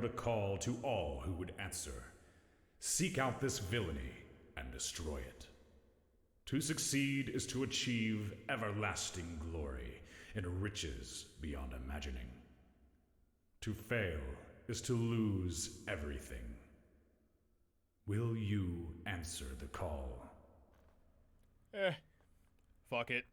herald a call to all who would answer. Seek out this villainy and destroy it. To succeed is to achieve everlasting glory and riches beyond imagining. To fail is to lose everything. Will you answer the call? Fuck it.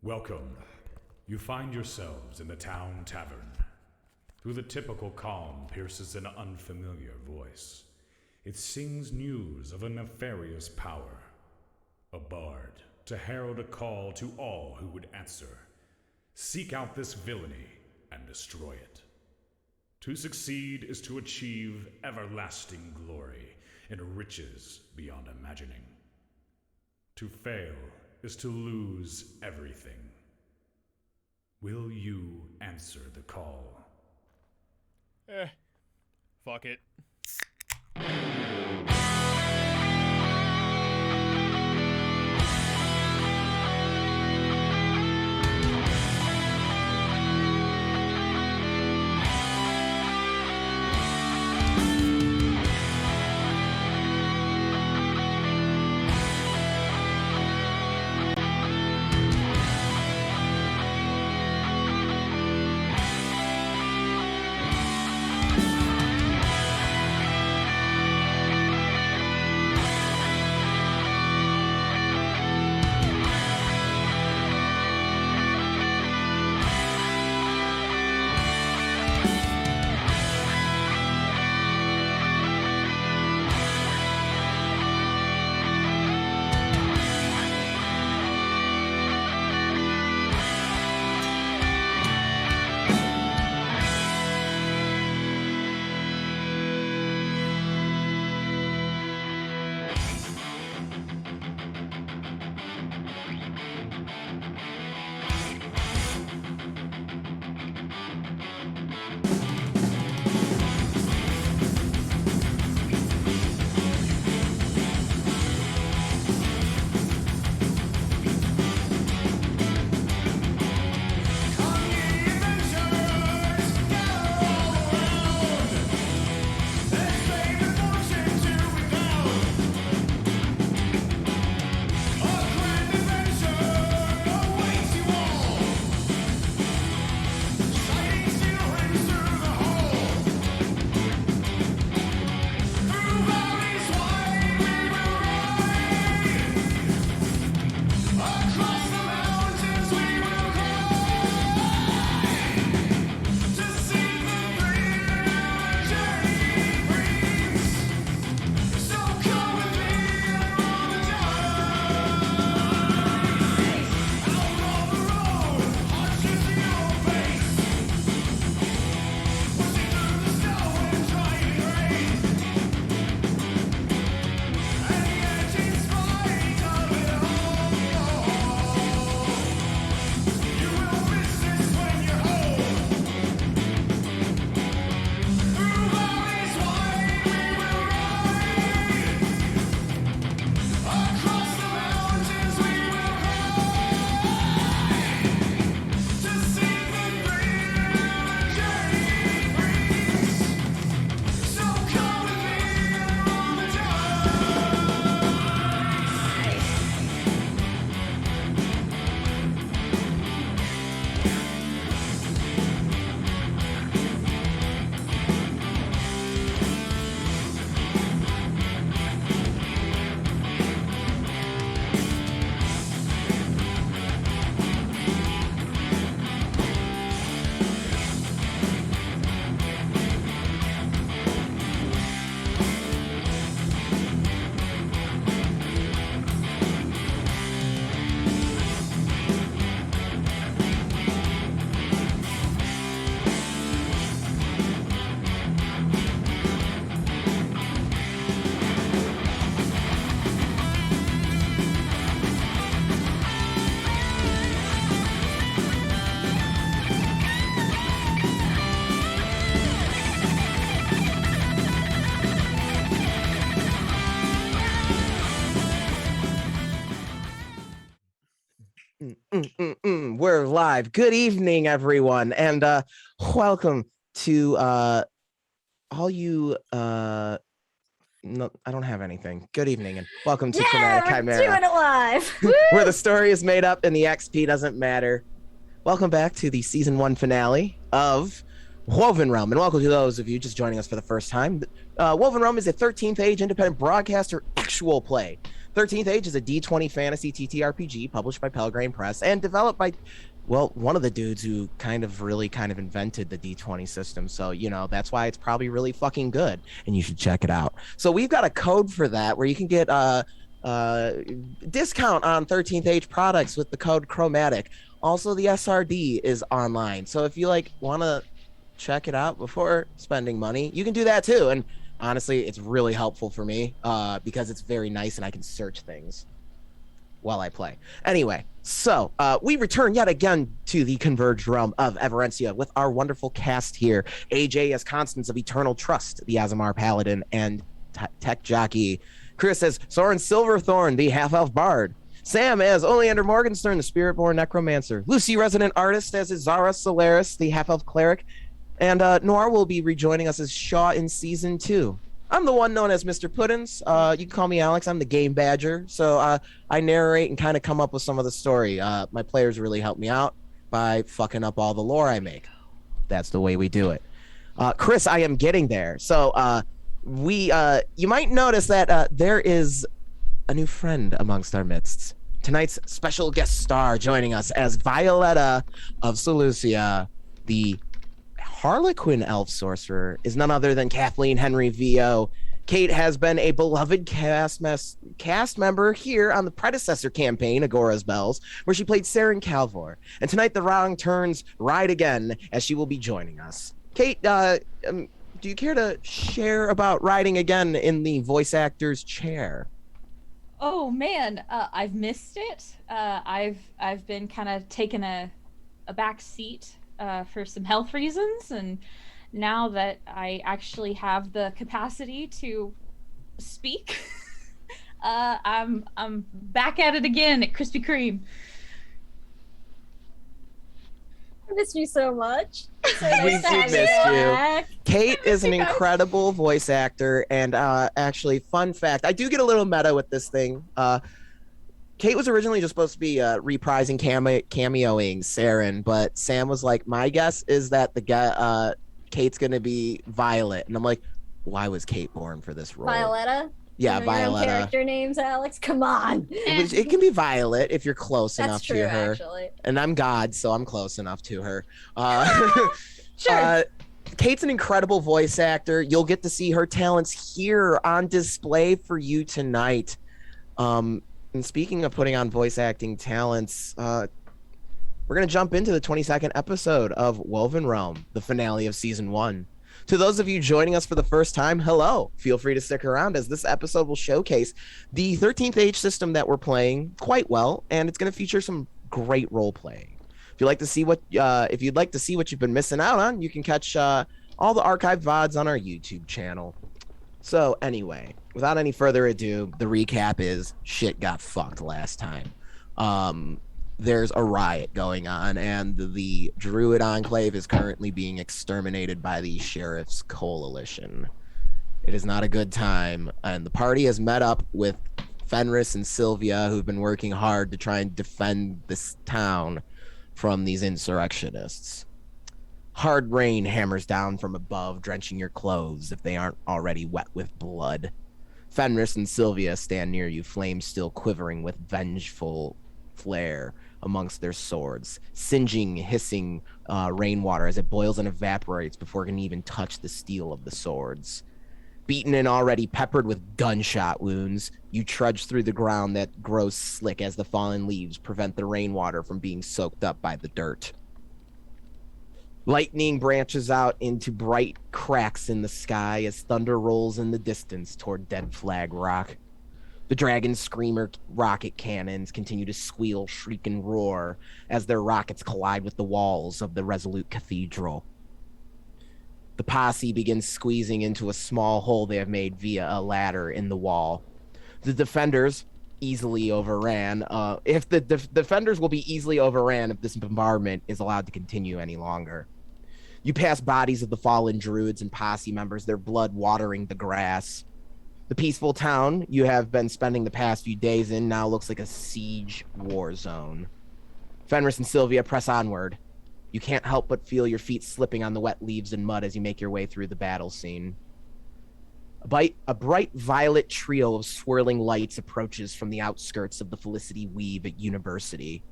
Welcome. You find yourselves in the town tavern. Through the typical calm pierces an unfamiliar voice. It sings news of a nefarious power. A bard to herald a call to all who would answer. Seek out this villainy and destroy it. To succeed is to achieve everlasting glory and riches beyond imagining. To fail is to lose everything. Will you answer the call? Fuck it. We're live. Good evening, everyone, and welcome to all you. No, I don't have anything. Good evening, and welcome to Chromatic we're Chimera, doing it live. where the story is made up and the XP doesn't matter. Welcome back to the season 1 finale of WovenRealm, and welcome to those of you just joining us for the first time. WovenRealm is a 13th age independent broadcaster actual play 13th Age is a D20 fantasy TTRPG published by Pelgrane Press and developed by, well, one of the dudes who kind of invented the D20 system. So, that's why it's probably really fucking good and you should check it out. So we've got a code for that where you can get discount on 13th Age products with the code Chromatic. Also, the SRD is online. So if you want to check it out before spending money, you can do that too. And honestly, it's really helpful for me because it's very nice and I can search things while I play. Anyway, so we return yet again to the converged realm of Everencia with our wonderful cast here. AJ as Constance of Eternal Trust, the Azamar Paladin and Tech Jockey. Chris as Soren Silverthorn, the half-elf bard. Sam as Oleander Morgenstern, the spirit-born necromancer. Lucy, resident artist, as Zara Solaris, the half-elf cleric. And Noir will be rejoining us as Shaw in season 2. I'm the one known as Mr. Puddins. You can call me Alex. I'm the game badger. So I narrate and kind of come up with some of the story. My players really help me out by fucking up all the lore I make. That's the way we do it. Chris, I am getting there. So you might notice that there is a new friend amongst our midst. Tonight's special guest star joining us as Violetta of Seleucia, the Harlequin elf sorcerer, is none other than Kathleen Henry VO. Kate has been a beloved cast member here on the predecessor campaign, Agora's Bells, where she played Saren Calvor. And tonight the wrong turns ride again as she will be joining us. Kate, do you care to share about riding again in the voice actor's chair? Oh man, I've missed it. I've been kind of taking a back seat for some health reasons, and now that I actually have the capacity to speak, I'm back at it again at Krispy Kreme. I missed you so much. So We nice to have missed you. back. Kate is an incredible voice actor, and actually, fun fact, I do get a little meta with this thing. Kate was originally just supposed to be reprising cameoing Saren, but Sam was like, my guess is that Kate's going to be Violet. And I'm like, why was Kate born for this role? Violetta? Yeah, You know your own Violetta. character names, Alex? Come on. It can be Violet if you're close That's enough true, to her. actually. And I'm God, so I'm close enough to her. Sure. Kate's an incredible voice actor. You'll get to see her talents here on display for you tonight. And speaking of putting on voice acting talents, we're going to jump into the 22nd episode of WovenRealm, the finale of season 1. To those of you joining us for the first time, hello. Feel free to stick around as this episode will showcase the 13th Age system that we're playing quite well, and it's going to feature some great role playing. If you'd like to see what you've been missing out on, you can catch all the archived VODs on our YouTube channel. So anyway, without any further ado, the recap is shit got fucked last time. There's a riot going on, and the Druid Enclave is currently being exterminated by the Sheriff's Coalition. It is not a good time, and the party has met up with Fenris and Sylvia, who've been working hard to try and defend this town from these insurrectionists. Hard rain hammers down from above, drenching your clothes if they aren't already wet with blood. Fenris and Sylvia stand near you, flames still quivering with vengeful flare amongst their swords, singeing, hissing rainwater as it boils and evaporates before it can even touch the steel of the swords. Beaten and already peppered with gunshot wounds, you trudge through the ground that grows slick as the fallen leaves prevent the rainwater from being soaked up by the dirt. Lightning branches out into bright cracks in the sky as thunder rolls in the distance toward Dead Flag Rock. The Dragon Screamer rocket cannons continue to squeal, shriek, and roar as their rockets collide with the walls of the Resolute Cathedral. The posse begins squeezing into a small hole they have made via a ladder in the wall. The defenders easily overran. The defenders will be easily overran if this bombardment is allowed to continue any longer. You pass bodies of the fallen druids and posse members, their blood watering the grass. The peaceful town you have been spending the past few days in now looks like a siege war zone. Fenris and Sylvia press onward. You can't help but feel your feet slipping on the wet leaves and mud as you make your way through the battle scene. A bright violet trio of swirling lights approaches from the outskirts of the Felicity Weave at University.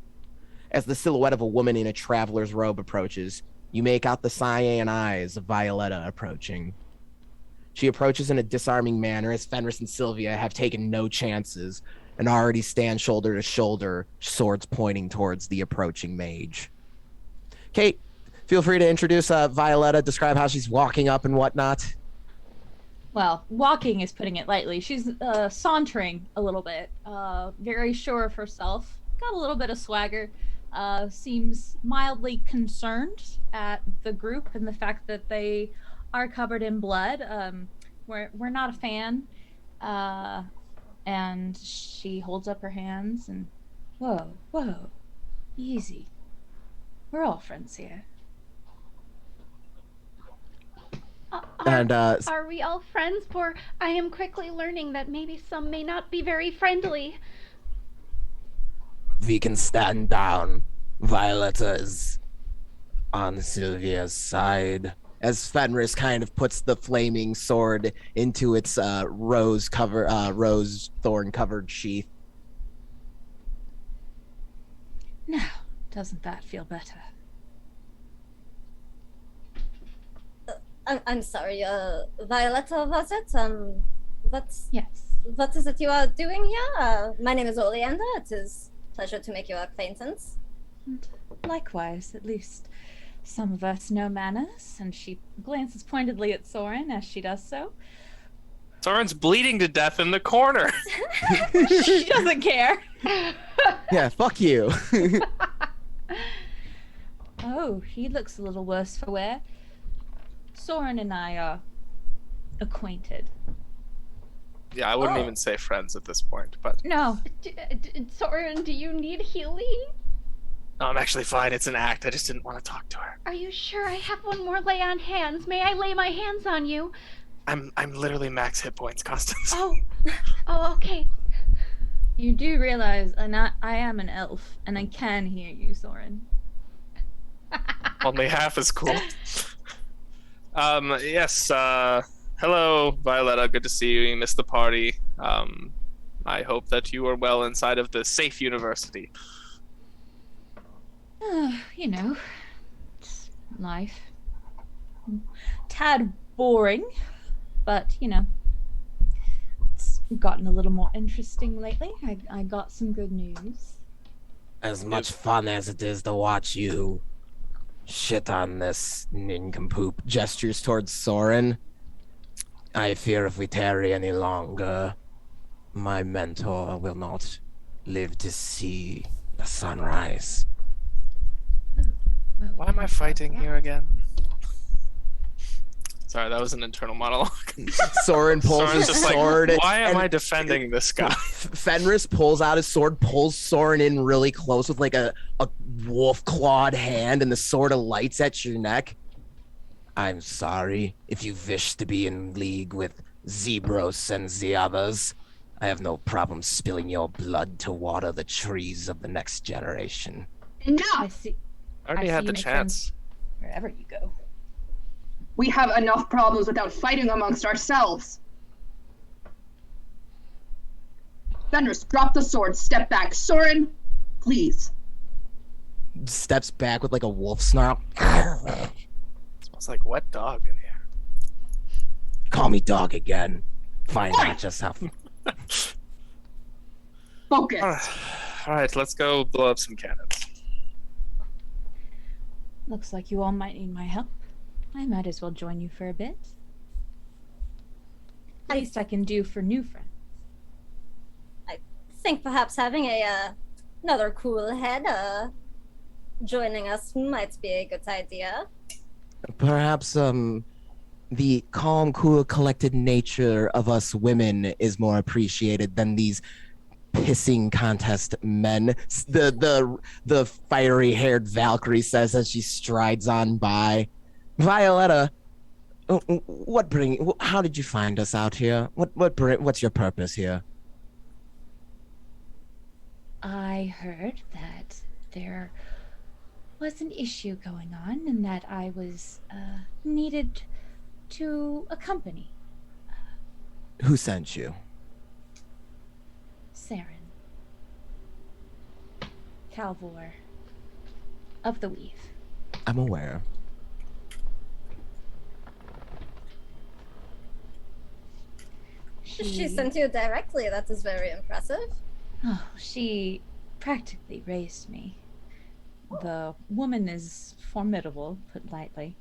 As the silhouette of a woman in a traveler's robe approaches, you make out the cyan eyes of Violetta approaching. She approaches in a disarming manner as Fenris and Sylvia have taken no chances and already stand shoulder to shoulder, swords pointing towards the approaching mage. Kate, feel free to introduce Violetta, describe how she's walking up and whatnot. Well, walking is putting it lightly. She's sauntering a little bit, very sure of herself, got a little bit of swagger, seems mildly concerned at the group and the fact that they are covered in blood. We're not a fan. And she holds up her hands and, whoa, easy. We're all friends here. Are we all friends? For I am quickly learning that maybe some may not be very friendly. We can stand down. Violetta is on Sylvia's side. As Fenris kind of puts the flaming sword into its rose thorn covered sheath. Now, doesn't that feel better? I'm sorry, Violetta, was it? Yes. What is it you are doing here? My name is Oleander. It is a pleasure to make your acquaintance. And likewise, at least some of us know manners, and she glances pointedly at Soren as she does so. Soren's bleeding to death in the corner. She doesn't care. Yeah, fuck you. Oh, he looks a little worse for wear. Soren and I are acquainted. Yeah, I wouldn't even say friends at this point, but... No. Soren, do you need healing? No, I'm actually fine. It's an act. I just didn't want to talk to her. Are you sure? I have one more lay on hands. May I lay my hands on you? I'm literally max hit points, Constance. Oh, okay. You do realize I am an elf, and I can hear you, Soren. Only half as cool. Yes, hello, Violetta. Good to see you. You missed the party. I hope that you are well inside of the safe university. You know, it's life. Tad boring, but, you know, it's gotten a little more interesting lately. I got some good news. As much fun as it is to watch you shit on this nincompoop, gestures towards Soren. I fear if we tarry any longer, my mentor will not live to see the sunrise. Why am I fighting here again? Sorry, that was an internal monologue. Soren pulls Soren's his just sword. like, why am I defending this guy? Fenris pulls out his sword, pulls Soren in really close with like a wolf-clawed hand, and the sword alights at your neck. I'm sorry if you wish to be in league with Zebros and the others. I have no problem spilling your blood to water the trees of the next generation. I Enough! see. I already had you the make chance. Wherever you go. We have enough problems without fighting amongst ourselves. Fenris, drop the sword, step back. Soren, please. Steps back with like a wolf snarl. Smells like wet dog in here. Call me dog again. Find out just how. Focus. All right, let's go blow up some cannons. Looks like you all might need my help. I might as well join you for a bit. Least I can do for new friends. I think perhaps having another cool head joining us might be a good idea. Perhaps the calm, cool, collected nature of us women is more appreciated than these pissing contest men. The fiery haired Valkyrie says as she strides on by. Violetta, how did you find us out here? What's your purpose here? I heard that there was an issue going on and that I was needed to accompany. Who sent you? Saren. Calvor. Of the Weave. I'm aware. She sent you directly. That is very impressive. Oh, she practically raised me. The woman is formidable, put lightly.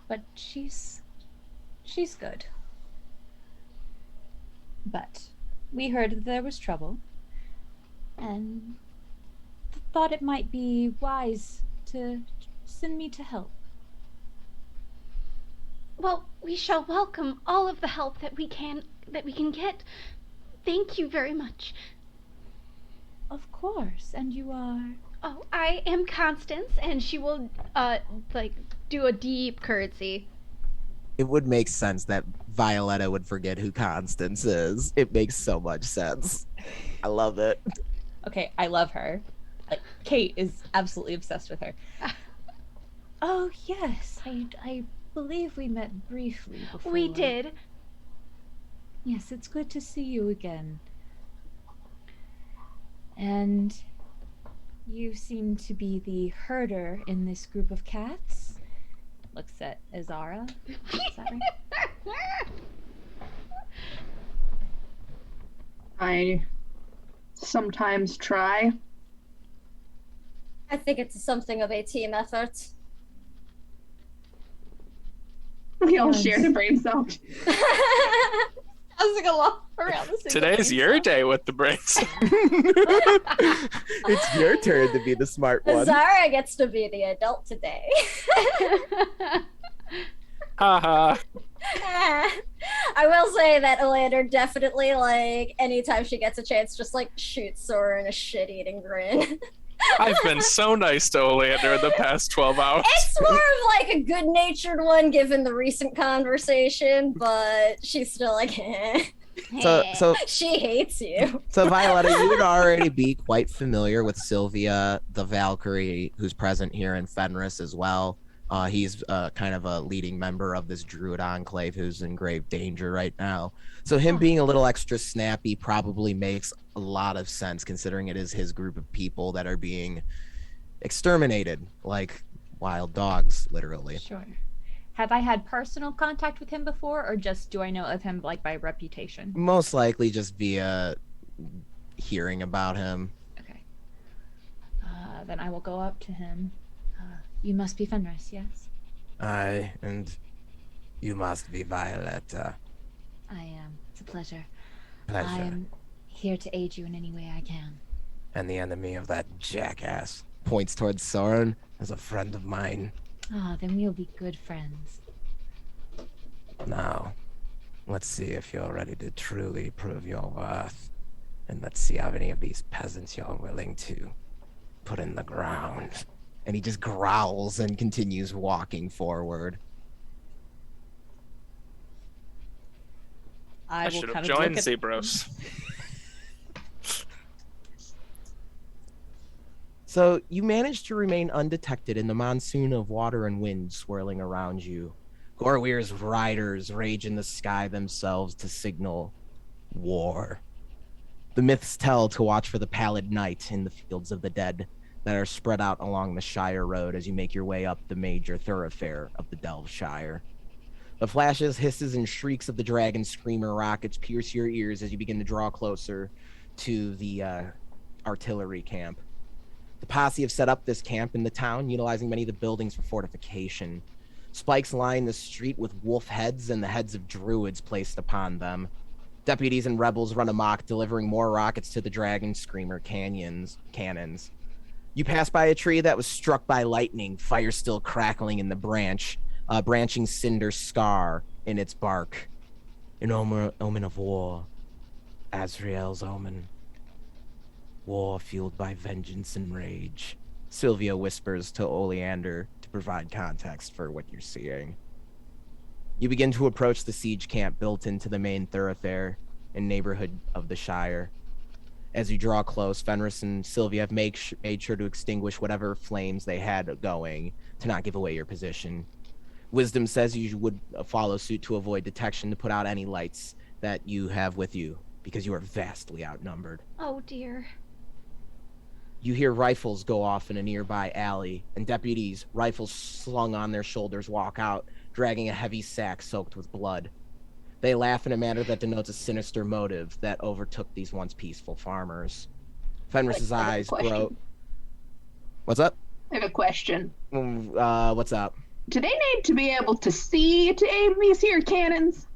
But she's good. But we heard that there was trouble, and thought it might be wise to send me to help. Well, we shall welcome all of the help that we can get. Thank you very much. Of course, and you are... Oh, I am Constance, and she will, do a deep curtsy. It would make sense that Violetta would forget who Constance is. It makes so much sense. I love it. Okay, I love her. Like, Kate is absolutely obsessed with her. Oh, yes, I believe we met briefly before. We did. Yes, it's good to see you again. And you seem to be the herder in this group of cats. Looks at Azara. Is that right? I sometimes try. I think it's something of a team effort. We all Yes. share the brain cell. I was like a lot around the same Today's your day with the brains. It's your turn to be the smart one. Zara gets to be the adult today. Haha. I will say that Oleander definitely, like, anytime she gets a chance, just, like, shoots Soren a shit-eating grin. I've been so nice to Oleander in the past 12 hours. It's more of, like, a good-natured one, given the recent conversation, but she's still like, eh. So She hates you. So Violetta, you would already be quite familiar with Sylvia, the Valkyrie, who's present here in Fenris as well. He's kind of a leading member of this Druid Enclave who's in grave danger right now. So him being a little extra snappy probably makes a lot of sense, considering it is his group of people that are being exterminated like wild dogs, literally. Sure. Have I had personal contact with him before, or just do I know of him, like, by reputation? Most likely just via hearing about him. Okay. Then I will go up to him. You must be Fenris, yes? Aye, and you must be Violetta. I am. It's a pleasure. Pleasure. I am here to aid you in any way I can. And the enemy of that jackass points towards Soren as a friend of mine. Ah, then we'll be good friends. Now, let's see if you're ready to truly prove your worth. And let's see how many of these peasants you're willing to put in the ground. And he just growls and continues walking forward. I will should have kind of joined look at- Zebros. So you manage to remain undetected in the monsoon of water and wind swirling around you. Gorwir's riders rage in the sky themselves to signal war. The myths tell to watch for the pallid night in the fields of the dead that are spread out along the Shire Road as you make your way up the major thoroughfare of the Delveshire. The flashes, hisses, and shrieks of the dragon screamer rockets pierce your ears as you begin to draw closer to the artillery camp. The posse have set up this camp in the town, utilizing many of the buildings for fortification. Spikes line the street with wolf heads and the heads of druids placed upon them. Deputies and rebels run amok, delivering more rockets to the dragon screamer cannons. You pass by a tree that was struck by lightning, fire still crackling in the branch, branching cinder scar in its bark. An omen of war. Azrael's omen. War fueled by vengeance and rage. Sylvia whispers to Oleander to provide context for what you're seeing. You begin to approach the siege camp built into the main thoroughfare and neighborhood of the Shire. As you draw close, Fenris and Sylvia have made sure to extinguish whatever flames they had going to not give away your position. Wisdom says you would follow suit to avoid detection to put out any lights that you have with you because you are vastly outnumbered. Oh dear. You hear rifles go off in a nearby alley, and deputies, rifles slung on their shoulders, walk out, dragging a heavy sack soaked with blood. They laugh in a manner that denotes a sinister motive that overtook these once peaceful farmers. Fenris's I have a eyes question. grow. What's up? I have a question. What's up? Do they need to be able to see to aim these here cannons?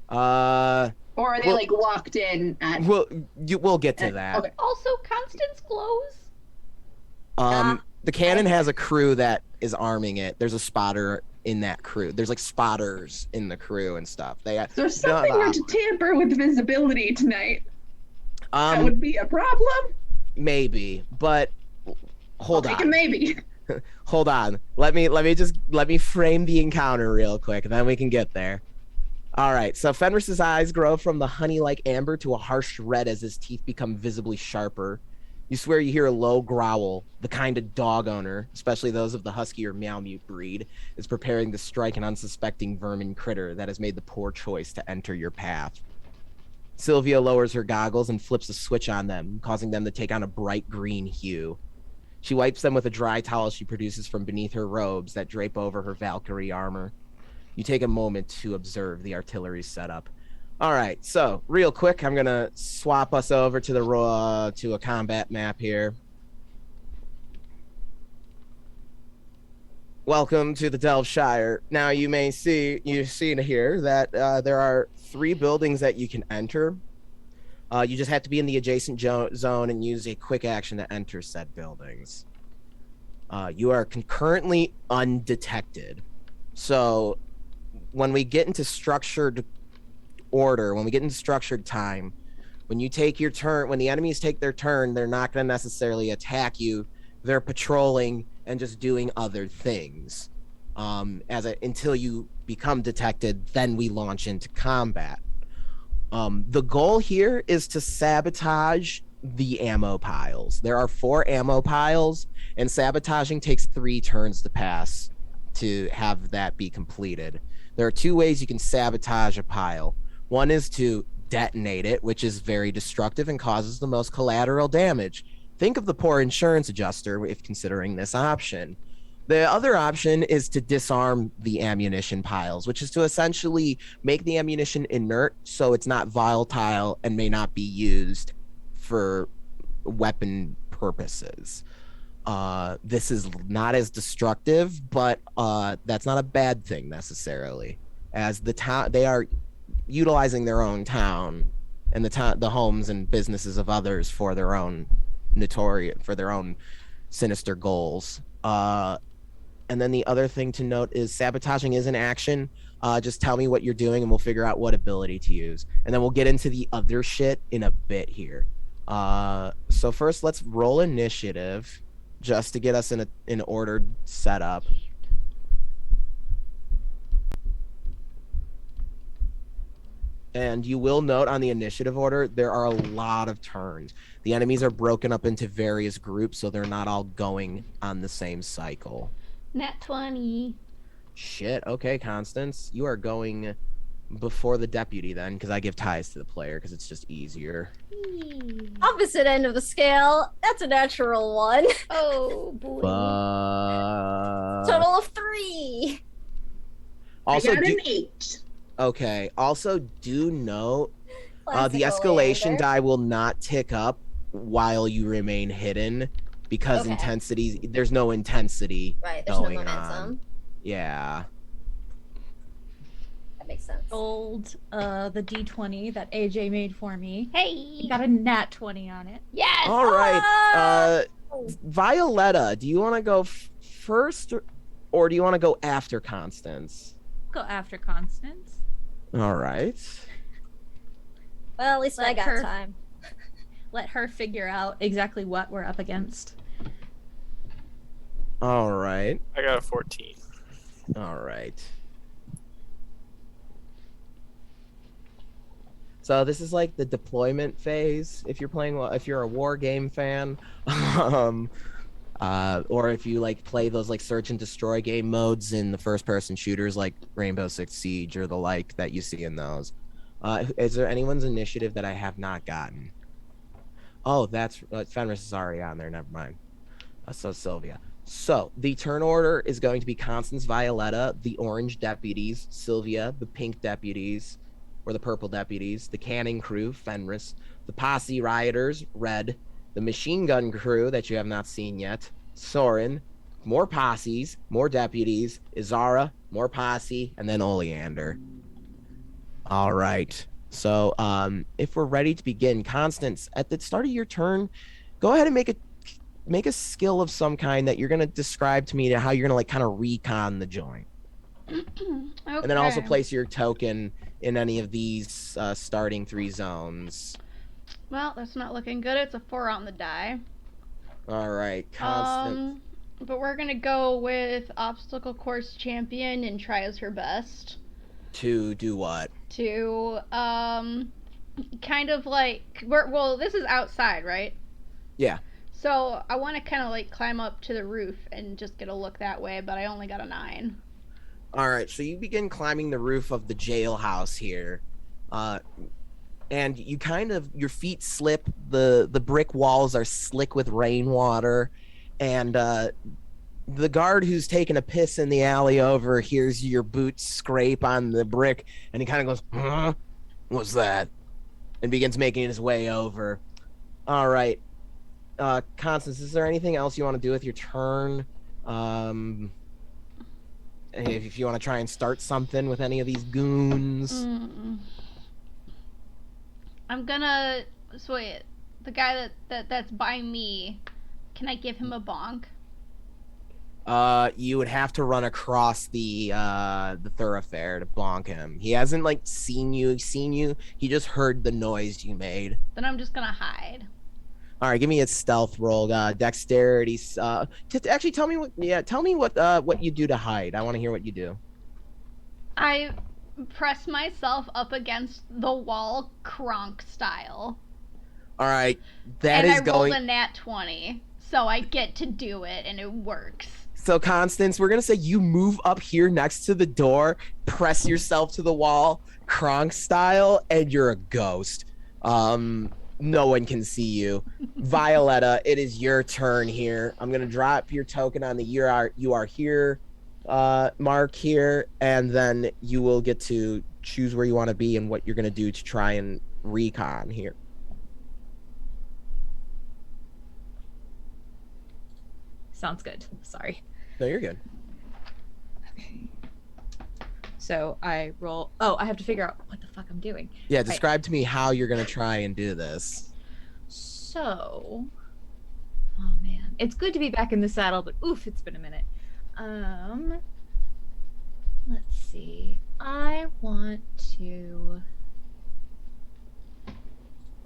Or are they well- like locked in at We'll get to that. Okay. Also, Constance glows. The cannon has a crew that is arming it. There's a spotter in that crew. There's like spotters in the crew and stuff. There's something No, to tamper with visibility tonight. That um would be a problem. maybe, but hold Take a on. maybe. Hold on. Let me frame the encounter real quick, and then we can get there. All right. So Fenris's eyes grow from the honey-like amber to a harsh red as his teeth become visibly sharper. You swear you hear a low growl. The kind of dog owner, especially those of the husky or Malamute breed, is preparing to strike an unsuspecting vermin critter that has made the poor choice to enter your path. Sylvia lowers her goggles and flips a switch on them, causing them to take on a bright green hue. She wipes them with a dry towel she produces from beneath her robes that drape over her Valkyrie armor. You take a moment to observe the artillery setup. All right, so real quick, I'm gonna swap us over to to a combat map here. Welcome to the Delveshire. Now you've seen here that there are 3 buildings that you can enter. You just have to be in the adjacent zone and use a quick action to enter said buildings. You are concurrently undetected. So when we get into structured order, when we get into structured time, when you take your turn, when the enemies take their turn, they're not going to necessarily attack you. They're patrolling and just doing other things. Until you become detected, then we launch into combat. The goal here is to sabotage the ammo piles. There are 4 ammo piles, and sabotaging takes 3 turns to pass to have that be completed. There are 2 ways you can sabotage a pile. One is to detonate it, which is very destructive and causes the most collateral damage. Think of the poor insurance adjuster if considering this option. The other option is to disarm the ammunition piles, which is to essentially make the ammunition inert so it's not volatile and may not be used for weapon purposes. This is not as destructive, but that's not a bad thing necessarily, as they are utilizing their own town and the homes and businesses of others for their own sinister goals. And then the other thing to note is sabotaging is an action. Just tell me what you're doing and we'll figure out what ability to use. And then we'll get into the other shit in a bit here. So first let's roll initiative just to get us in an ordered setup. And you will note on the initiative order, there are a lot of turns. The enemies are broken up into various groups, so they're not all going on the same cycle. Nat 20. Shit. Okay, Constance, you are going before the deputy then, because I give ties to the player because it's just easier. Opposite end of the scale. That's a natural 1. Oh boy. Total of 3. Also, I got an 8. okay. Also, do note the Classic escalation Oleander. die will not tick up while you remain hidden because Okay. there's no intensity Right, there's no going momentum. on. Yeah. That makes sense. Rolled the D20 that AJ made for me. Hey. Got a nat 20 on it. Yes. All right. Ah! Violetta, do you want to go first or do you want to go after Constance? Go after Constance. All right. Well, at least I Let got her- time. Let her figure out exactly what we're up against. All right. I got a 14. All right. So this is like the deployment phase. If you're a war game fan, Or if you like play those like search and destroy game modes in the first person shooters like Rainbow Six Siege or the like that you see in those. Is there anyone's initiative that I have not gotten? Oh, that's Fenris is already on there. Never mind. So Sylvia. So the turn order is going to be Constance, Violetta, the orange deputies, Sylvia, the pink deputies, or the purple deputies, the cannon crew, Fenris, the posse rioters, red, the machine gun crew that you have not seen yet, Soren, more posses, more deputies, Izara, more posse, and then Oleander. All right. So if we're ready to begin, Constance, at the start of your turn, go ahead and make a skill of some kind that you're going to describe to me to how you're going to like kind of recon the joint. Okay. And then also place your token in any of these starting 3 zones. Well, that's not looking good. It's a 4 on the die. All right, Constance. But we're gonna go with obstacle course champion and tries her best. To do what? To kind of like this is outside, right? Yeah. So I want to kind of like climb up to the roof and just get a look that way, but I only got a 9. All right, so you begin climbing the roof of the jailhouse here, and you kind of your feet slip. The brick walls are slick with rainwater, and the guard who's taking a piss in the alley over hears your boots scrape on the brick, and he kind of goes, "Huh? What's that?" and begins making his way over. All right, Constance, is there anything else you want to do with your turn? If you want to try and start something with any of these goons. I'm gonna wait. The guy that's by me, can I give him a bonk? You would have to run across the thoroughfare to bonk him. He hasn't like seen you. He just heard the noise you made. Then I'm just gonna hide. All right, give me a stealth roll, dexterity. Actually, tell me what. Yeah, tell me what you do to hide. I want to hear what you do. I press myself up against the wall, Kronk style. All right, and I rolled a nat 20, so I get to do it, and it works. So, Constance, we're gonna say you move up here next to the door, press yourself to the wall, Kronk style, and you're a ghost. No one can see you. Violetta, it is your turn here. I'm gonna drop your token on the you are here mark here, and then you will get to choose where you want to be and what you're gonna do to try and recon here. Sounds good. Sorry. No, you're good. Okay. So I roll. Oh, I have to figure out what the fuck I'm doing. Yeah, describe to me how you're gonna try and do this. So, oh man, it's good to be back in the saddle, but oof, it's been a minute. Let's see. I want to.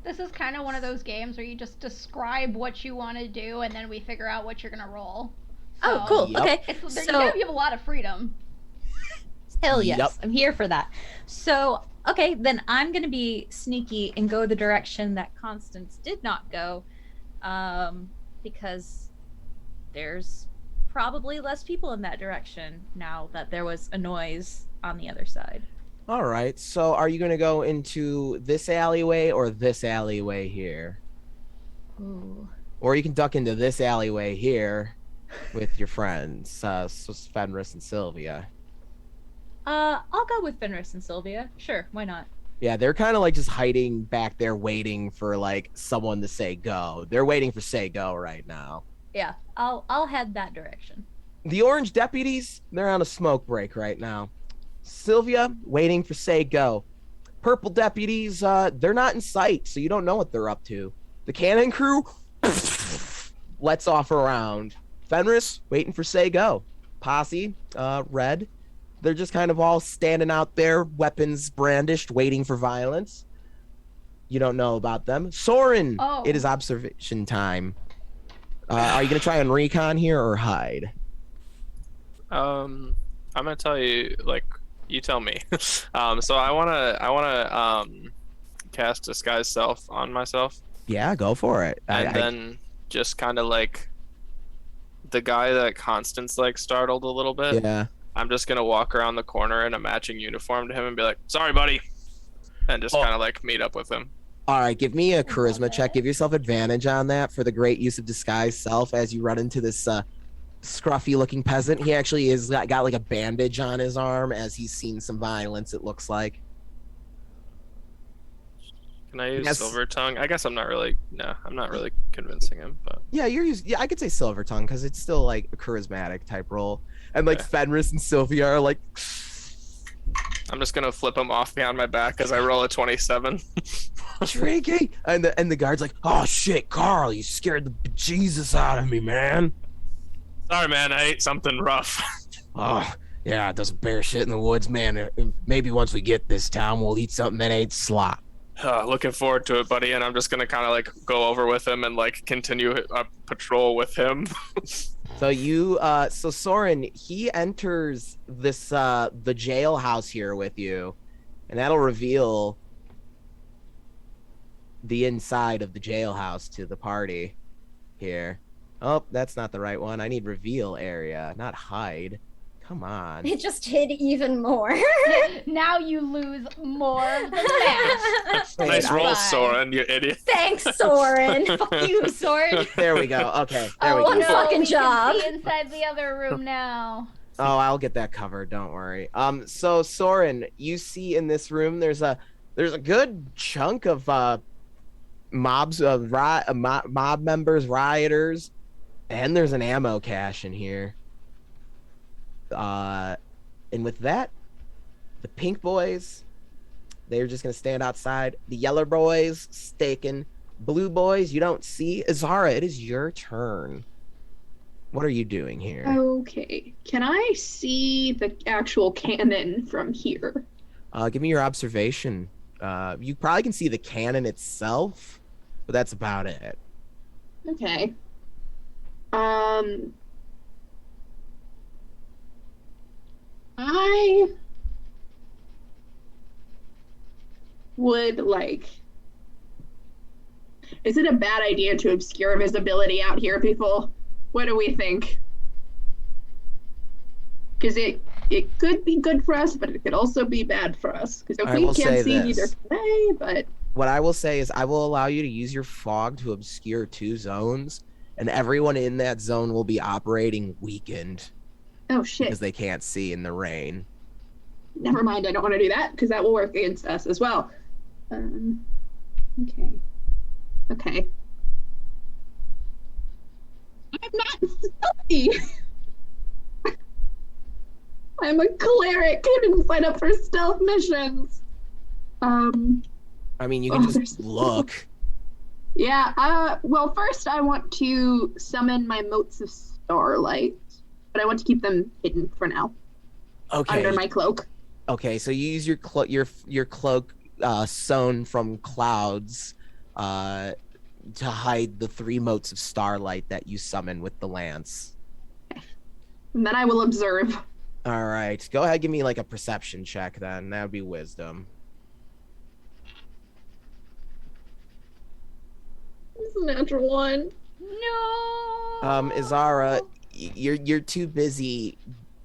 This is kind of one of those games where you just describe what you want to do, and then we figure out what you're gonna roll. So, oh, cool. Yep. Okay. You have a lot of freedom. Hell yes, Yep. I'm here for that. So, okay, then I'm going to be sneaky and go the direction that Constance did not go, because there's probably less people in that direction now that there was a noise on the other side. All right, so are you going to go into this alleyway or this alleyway here? Ooh. Or you can duck into this alleyway here with your friends, Fenris and Sylvia. I'll go with Fenris and Sylvia. Sure, why not? Yeah, they're kind of like just hiding back there waiting for like someone to say go. They're waiting for say go right now. Yeah, I'll head that direction. The orange deputies, they're on a smoke break right now. Sylvia, waiting for say go. Purple deputies, they're not in sight, so you don't know what they're up to. The cannon crew lets off a round. Fenris, waiting for say go. Posse, red, they're just kind of all standing out there, weapons brandished, waiting for violence. You don't know about them. Soren, It is observation time. Are you going to try and recon here or hide? I'm gonna tell you, like, you tell me. So I wanna cast disguise self on myself. Yeah, go for it. And then just kind of like the guy that Constance like startled a little bit. Yeah. I'm just gonna walk around the corner in a matching uniform to him and be like, "Sorry, buddy," and just kind of like meet up with him. All right, give me a charisma love check. it. Give yourself advantage on that for the great use of disguise self as you run into this scruffy looking peasant. He actually is got like a bandage on his arm as he's seen some violence, it looks like. Can I use Yes. Silver Tongue? I guess I'm not really convincing him, but Yeah, I could say Silver Tongue because it's still like a charismatic type role. And like Okay. Fenris and Sylvia are like I'm just gonna flip him off behind my back as I roll a 27. drinking, and the guard's like, "Oh shit, Carl, you scared the bejesus out of me, man." Sorry, man, I ate something rough. Oh yeah, it doesn't bear shit in the woods, man. Maybe once we get this town, we'll eat something that ain't slop. Looking forward to it, buddy. And I'm just gonna kind of like go over with him and like continue a patrol with him. So Soren, he enters this the jailhouse here with you, and that'll reveal the inside of the jailhouse to the party here. Oh, that's not the right one. I need reveal area, not hide. Come on. It just hid even more. Now you lose more of the match. Wait, Nice roll, Fine. Soren, you idiot. Thanks, Soren. Fuck you, sword. There we go. Okay, there we Oh, go. no. fucking we job. Can see inside the other room now. Oh, I'll get that covered. Don't worry. So Soren, you see in this room, there's a good chunk of mob members, rioters, and there's an ammo cache in here. And with that, the pink boys, they're just gonna stand outside. The yellow boys staking. Blue boys, you don't see. Azara, it is your turn. What are you doing here? Okay. Can I see the actual cannon from here? Give me your observation. You probably can see the cannon itself, but that's about it. Okay. I would like. Is it a bad idea to obscure visibility out here, people? What do we think? Because it could be good for us, but it could also be bad for us. Because if I we will say can't see this. either way, but What I will say is I will allow you to use your fog to obscure 2 zones, and everyone in that zone will be operating weakened oh shit. because they can't see in the rain. Never mind, I don't want to do that because that will work against us as well. Okay. Okay. I'm not stealthy. I'm a cleric. I didn't sign up for stealth missions. I mean, you can just look. Yeah, well, first I want to summon my motes of starlight, but I want to keep them hidden for now Okay. under my cloak. Okay, so you use your cloak sewn from clouds to hide the 3 motes of starlight that you summon with the lance. And then I will observe. All right, go ahead, give me like a perception check then. That would be wisdom. It's a natural one. No. Izara, you're too busy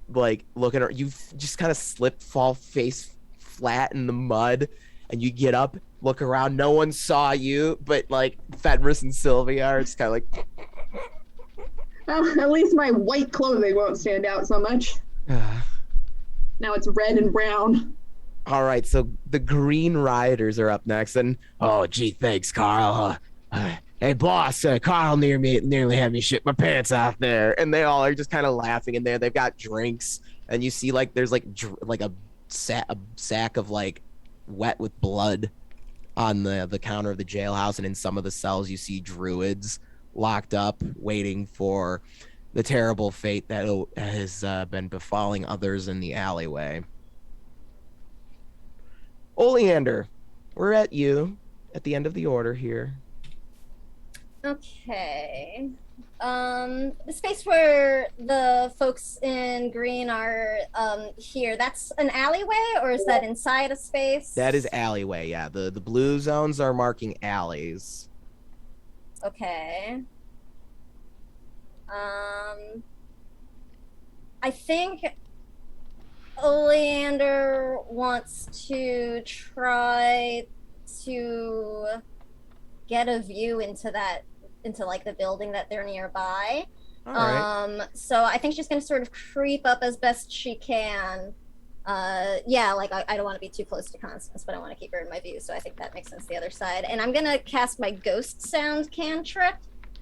like looking at you've just kind of fall face flat in the mud, and you get up, look around, no one saw you, but like Fenris and Sylvia are just kind of like Well, at least my white clothing won't stand out so much. Now it's red and brown. All right, so the Green Rioters are up next, and oh gee, thanks, Carl. Hey boss, Carl nearly had me shit my pants out there, and they all are just kind of laughing in there. They've got drinks, and you see like there's like a sack of like wet with blood on the counter of the jailhouse, and in some of the cells you see druids locked up waiting for the terrible fate that has been befalling others in the alleyway. Oleander, we're at you at the end of the order here. Okay. The space where the folks in green are here, that's an alleyway, or is that inside a space? That is alleyway, yeah. The blue zones are marking alleys. Okay. I think Oleander wants to try to get a view into like the building that they're nearby. All right. So I think she's gonna sort of creep up as best she can. Yeah, like I don't want to be too close to Constance, but I want to keep her in my view, so I think that makes sense the other side. And I'm gonna cast my ghost sound cantrip.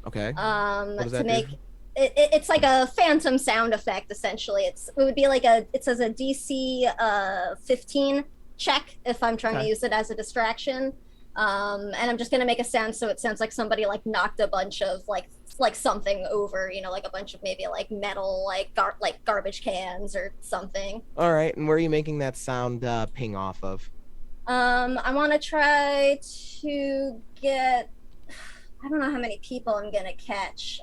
Okay. What does To that make do? it's like a phantom sound effect essentially. It would be like it says a DC 15 check if I'm trying to use it as a distraction. And I'm just gonna make a sound so it sounds like somebody like knocked a bunch of like something over, you know, like a bunch of maybe like metal like garbage cans or something. All right. And where are you making that sound ping off of? I want to try to get. I don't know how many people I'm gonna catch.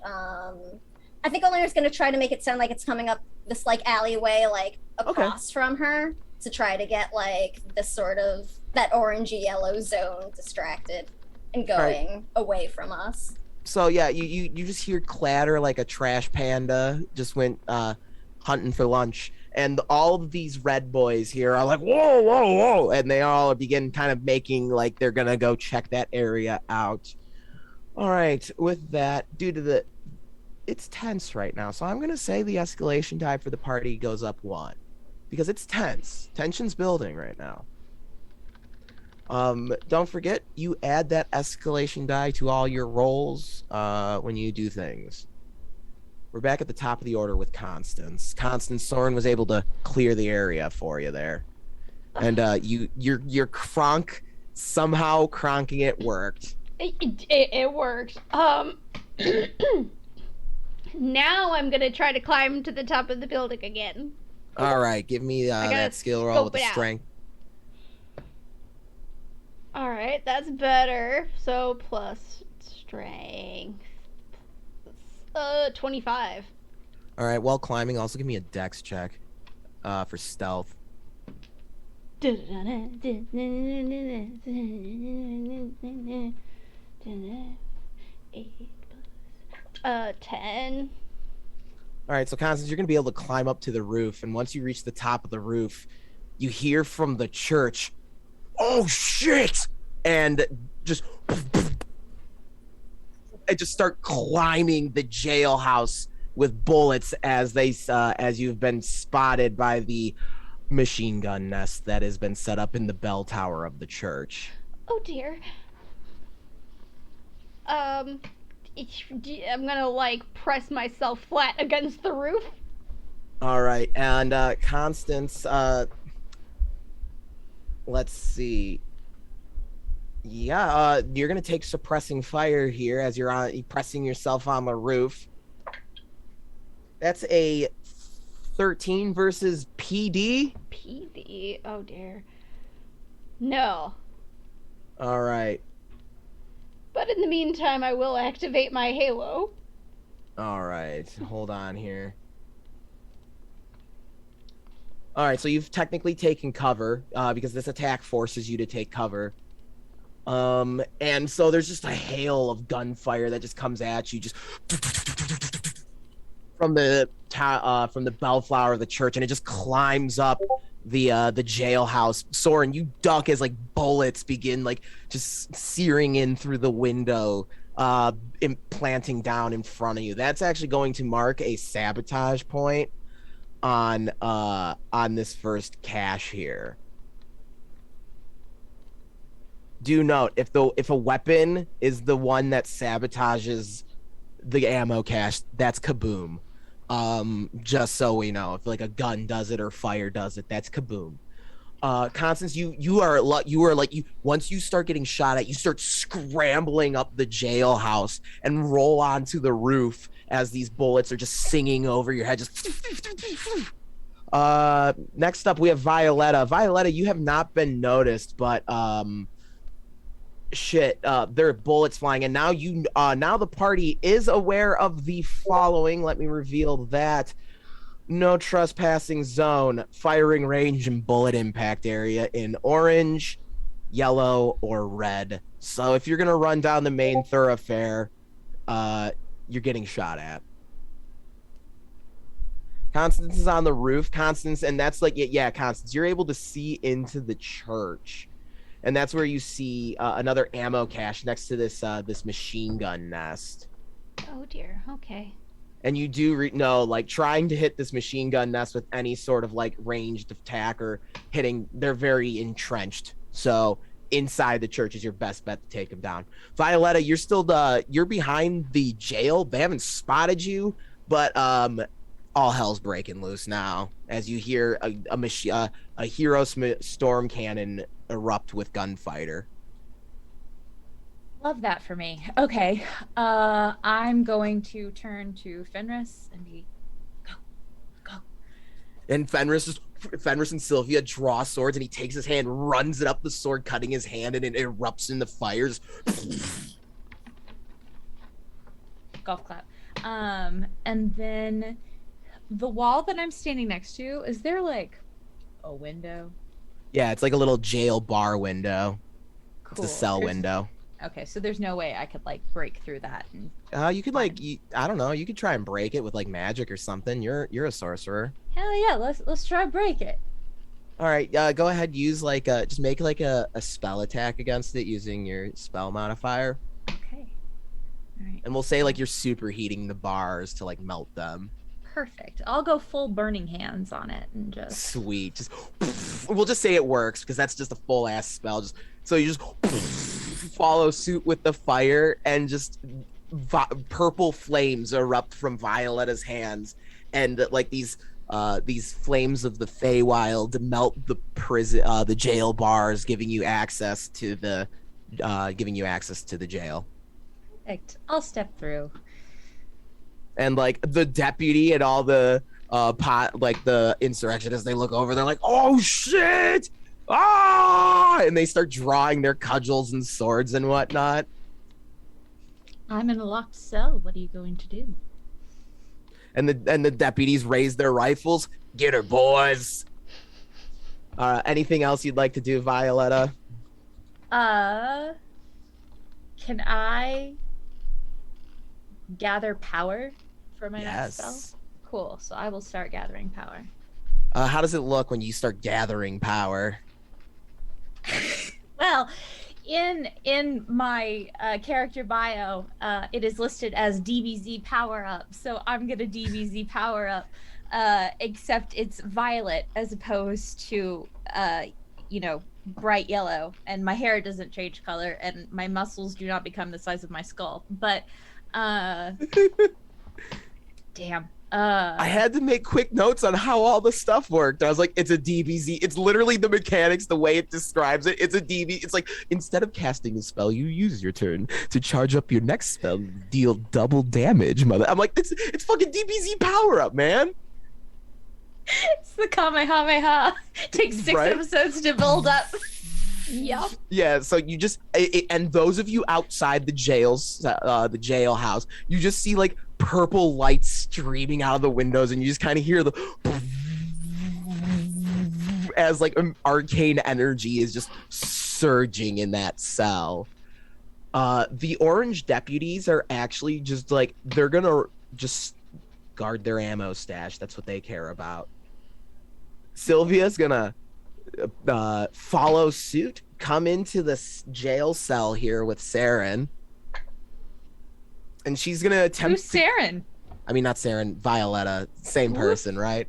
I think Oleander's gonna try to make it sound like it's coming up this like alleyway, like across from her, to try to get like this sort of that orangey yellow zone distracted and going away from us. So yeah, you just hear clatter like a trash panda just went hunting for lunch, and all of these red boys here are like whoa whoa whoa, and they all begin kind of making like they're gonna go check that area out. All right, with that, it's tense right now, so I'm gonna say the escalation die for the party goes up 1 because it's tense. Tension's building right now. Don't forget, you add that escalation die to all your rolls when you do things. We're back at the top of the order with Constance. Soren was able to clear the area for you there. And your cronk, somehow cronking it worked. It worked. Now I'm gonna try to climb to the top of the building again. All right, give me that skill roll with the strength. All right, that's better. So plus strength. 25. All right, while climbing, also give me a dex check for stealth. 10. All right, so Constance, you're gonna be able to climb up to the roof, and once you reach the top of the roof, you hear from the church, "Oh shit!" and just start climbing the jailhouse with bullets as you've been spotted by the machine gun nest that has been set up in the bell tower of the church. Oh dear. I'm gonna like press myself flat against the roof. All right, and Constance, let's see. Yeah, you're gonna take suppressing fire here as you're pressing yourself on the roof. That's a 13 versus PD. PD. Oh dear. No. All right. But in the meantime, I will activate my halo. All right. Hold on here. All right. So you've technically taken cover because this attack forces you to take cover. And so there's just a hail of gunfire that just comes at you, just from the bellflower of the church, and it just climbs up the jailhouse. Soren, you duck as like bullets begin like just searing in through the window, implanting down in front of you. That's actually going to mark a sabotage point on this first cache here. Do note, if a weapon is the one that sabotages the ammo cache, that's kaboom. Just so we know, if like a gun does it or fire does it, that's kaboom. Constance, once you start getting shot at, you start scrambling up the jailhouse and roll onto the roof as these bullets are just singing over your head. Just next up we have Violetta. Violetta, you have not been noticed, but there are bullets flying, and now now the party is aware of the following. Let me reveal that. No trespassing zone, firing range, and bullet impact area in orange, yellow, or red. So if you're gonna run down the main thoroughfare, you're getting shot at. Constance is on the roof. Constance, and that's like, yeah, Constance, you're able to see into the church. And that's where you see another ammo cache next to this machine gun nest. Oh dear. Okay. And you do know, like, trying to hit this machine gun nest with any sort of like ranged attack or hitting, they're very entrenched. So inside the church is your best bet to take them down. Violetta, you're still you're behind the jail. They haven't spotted you, but all hell's breaking loose now as you hear a hero storm cannon erupt with gunfighter. Love that for me. Okay. I'm going to turn to Fenris and be go. And Fenris and Sylvia draw swords, and he takes his hand, runs it up the sword, cutting his hand, and it erupts in the fires. Golf clap. And then the wall that I'm standing next to, is there like a window? Yeah, it's like a little jail bar window. Cool. It's a cell window. Okay, so there's no way I could like break through that. And You could like, I don't know, you could try and break it with like magic or something. You're a sorcerer. Hell yeah, let's try break it. All right, go ahead, use like just make like a spell attack against it using your spell modifier. Okay. All right. And we'll say like you're superheating the bars to like melt them. Perfect. I'll go full burning hands on it and just Sweet. Just we'll just say it works because that's just a full ass spell. Just so you just follow suit with the fire and just purple flames erupt from Violetta's hands, and like these flames of the Feywild melt the prison, the jail bars, giving you access to the jail. perfect. I'll step through. And like the deputy and all the the insurrectionists, they look over, they're like, oh shit, and they start drawing their cudgels and swords and whatnot. I'm in a locked cell. What are you going to do? And the deputies raise their rifles. Get her, boys. Anything else you'd like to do, Violetta? Can I gather power for my next spell? Cool. So I will start gathering power. How does it look when you start gathering power? Well, in my character bio, it is listed as DBZ power up. So I'm gonna DBZ power up, except it's violet as opposed to bright yellow, and my hair doesn't change color, and my muscles do not become the size of my skull. But damn. I had to make quick notes on how all the stuff worked. I was like, it's a DBZ. It's literally the mechanics, the way it describes it. It's a DB. It's like, instead of casting a spell, you use your turn to charge up your next spell, deal double damage, mother. I'm like, it's fucking DBZ power up, man. It's the Kamehameha. Takes 6 episodes to build up. Yup. Yeah, so you just and those of you outside the the jailhouse, you just see like purple lights streaming out of the windows, and you just kind of hear the as like arcane energy is just surging in that cell. The orange deputies are actually just like, they're gonna just guard their ammo stash. That's what they care about. Sylvia's gonna follow suit, come into this jail cell here with Saren, and she's gonna attempt. Who's Saren? I mean, not Saren, Violetta, same person, right?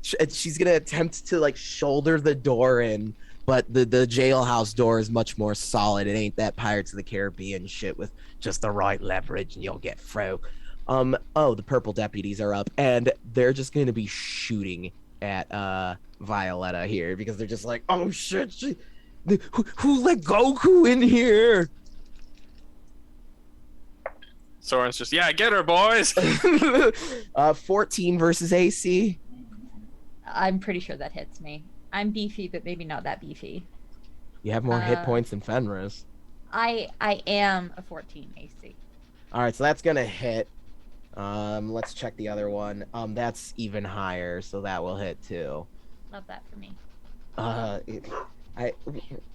She's gonna attempt to like shoulder the door in, but the jailhouse door is much more solid. It ain't that Pirates of the Caribbean shit with just the right leverage and you'll get through. The purple deputies are up, and they're just gonna be shooting at Violetta here because they're just like, oh shit, who let Goku in here? Soren's just, yeah, get her, boys. 14 versus AC. I'm pretty sure that hits me. I'm beefy, but maybe not that beefy. You have more hit points than Fenris. I am a 14 AC. All right, so that's gonna hit. Let's check the other one. That's even higher, so that will hit too. Love that for me.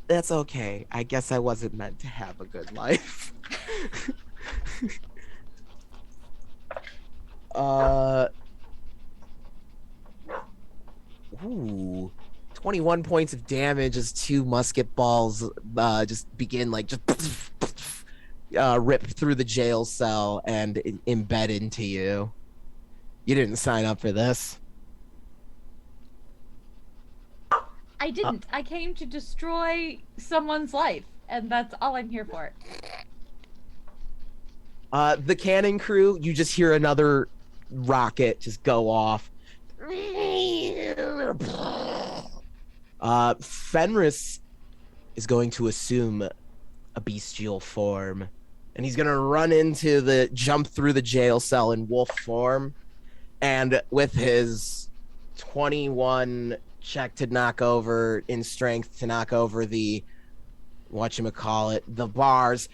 That's okay. I guess I wasn't meant to have a good life. Ooh. 21 points of damage as two musket balls just begin like just rip through the jail cell and embed into you. You didn't sign up for this. I didn't. I came to destroy someone's life, and that's all I'm here for. The cannon crew, you just hear another rocket just go off. Fenris is going to assume a bestial form, and he's gonna jump through the jail cell in wolf form, and with his 21 check to knock over in strength to knock over the the bars,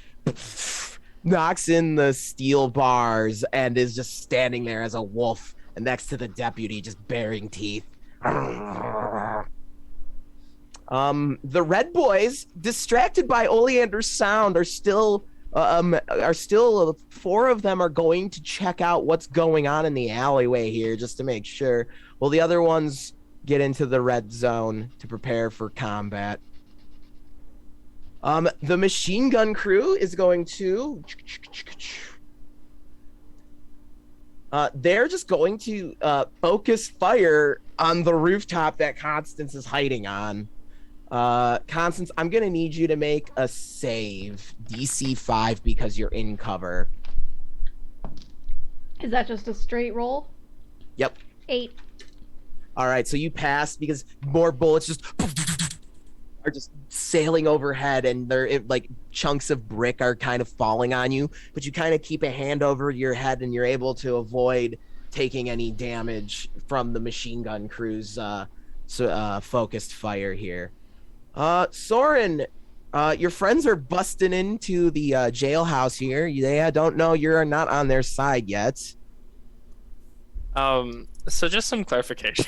knocks in the steel bars and is just standing there as a wolf and next to the deputy just baring teeth. The red boys, distracted by Oleander's sound, are still four of them are going to check out what's going on in the alleyway here just to make sure. While the other ones get into the red zone to prepare for combat. The machine gun crew is going to they're just going to focus fire on the rooftop that Constance is hiding on. Constance, I'm gonna need you to make a save, DC 5, because you're in cover. Is that just a straight roll? Yep. 8. All right, so you passed because more bullets just are just sailing overhead, and they're like chunks of brick are kind of falling on you, but you kind of keep a hand over your head and you're able to avoid taking any damage from the machine gun crew's focused fire here. Soren, your friends are busting into the jailhouse here. They don't know you're not on their side yet. So just some clarification.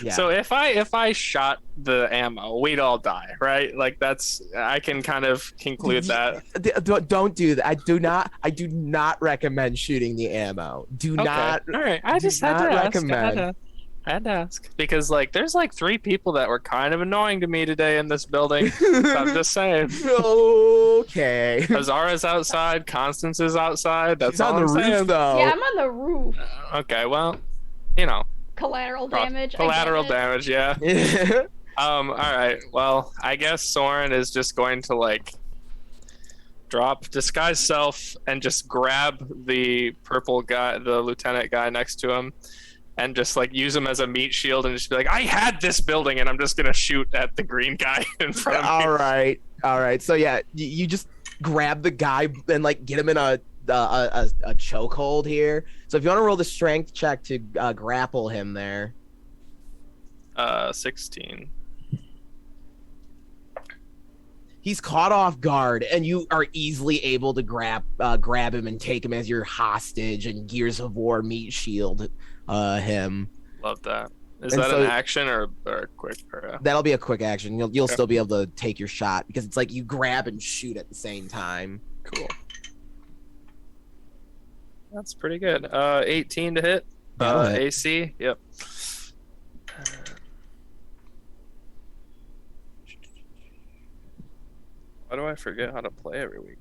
Yeah. So if I shot the ammo, we'd all die, right? Like I can kind of conclude that. Don't do that. I do not recommend shooting the ammo. Do not. All right. I just had to recommend. I had to ask because there's 3 people that were kind of annoying to me today in this building. So I'm just saying. Okay. Azara's outside. Constance is outside. That's She's all on the I'm saying. roof though. Yeah, I'm on the roof. Okay, well, Collateral damage. Collateral damage, yeah. All right. Well, I guess Soren is just going to drop disguise self and just grab the purple guy, the lieutenant guy next to him, and just use him as a meat shield and just be like, I had this building, and I'm just gonna shoot at the green guy in front of me. All right. So yeah, you just grab the guy and get him in a chokehold here. So if you want to roll the strength check to grapple him there. 16. He's caught off guard, and you are easily able to grab him and take him as your hostage and Gears of War meat shield him. Love that. Is that an action or a quick? That'll be a quick action. You'll still be able to take your shot because it's you grab and shoot at the same time. Cool. That's pretty good. 18 to hit. Hit. AC. Yep. Why do I forget how to play every week?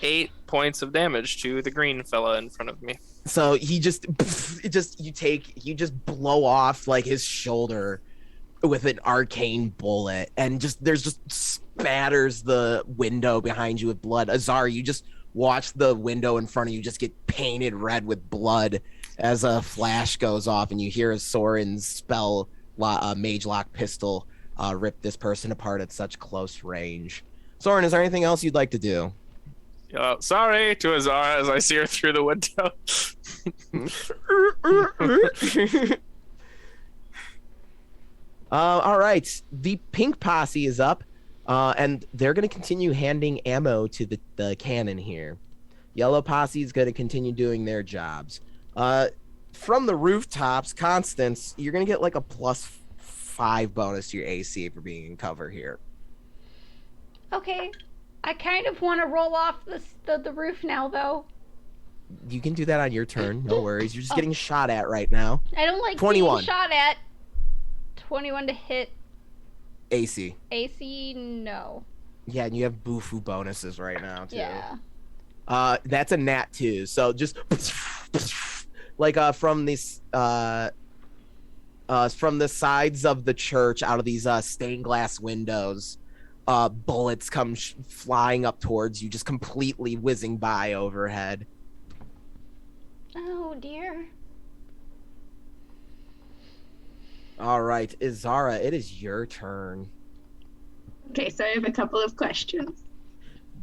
8 points of damage to the green fella in front of me. So he you blow off his shoulder with an arcane bullet, and there's just spatters the window behind you with blood. Azar, you just watch the window in front of you just get painted red with blood as a flash goes off, and you hear Soren's spell mage lock pistol rip this person apart at such close range. Soren, is there anything else you'd like to do? Sorry to Azara as I see her through the window. All right, the pink posse is up, and they're going to continue handing ammo to the cannon here. Yellow posse is going to continue doing their jobs. From the rooftops, Constance, you're going to get a +5 bonus to your AC for being in cover here. Okay. I kind of want to roll off the roof now, though. You can do that on your turn. No worries. You're just getting shot at right now. I don't like 21. being shot at. 21 to hit AC. AC, no. Yeah, and you have Bufu bonuses right now too. Yeah. That's a nat 2. So just like from this from the sides of the church, out of these stained glass windows, bullets come flying up towards you, just completely whizzing by overhead. Oh dear. All right, Izara, it is your turn. Okay, so I have a couple of questions.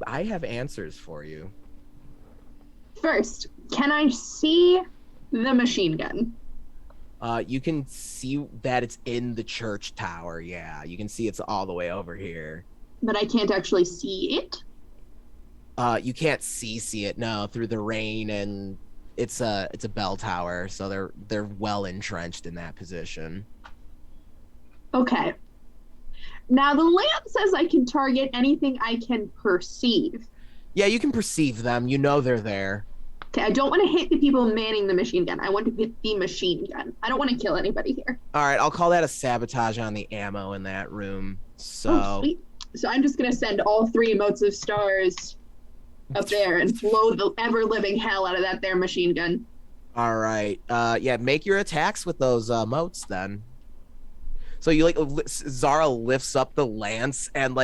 I have answers for you. First, can I see the machine gun? You can see that it's in the church tower. Yeah, you can see it's all the way over here. But I can't actually see it? You can't see it, no, through the rain, and it's a bell tower, so they're well entrenched in that position. Okay. Now the lamp says I can target anything I can perceive. Yeah, you can perceive them. You know they're there. Okay, I don't want to hit the people manning the machine gun. I want to hit the machine gun. I don't want to kill anybody here. All right, I'll call that a sabotage on the ammo in that room. So, Oh, sweet. So I'm just going to send all 3 motes of stars up there and blow the ever-living hell out of that there machine gun. all right. Yeah, make your attacks with those motes then. So you Zara lifts up the lance and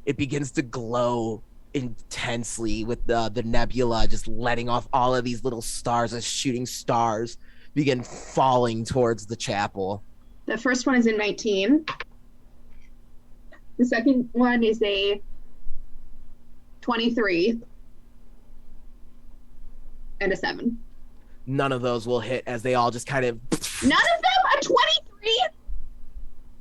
it begins to glow intensely with the nebula just letting off all of these little stars as shooting stars begin falling towards the chapel. The first one is a 19. The second one is a 23. And a 7. None of those will hit as they all just kind of... None of them? A 23?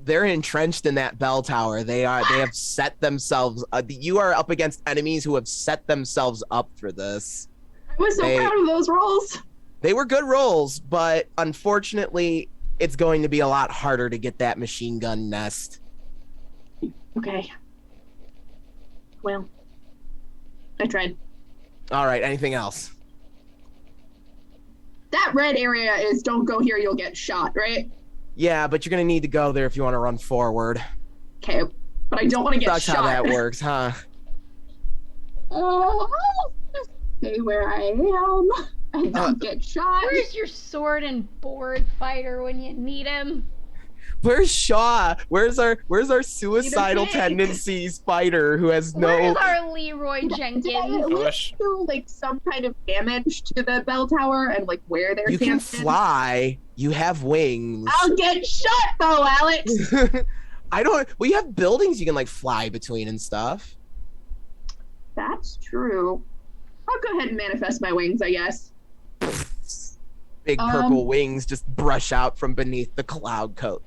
They're entrenched in that bell tower. They have set themselves... you are up against enemies who have set themselves up for this. I was so proud of those rolls. They were good rolls, but unfortunately, it's going to be a lot harder to get that machine gun nest. Okay. Well, I tried. All right, anything else? That red area is don't go here, you'll get shot, right? Yeah, but you're going to need to go there if you want to run forward. Okay, but I don't want to get That's shot. how that works, huh? Stay where I am. I don't get shot. Where's your sword and board fighter when you need him? Where's Shaw? Where's our suicidal tendencies fighter who has no... Where's our Leroy Jenkins? Did I at least do some kind of damage to the bell tower and where they're You can camped in? fly. You have wings. I'll get shot though, Alex. Well, you have buildings you can fly between and stuff. That's true. I'll go ahead and manifest my wings, I guess. Big purple wings just brush out from beneath the cloud cloak.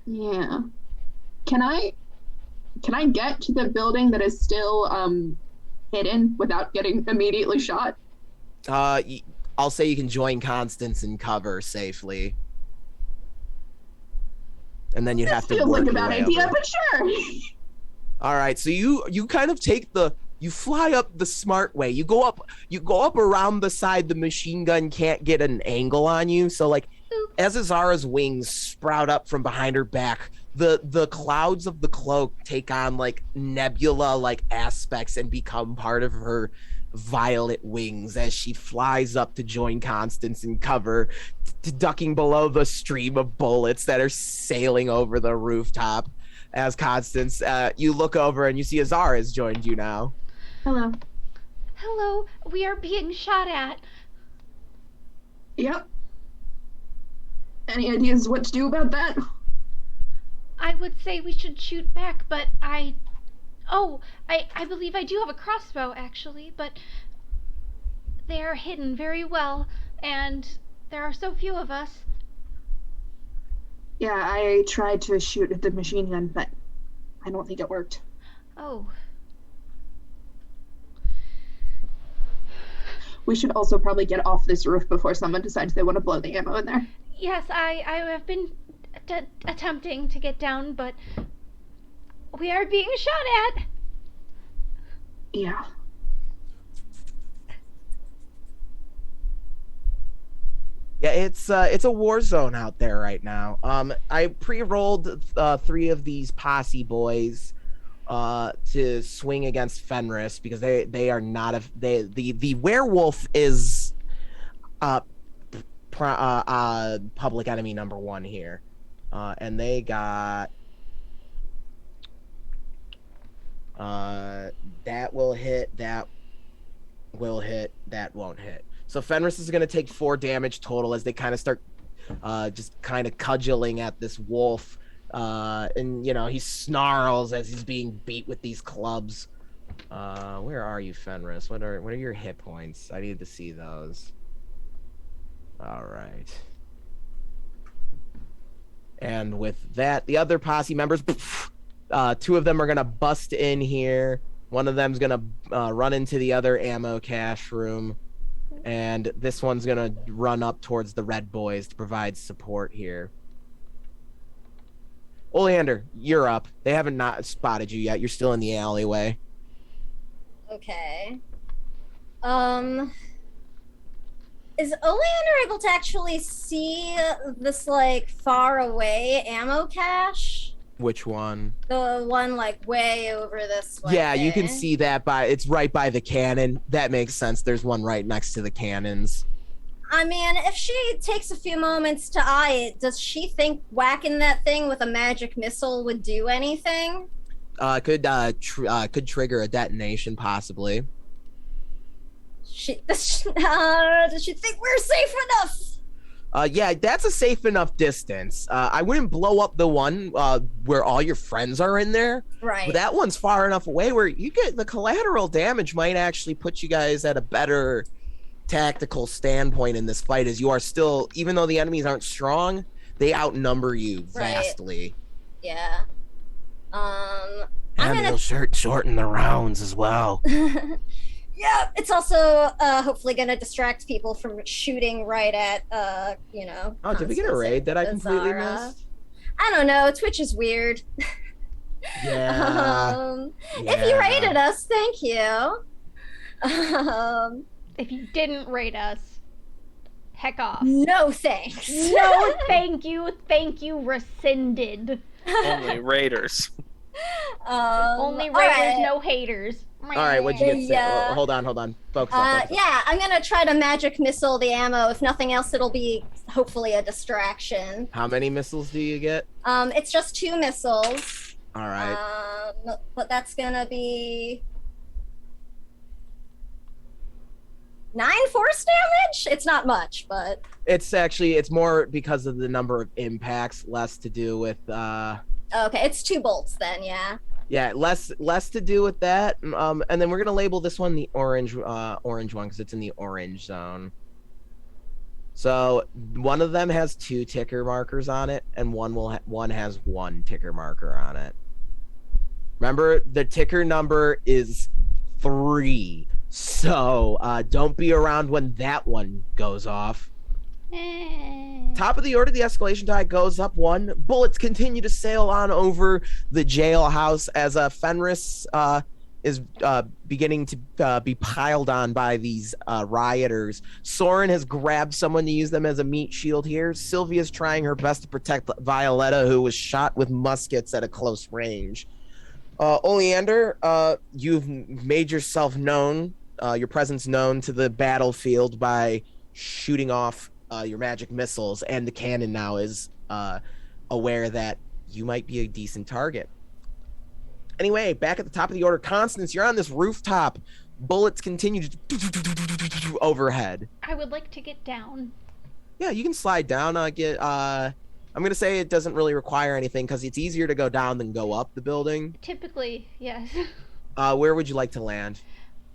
Yeah. Can I get to the building that is still hidden without getting immediately shot? I'll say you can join Constance and cover safely. And then you'd have to feels work like a your bad way idea, over. but sure. All right, so you kind of you fly up the smart way. You go up around the side the machine gun can't get an angle on you. So as Azara's wings sprout up from behind her back, the clouds of the cloak take on nebula aspects and become part of her violet wings as she flies up to join Constance in cover, ducking below the stream of bullets that are sailing over the rooftop. As Constance, you look over and you see Azara has joined you now. Hello. Hello, we are being shot at. Yep. Any ideas what to do about that? I would say we should shoot back, but I believe I do have a crossbow, actually, but they are hidden very well, and there are so few of us. Yeah, I tried to shoot at the machine gun, but I don't think it worked. Oh. We should also probably get off this roof before someone decides they want to blow the ammo in there. Yes, I have been attempting to get down, but we are being shot at. Yeah. Yeah, it's a war zone out there right now. I pre-rolled 3 of these posse boys to swing against Fenris because they are not the werewolf is public enemy number 1 here. And they got that will hit, that will hit, that won't hit. So Fenris is going to take 4 damage total as they kind of start just kind of cudgeling at this wolf. And, you know, he snarls as he's being beat with these clubs. Where are you, Fenris? What are your hit points? I need to see those. All right. And with that, the other posse members, 2 of them are going to bust in here. One of them's going to run into the other ammo cache room. And this one's going to run up towards the red boys to provide support here. Oleander, you're up. They haven't not spotted you yet. You're still in the alleyway. Okay. Is Oleander able to actually see this, like, far away ammo cache? Which one? The one, like, way over this way. Yeah, you can see that it's right by the cannon. That makes sense. There's one right next to the cannons. I mean, if she takes a few moments to eye it, does she think whacking that thing with a magic missile would do anything? Could trigger a detonation, possibly. Does she think we're safe enough? Yeah, that's a safe enough distance. I wouldn't blow up the one where all your friends are in there. Right. But that one's far enough away where you get the collateral damage might actually put you guys at a better tactical standpoint in this fight, as you are still, even though the enemies aren't strong, they outnumber you vastly. Right. Yeah. And it'll shorten the rounds as well. Yeah, it's also hopefully going to distract people from shooting right at, you know. Oh, did we get a raid that I completely Zara. missed? I don't know. Twitch is weird. Yeah. If you rated us, thank you. If you didn't rate us, heck off. No thanks. No, thank you, rescinded. Only raiders. Only raiders, right. no haters. All right, what'd you get? Yeah. Hold on. Focus up. Yeah, I'm gonna try to magic missile the ammo. If nothing else, it'll be hopefully a distraction. How many missiles do you get? It's just 2 missiles. All right. But that's gonna be 9 force damage. It's not much, but It's more because of the number of impacts, less to do with okay, it's 2 bolts then. Yeah, less to do with that. And then we're gonna label this one the orange one because it's in the orange zone. So one of them has 2 ticker markers on it, and one has 1 ticker marker on it. Remember, the ticker number is 3. So don't be around when that one goes off. Top of the order, the escalation die goes up 1. Bullets continue to sail on over the jailhouse as Fenris is beginning to be piled on by these rioters. Soren has grabbed someone to use them as a meat shield here. Sylvia's trying her best to protect Violetta, who was shot with muskets at a close range. Oleander, you've made yourself known, your presence known to the battlefield by shooting off your magic missiles, and the cannon now is aware that you might be a decent target. Anyway, back at the top of the order, Constance, you're on this rooftop. Bullets continue to overhead. I would like to get down. Yeah, you can slide down. I'm gonna say it doesn't really require anything because it's easier to go down than go up the building. Typically, yes. Where would you like to land?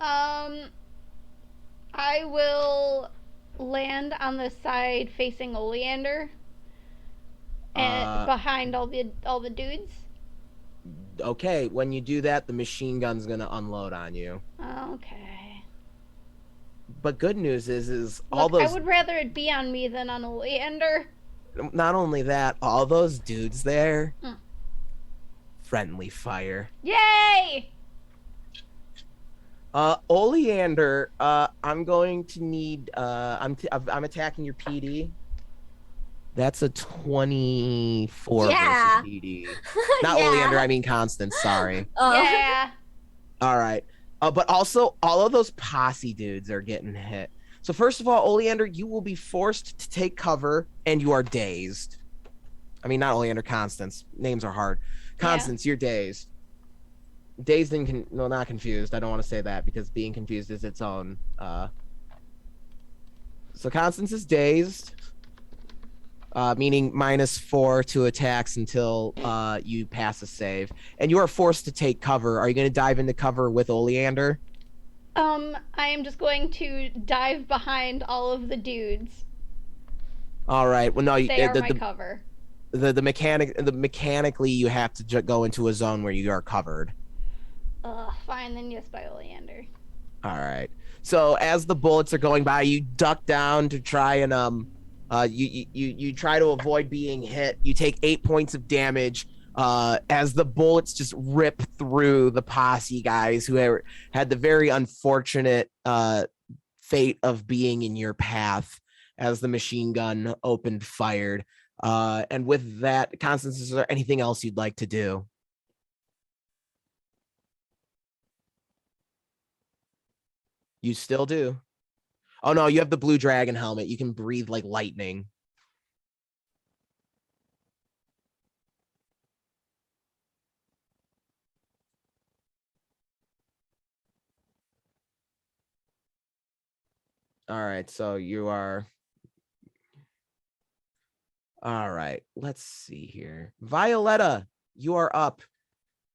I will land on the side facing Oleander and behind all the dudes. Okay, when you do that, the machine gun's gonna unload on you. Okay. But good news is Look, all those. I would rather it be on me than on Oleander. Not only that, all those dudes there. Friendly fire. Yay! Oleander, I'm going to need I'm attacking your PD. That's a 24 Yeah. versus PD. Not Yeah. Oleander, I mean Constance, sorry. Yeah. All right. But also all of those posse dudes are getting hit. So first of all, Oleander, you will be forced to take cover and you are dazed. I mean, not Oleander, Constance. Names are hard. Constance, you're dazed. Dazed and not confused. I don't want to say that because being confused is its own. So Constance is dazed, meaning -4 to attacks until you pass a save, and you are forced to take cover. Are you going to dive into cover with Oleander? I am just going to dive behind all of the dudes. All right. Well, no, They are my cover. The mechanically you have to go into a zone where you are covered. Fine, then yes, by Oleander. All right. So as the bullets are going by, you duck down to try and you try to avoid being hit. You take 8 points of damage as the bullets just rip through the posse guys who had the very unfortunate fate of being in your path as the machine gun fired. And with that, Constance, is there anything else you'd like to do? You still do. Oh no, you have the blue dragon helmet. You can breathe like lightning. All right, so you are. All right, let's see here. Violetta, you are up.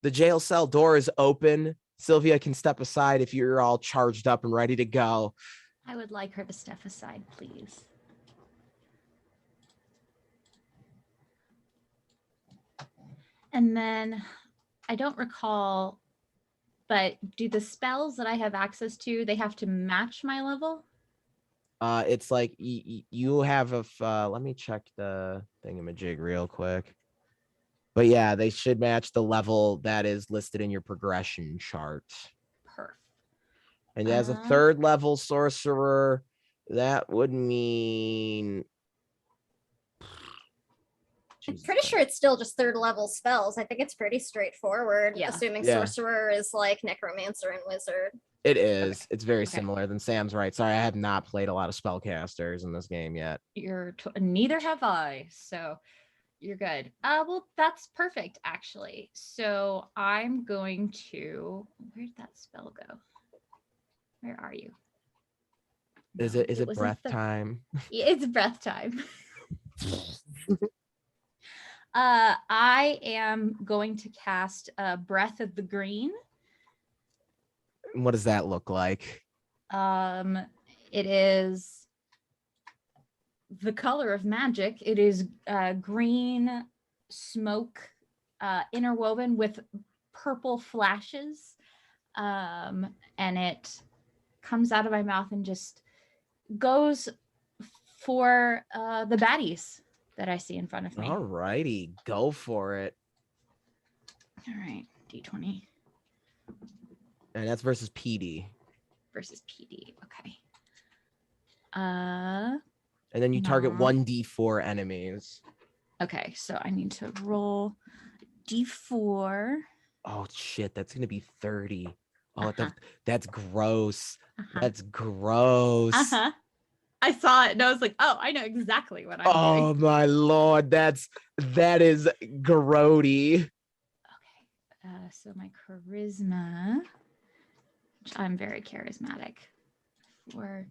The jail cell door is open. Sylvia can step aside if you're all charged up and ready to go. I would like her to step aside, please. And then I don't recall, but do the spells that I have access to, they have to match my level? It's like you have let me check the thingamajig real quick. But yeah, they should match the level that is listed in your progression chart. Perf. And as a third level sorcerer, that would mean I'm pretty sure it's still just third level spells. I think it's pretty straightforward, assuming sorcerer is like necromancer and wizard. It is. Okay. It's very similar. Then Sam's right. Sorry, I have not played a lot of spellcasters in this game yet. Neither have I. So you're good. Well, that's perfect, actually. So I'm going to. Where'd that spell go? Where are you? Is it breath time? It's breath time. I am going to cast Breath of the Green. What does that look like? It is the color of magic. It is green smoke interwoven with purple flashes. And it comes out of my mouth and just goes for the baddies that I see in front of me. All righty, go for it. All right, D20. And that's versus PD. Versus PD, okay. And then you target 1d4 enemies. Okay, so I need to roll D4. Oh shit, that's gonna be 30. Oh, that's gross. That's gross. I saw it and I was like, oh, I know exactly what I'm doing. Oh my lord, that is grody. Okay, so my charisma, which I'm very charismatic. 4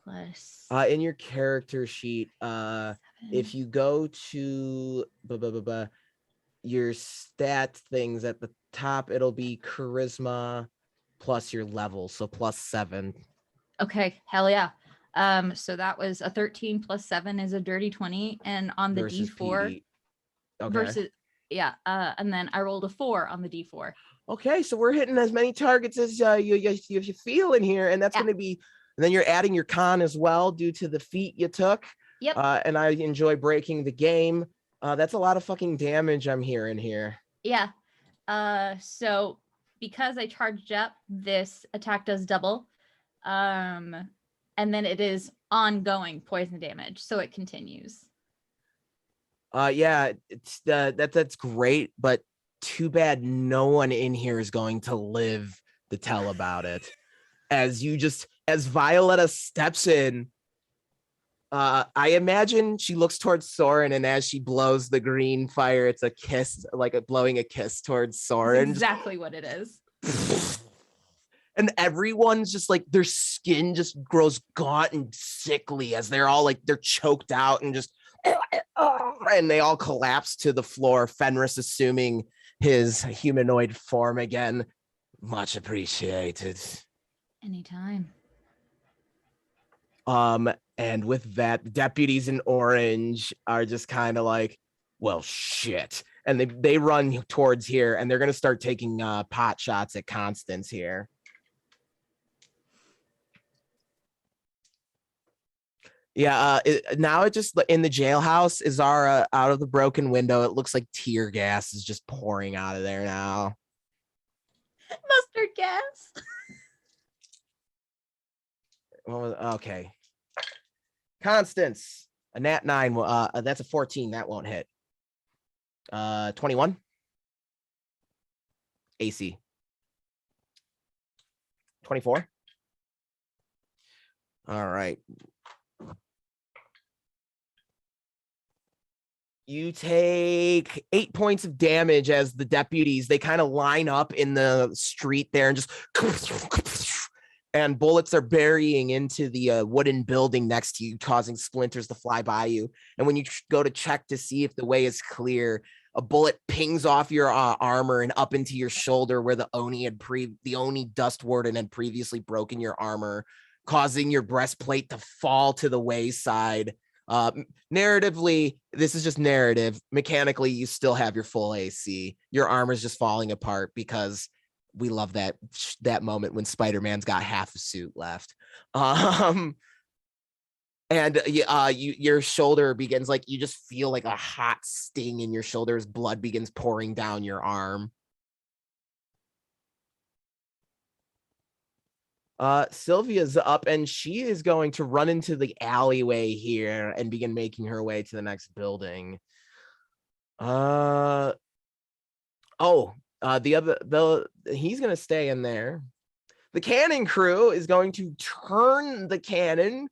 plus. In your character sheet, 7. If you go to your stat things at the top, it'll be charisma plus your level, so +7. Okay, hell yeah. So that was a 13 plus 7 is a dirty 20, and on the versus D4 versus and then I rolled a 4 on the D4. Okay, so we're hitting as many targets as you feel in here, and that's going to be. And then you're adding your con as well due to the feat you took. Yep. And I enjoy breaking the game. That's a lot of fucking damage I'm hearing here. Yeah. So because I charged up, this attack does double. And then it is ongoing poison damage, so it continues. Yeah, it's that's great, but too bad no one in here is going to live to tell about it. As Violetta steps in, I imagine she looks towards Soren, and as she blows the green fire, it's a kiss, like blowing a kiss towards Soren. That's exactly what it is. And everyone's just like, their skin just grows gaunt and sickly as they're all like, they're choked out and just, and they all collapse to the floor. Fenris assuming his humanoid form again. Much appreciated. Anytime. And with that, the deputies in orange are just kind of like, well, shit. And they run towards here, and they're going to start taking pot shots at Constance here. Yeah, now it just in the jailhouse, Izara out of the broken window. It looks like tear gas is just pouring out of there now. Mustard gas. Okay. Constance, a nat 9. That's a 14. That won't hit. 21. AC. 24. All right. You take 8 points of damage as the deputies, they kind of line up in the street there and just, and bullets are burying into the wooden building next to you, causing splinters to fly by you. And when you go to check to see if the way is clear, a bullet pings off your armor and up into your shoulder where the Oni Dust Warden had previously broken your armor, causing your breastplate to fall to the wayside. Narratively, this is just narrative. Mechanically, you still have your full AC. Your armor's just falling apart because we love that moment when Spider-Man's got half a suit left. And your shoulder begins, like, you just feel like a hot sting in your shoulder as blood begins pouring down your arm. Sylvia's up, and she is going to run into the alleyway here and begin making her way to the next building. He's gonna stay in there. The cannon crew is going to turn the cannon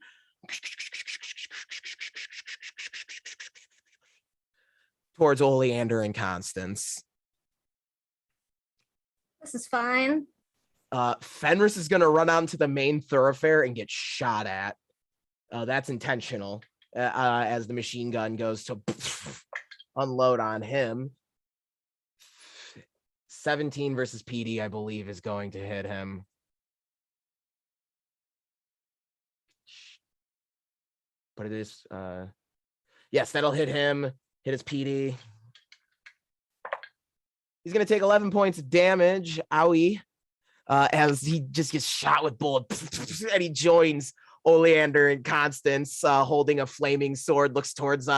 towards Oleander and Constance. This is fine. Fenris is going to run out into the main thoroughfare and get shot at. That's intentional, as the machine gun goes to unload on him. 17 versus PD, I believe, is going to hit him. But it is, yes, that'll hit him. Hit his PD. He's going to take 11 points of damage. Owie. As he just gets shot with bullets, and he joins Oleander and Constance, holding a flaming sword, looks towards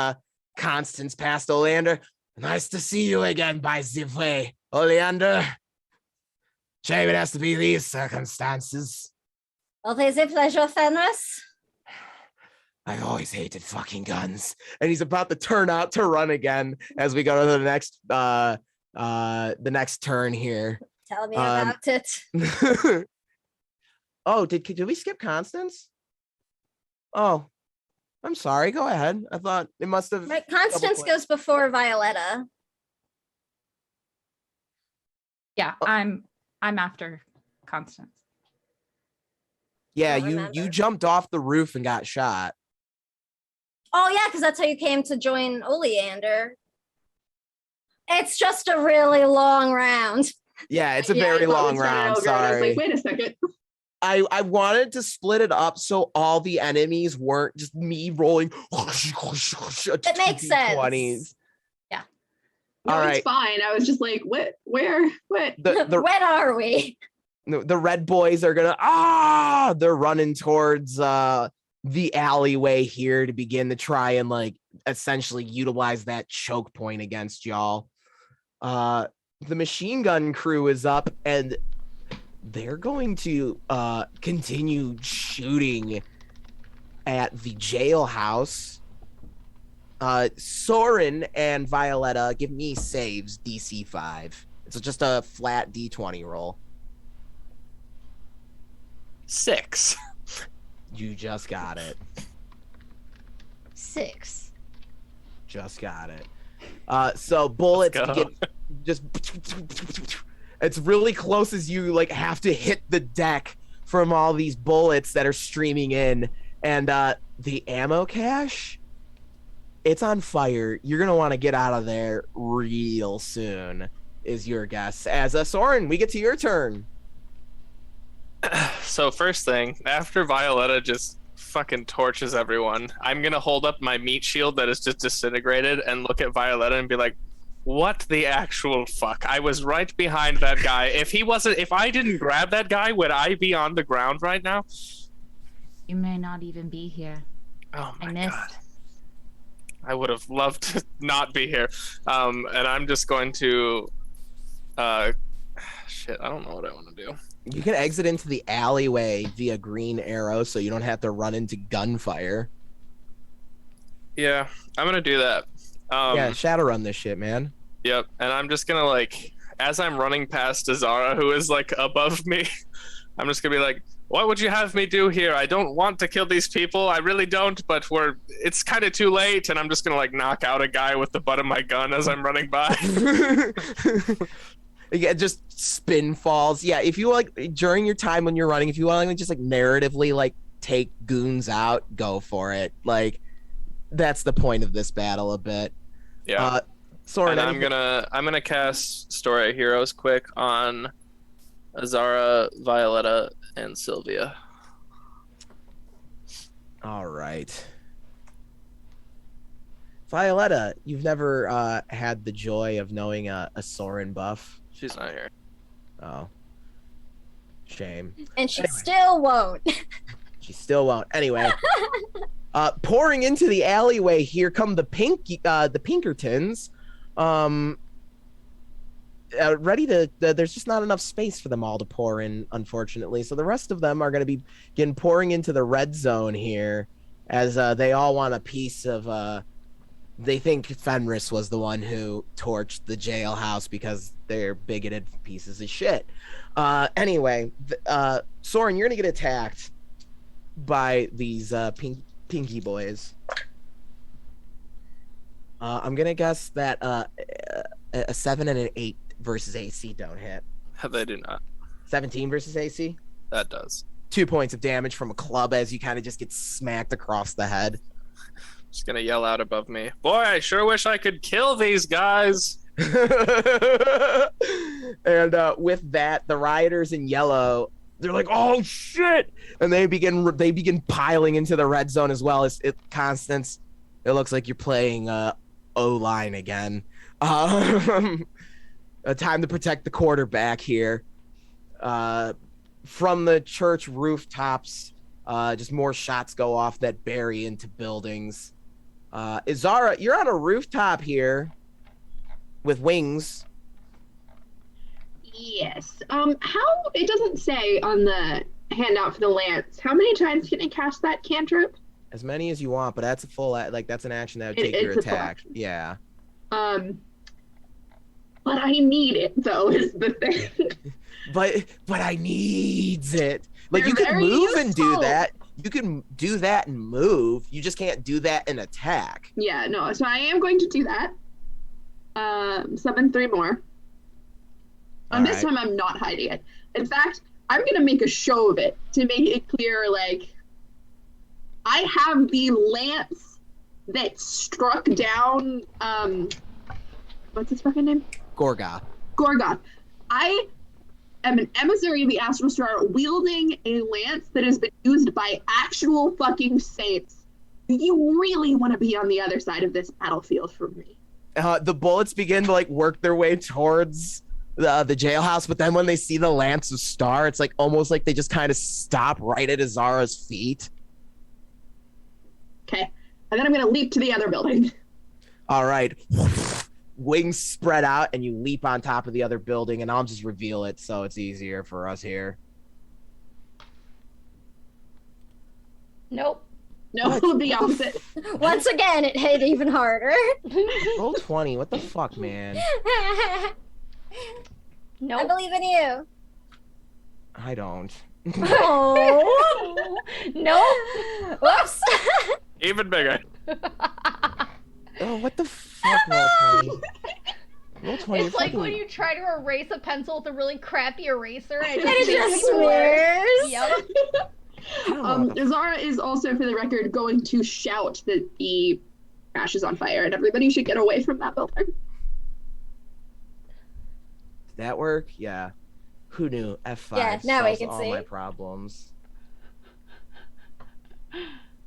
Constance past Oleander. Nice to see you again, by the way, Oleander. Shame it has to be these circumstances. Always a pleasure, Fenris. I've always hated fucking guns. And he's about to turn out to run again as we go to the next turn here. Tell me about it. Oh, did we skip Constance? Oh, I'm sorry. Go ahead. I thought it must have. Right, Constance goes before Violetta. Yeah, I'm after Constance. Yeah, I don't you remember. jumped off the roof and got shot. Oh yeah, because that's how you came to join Oleander. It's just a really long round. Yeah, it's a Yeah, I very thought long we started round. over, and I was Sorry. like, wait a second. I wanted to split it up so all the enemies weren't just me rolling. It makes sense. Yeah. No, All it's right. fine. I was just like, what? Where? What? When are we? The red boys are gonna they're running towards the alleyway here to begin to try and like essentially utilize that choke point against y'all. the machine gun crew is up, and they're going to continue shooting at the jailhouse. Soren and Violetta, give me saves DC 5. It's just a flat D20 roll. 6. You just got it. 6. Just got it. So bullets Let's go. begin just. It's really close as you like have to hit the deck from all these bullets that are streaming in, and the ammo cache, it's on fire. You're gonna want to get out of there real soon, is your guess. As Soren, we get to your turn. So first thing, after Violetta just fucking torches everyone, I'm gonna hold up my meat shield that is just disintegrated and look at Violetta and be like, what the actual fuck? I was right behind that guy. If I didn't grab that guy, would I be on the ground right now? You may not even be here. Oh my I missed. god. I would have loved to not be here. And I'm just going to shit, I don't know what I want to do. You can exit into the alleyway via green arrow, so you don't have to run into gunfire. Yeah, I'm gonna do that. Yeah, Shadowrun this shit, man. Yep, and I'm just gonna like, as I'm running past Azara, who is like above me, I'm just gonna be like, what would you have me do here? I don't want to kill these people. I really don't, but it's kind of too late, and I'm just gonna like knock out a guy with the butt of my gun as I'm running by. Yeah, just spin falls. Yeah, if you like during your time when you're running, if you want to just like narratively like take goons out, go for it. Like that's the point of this battle a bit. Yeah. Soren, and I'm gonna cast Story of Heroes quick on Azara, Violetta, and Sylvia. All right. Violetta, you've never had the joy of knowing a Soren buff. She's not here. Oh. Shame. And she still won't. She still won't. Anyway. Pouring into the alleyway, here come the Pinkertons. Ready to there's just not enough space for them all to pour in, unfortunately. So the rest of them are going to begin pouring into the red zone here, as they all want a piece of they think Fenris was the one who torched the jailhouse because they're bigoted pieces of shit. Anyway, Soren, you're gonna get attacked by these pinky boys. I'm gonna guess that a 7 and an 8 versus AC don't hit. They do not. 17 versus AC? That does. 2 points of damage from a club as you kind of just get smacked across the head. Just gonna yell out above me, boy, I sure wish I could kill these guys. And with that, the rioters in yellow, they're like, oh shit, and they begin piling into the red zone as well. As Constance, it looks like you're playing O-line again. Time to protect the quarterback here. From the church rooftops, just more shots go off that bury into buildings. Izara, you're on a rooftop here with wings. Yes. How it doesn't say on the handout for the lance. How many times can I cast that cantrip? As many as you want, but that's a full that's an action that would take your It's a full attack. action. Yeah. But I need it though, is the thing. But I needs it. Like They're you can very move and do useful. that. You can do that and move. You just can't do that and attack. Yeah, no. So I am going to do that. Summon 3 more. And this time I'm not hiding it. In fact, I'm gonna make a show of it to make it clear, like, I have the lance that struck down what's his fucking name? Gorgoth. Gorgoth. I am an emissary of the Astral Star wielding a lance that has been used by actual fucking saints. Do you really want to be on the other side of this battlefield from me? The bullets begin to like work their way towards the jailhouse, but then when they see the lance of star, it's like almost like they just kind of stop right at Azara's feet. Okay. And then I'm gonna leap to the other building. All right. wings spread out and you leap on top of the other building, and I'll just reveal it so it's easier for us here. Nope. No, the opposite. Once again, it hit even harder. Roll 20. What the fuck, man? I Nope. believe in you. I don't. Oh. Nope. Whoops. Even bigger. Oh, what the fuck, roll 20? Roll 20. It's like when you try to erase a pencil with a really crappy eraser and And it just smears. smears. Yep. Zara is also, for the record, going to shout that the crash is on fire and everybody should get away from that building. Did that work? Yeah. Who knew? F5 Yeah, now we solves can all see. my problems.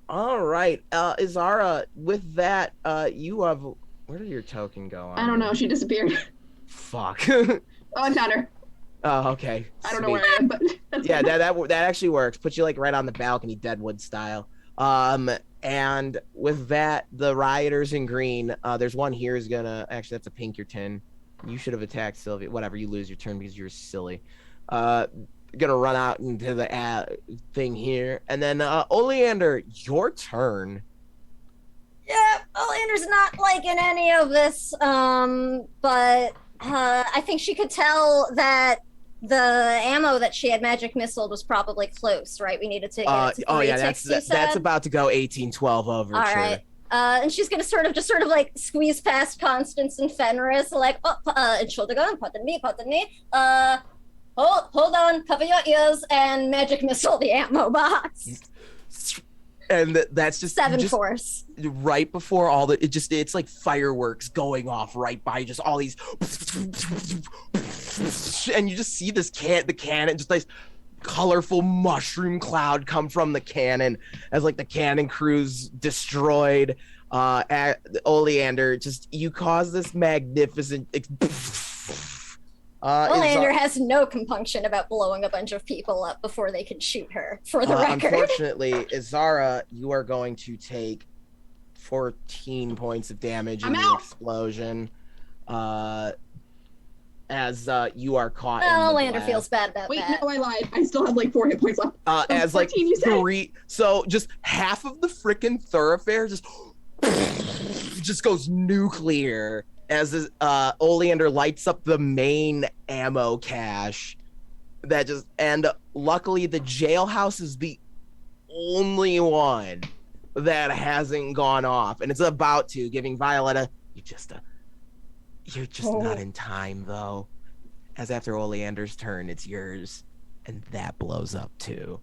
All right, Izara, with that, you have... Where did your token go on? I don't know. She disappeared. Fuck. Oh, I found her. Oh, okay. I don't know where I am, but that's Yeah, fine. that actually works. Put you like right on the balcony, Deadwood style. And with that, the rioters in green. There's one here is gonna actually that's a Pinkerton. You should have attacked Sylvia. Whatever, you lose your turn because you're silly. Gonna run out into the thing here, and then Oleander, your turn. Yeah, Oleander's not liking any of this. But I think she could tell that the ammo that she had magic missiled was probably close, right? We needed to get it to Oh yeah, 3 ticks, you that's said? about to go 18-12 overture. All right. And she's gonna sort of like squeeze past Constance and Fenris, like, and shoulder gun, pardon me. Hold on, cover your ears, and magic missile the ammo box. And that's just 7 just force. right before all the it's like fireworks going off right by just all these, and you just see this the cannon, just like colorful mushroom cloud come from the cannon as like the cannon crew's destroyed. At Oleander, just you cause this magnificent. Oleander has no compunction about blowing a bunch of people up before they can shoot her, for the record. Unfortunately, Izara, you are going to take 14 points of damage in the explosion. As you are caught in the Oleander blast. feels bad about Wait, that. no, I lied. I still have like 4 hit points left. As like 14, you said? 3, so just half of the freaking thoroughfare just goes nuclear as Oleander lights up the main ammo cache. That just, and luckily the jailhouse is the only one that hasn't gone off, and it's about to, giving Violetta, you're just not in time though. As after Oleander's turn, it's yours, and that blows up too.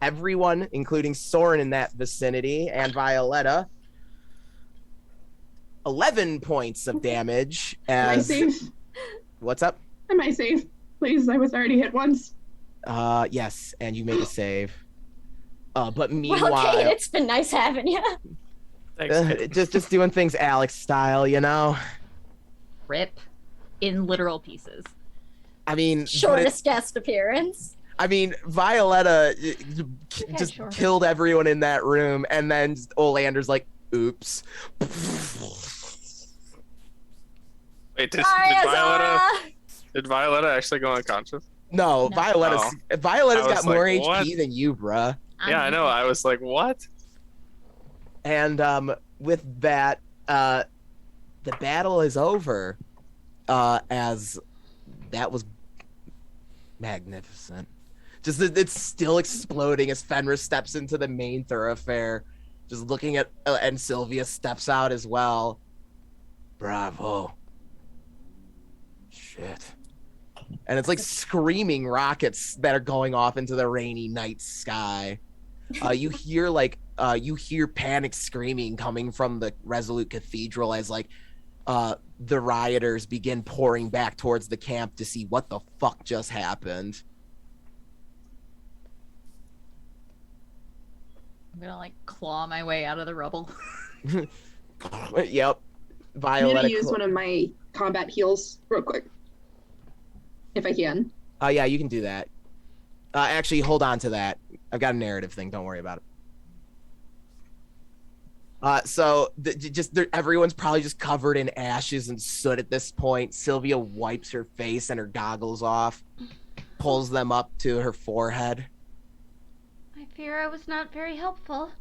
Everyone, including Soren in that vicinity and Violetta, 11 points of damage. Am I As safe? what's up? Am I safe? Please, I was already hit once. Yes, and you make a save. But meanwhile, Well, Kate, it's been nice having you. Thanks, Kate. just doing things Alex style, you know. Rip in literal pieces. I mean, Shortest guest appearance. Violetta just sure. killed everyone in that room, and then Oleander's like, "Oops." Wait, Sorry, Azara. did Violetta actually go unconscious? No, No. Violetta's I got was more like, HP what? than you, bruh. Yeah, I know. I was like, what? And with that, the battle is over. As that was magnificent. Just it's still exploding as Fenris steps into the main thoroughfare, just looking at, and Sylvia steps out as well. Bravo. Shit. And it's like screaming rockets that are going off into the rainy night sky. You hear panic screaming coming from the Resolute Cathedral as the rioters begin pouring back towards the camp to see what the fuck just happened. I'm gonna claw my way out of the rubble. Yep. I'm Violetta. gonna use one of my combat heals real quick, if I can. Yeah, you can do that. Actually, hold on to that. I've got a narrative thing. Don't worry about it. Everyone's probably just covered in ashes and soot at this point. Sylvia wipes her face and her goggles off, pulls them up to her forehead. I fear I was not very helpful.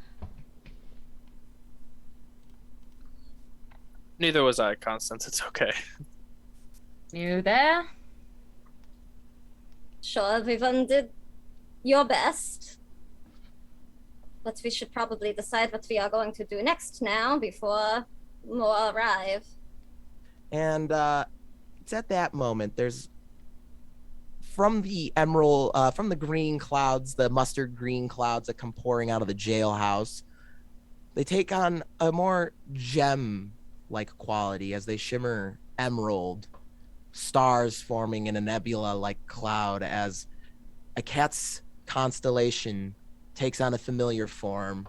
Neither was I, Constance. It's okay. You there? Sure, everyone did your best. But we should probably decide what we are going to do next now before more arrive. And it's at that moment there's from the green clouds, the mustard green clouds that come pouring out of the jailhouse, they take on a more gem-like quality as they shimmer emerald, stars forming in a nebula-like cloud as a cat's constellation takes on a familiar form.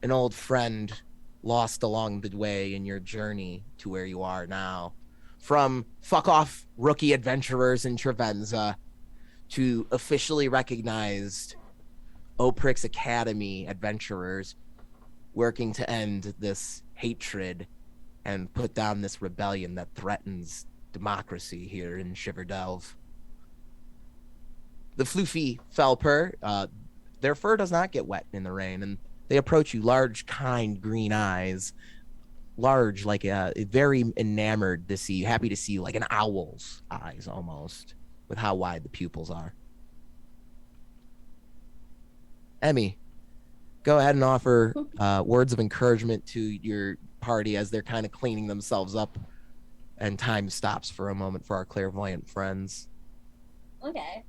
An old friend lost along the way in your journey to where you are now. From fuck off rookie adventurers in Trevenza to officially recognized Oprix Academy adventurers working to end this hatred and put down this rebellion that threatens democracy here in Shiverdelve. The floofy Felper, their fur does not get wet in the rain, and they approach you, large, kind, green eyes, large, like very enamored to see you, happy to see you, like an owl's eyes almost, with how wide the pupils are. Emmy, go ahead and offer words of encouragement to your party as they're kind of cleaning themselves up, and time stops for a moment for our clairvoyant friends. Okay.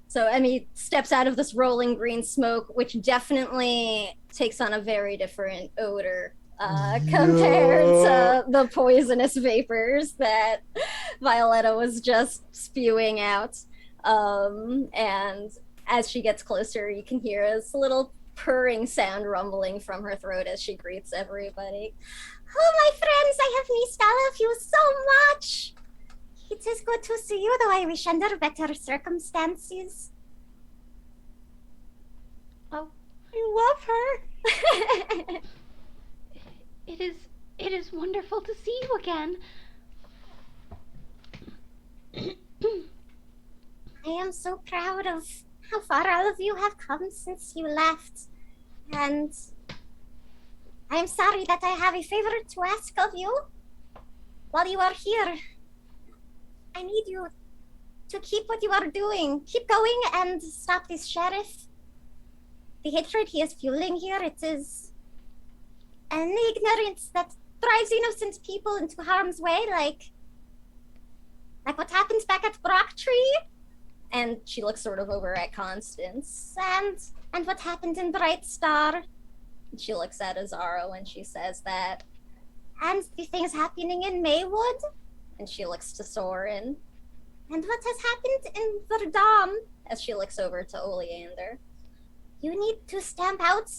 So Emmy steps out of this rolling green smoke, which definitely takes on a very different odor compared to the poisonous vapors that Violetta was just spewing out. And as she gets closer, you can hear this little purring sound rumbling from her throat as she greets everybody. Oh, my friends, I have missed all of you so much. It is good to see you, though I wish under better circumstances. Oh, I love her. it is wonderful to see you again. I am so proud of how far all of you have come since you left. And I am sorry that I have a favor to ask of you while you are here. I need you to keep what you are doing. Keep going and stop this sheriff. The hatred he is fueling here, it is an ignorance that drives innocent people into harm's way, like what happened back at Brocktree. And she looks sort of over at Constance. And what happened in Bright Star. And she looks at Azaro and she says that. And the things happening in Maywood. And she looks to Soren. And what has happened in Verdun? As she looks over to Oleander. You need to stamp out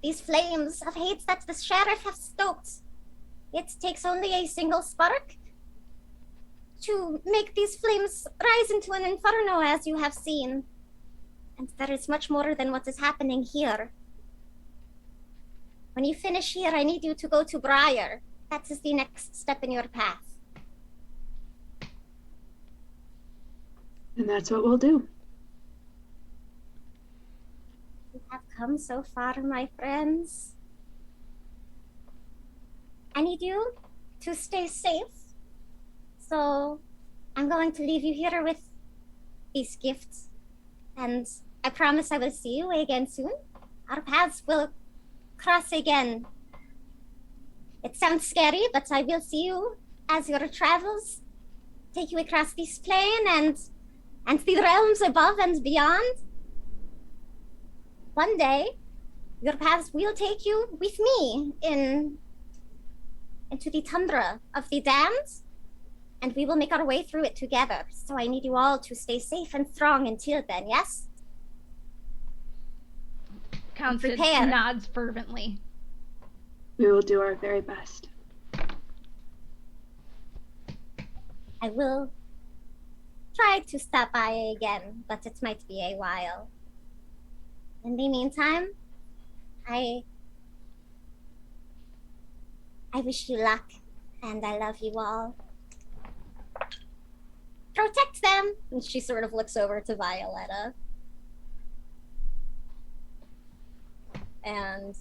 these flames of hate that the sheriff has stoked. It takes only a single spark to make these flames rise into an inferno, as you have seen. And there is much more than what is happening here. When you finish here, I need you to go to Briar. That is the next step in your path. And that's what we'll do. You have come so far, my friends. I need you to stay safe. So I'm going to leave you here with these gifts. And I promise I will see you again soon. Our paths will cross again. It sounds scary, but I will see you as your travels take you across this plane and the realms above and beyond. One day, your paths will take you with me into the tundra of the damned, and we will make our way through it together. So I need you all to stay safe and strong until then, yes? Constance Prepare. nods fervently. We will do our very best. I will try to stop by again, but it might be a while. In the meantime, I I wish you luck, and I love you all. Protect them! And she sort of looks over to Violetta. And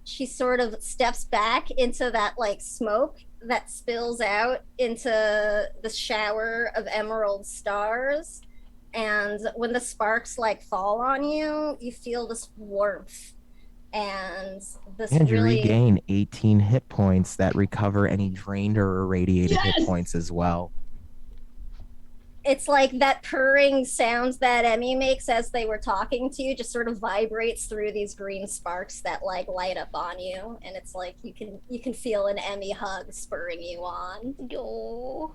she sort of steps back into that, like, smoke that spills out into the shower of emerald stars. And when the sparks, like, fall on you, you feel this warmth. And this And you really... regain 18 hit points that recover any drained or irradiated hit Yes! points as well. It's like that purring sound that Emmy makes as they were talking to you just sort of vibrates through these green sparks that like light up on you, and it's like you can feel an Emmy hug spurring you on. Yo.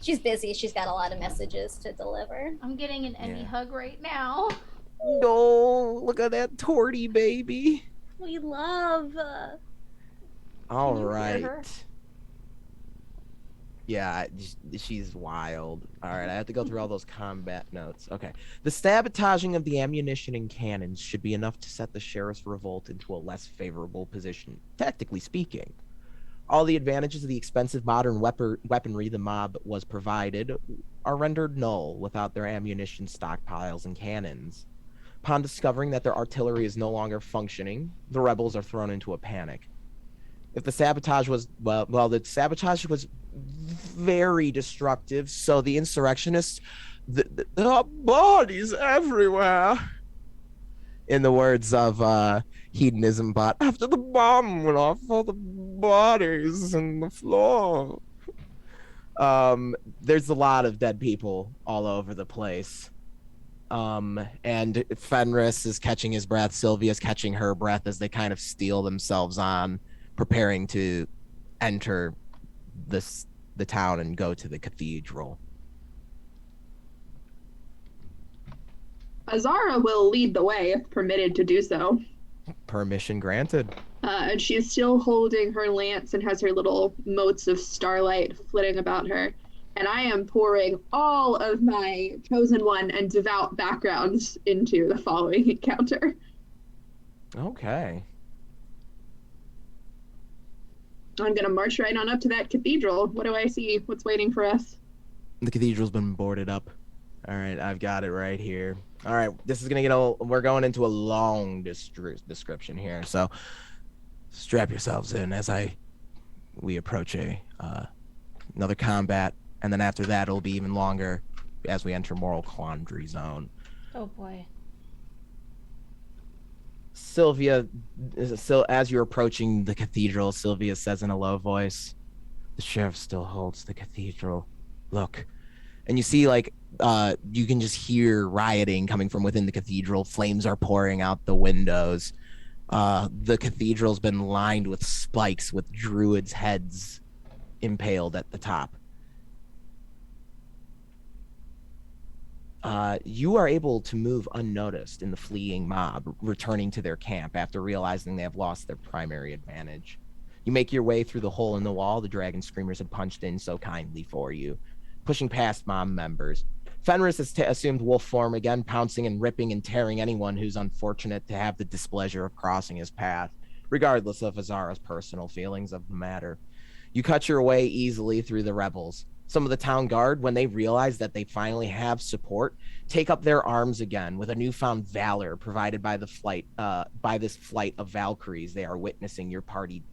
She's busy. She's got a lot of messages to deliver. I'm getting an Emmy Yeah. hug right now. No, look at that torty baby. We love. All Can you hear right. her? Yeah, she's wild. All right, I have to go through all those combat notes. Okay. The sabotaging of the ammunition and cannons should be enough to set the sheriff's revolt into a less favorable position, tactically speaking. All the advantages of the expensive modern weaponry the mob was provided are rendered null without their ammunition stockpiles and cannons. Upon discovering that their artillery is no longer functioning, the rebels are thrown into a panic. If the sabotage was, the sabotage was very destructive, so the insurrectionists, there are bodies everywhere. In the words of Hedonism Bot, after the bomb went off, all the bodies on the floor. There's a lot of dead people all over the place. And Fenris is catching his breath, Sylvia's catching her breath as they kind of steel themselves on, preparing to enter the town and go to the cathedral. Azara will lead the way if permitted to do so. Permission granted. And she's still holding her lance and has her little motes of starlight flitting about her. And I am pouring all of my chosen one and devout backgrounds into the following encounter. Okay. I'm going to march right on up to that cathedral. What do I see? What's waiting for us? The cathedral's been boarded up. All right, I've got it right here. All right, this is gonna we're going into a long description here, so strap yourselves in as we approach another combat, and then after that it'll be even longer as we enter Moral Quandary Zone. Oh boy. Sylvia, as you're approaching the cathedral, Sylvia says in a low voice, "The sheriff still holds the cathedral. Look." And you see, like, you can just hear rioting coming from within the cathedral. Flames are pouring out the windows. The cathedral's been lined with spikes with druids' heads impaled at the top. You are able to move unnoticed in the fleeing mob, returning to their camp after realizing they have lost their primary advantage. You make your way through the hole in the wall the dragon screamers had punched in so kindly for you, pushing past mob members. Fenris has assumed wolf form again, pouncing and ripping and tearing anyone who's unfortunate to have the displeasure of crossing his path, regardless of Azara's personal feelings of the matter. You cut your way easily through the rebels. Some of the town guard, when they realize that they finally have support, take up their arms again with a newfound valor provided by this flight of Valkyries they are witnessing your party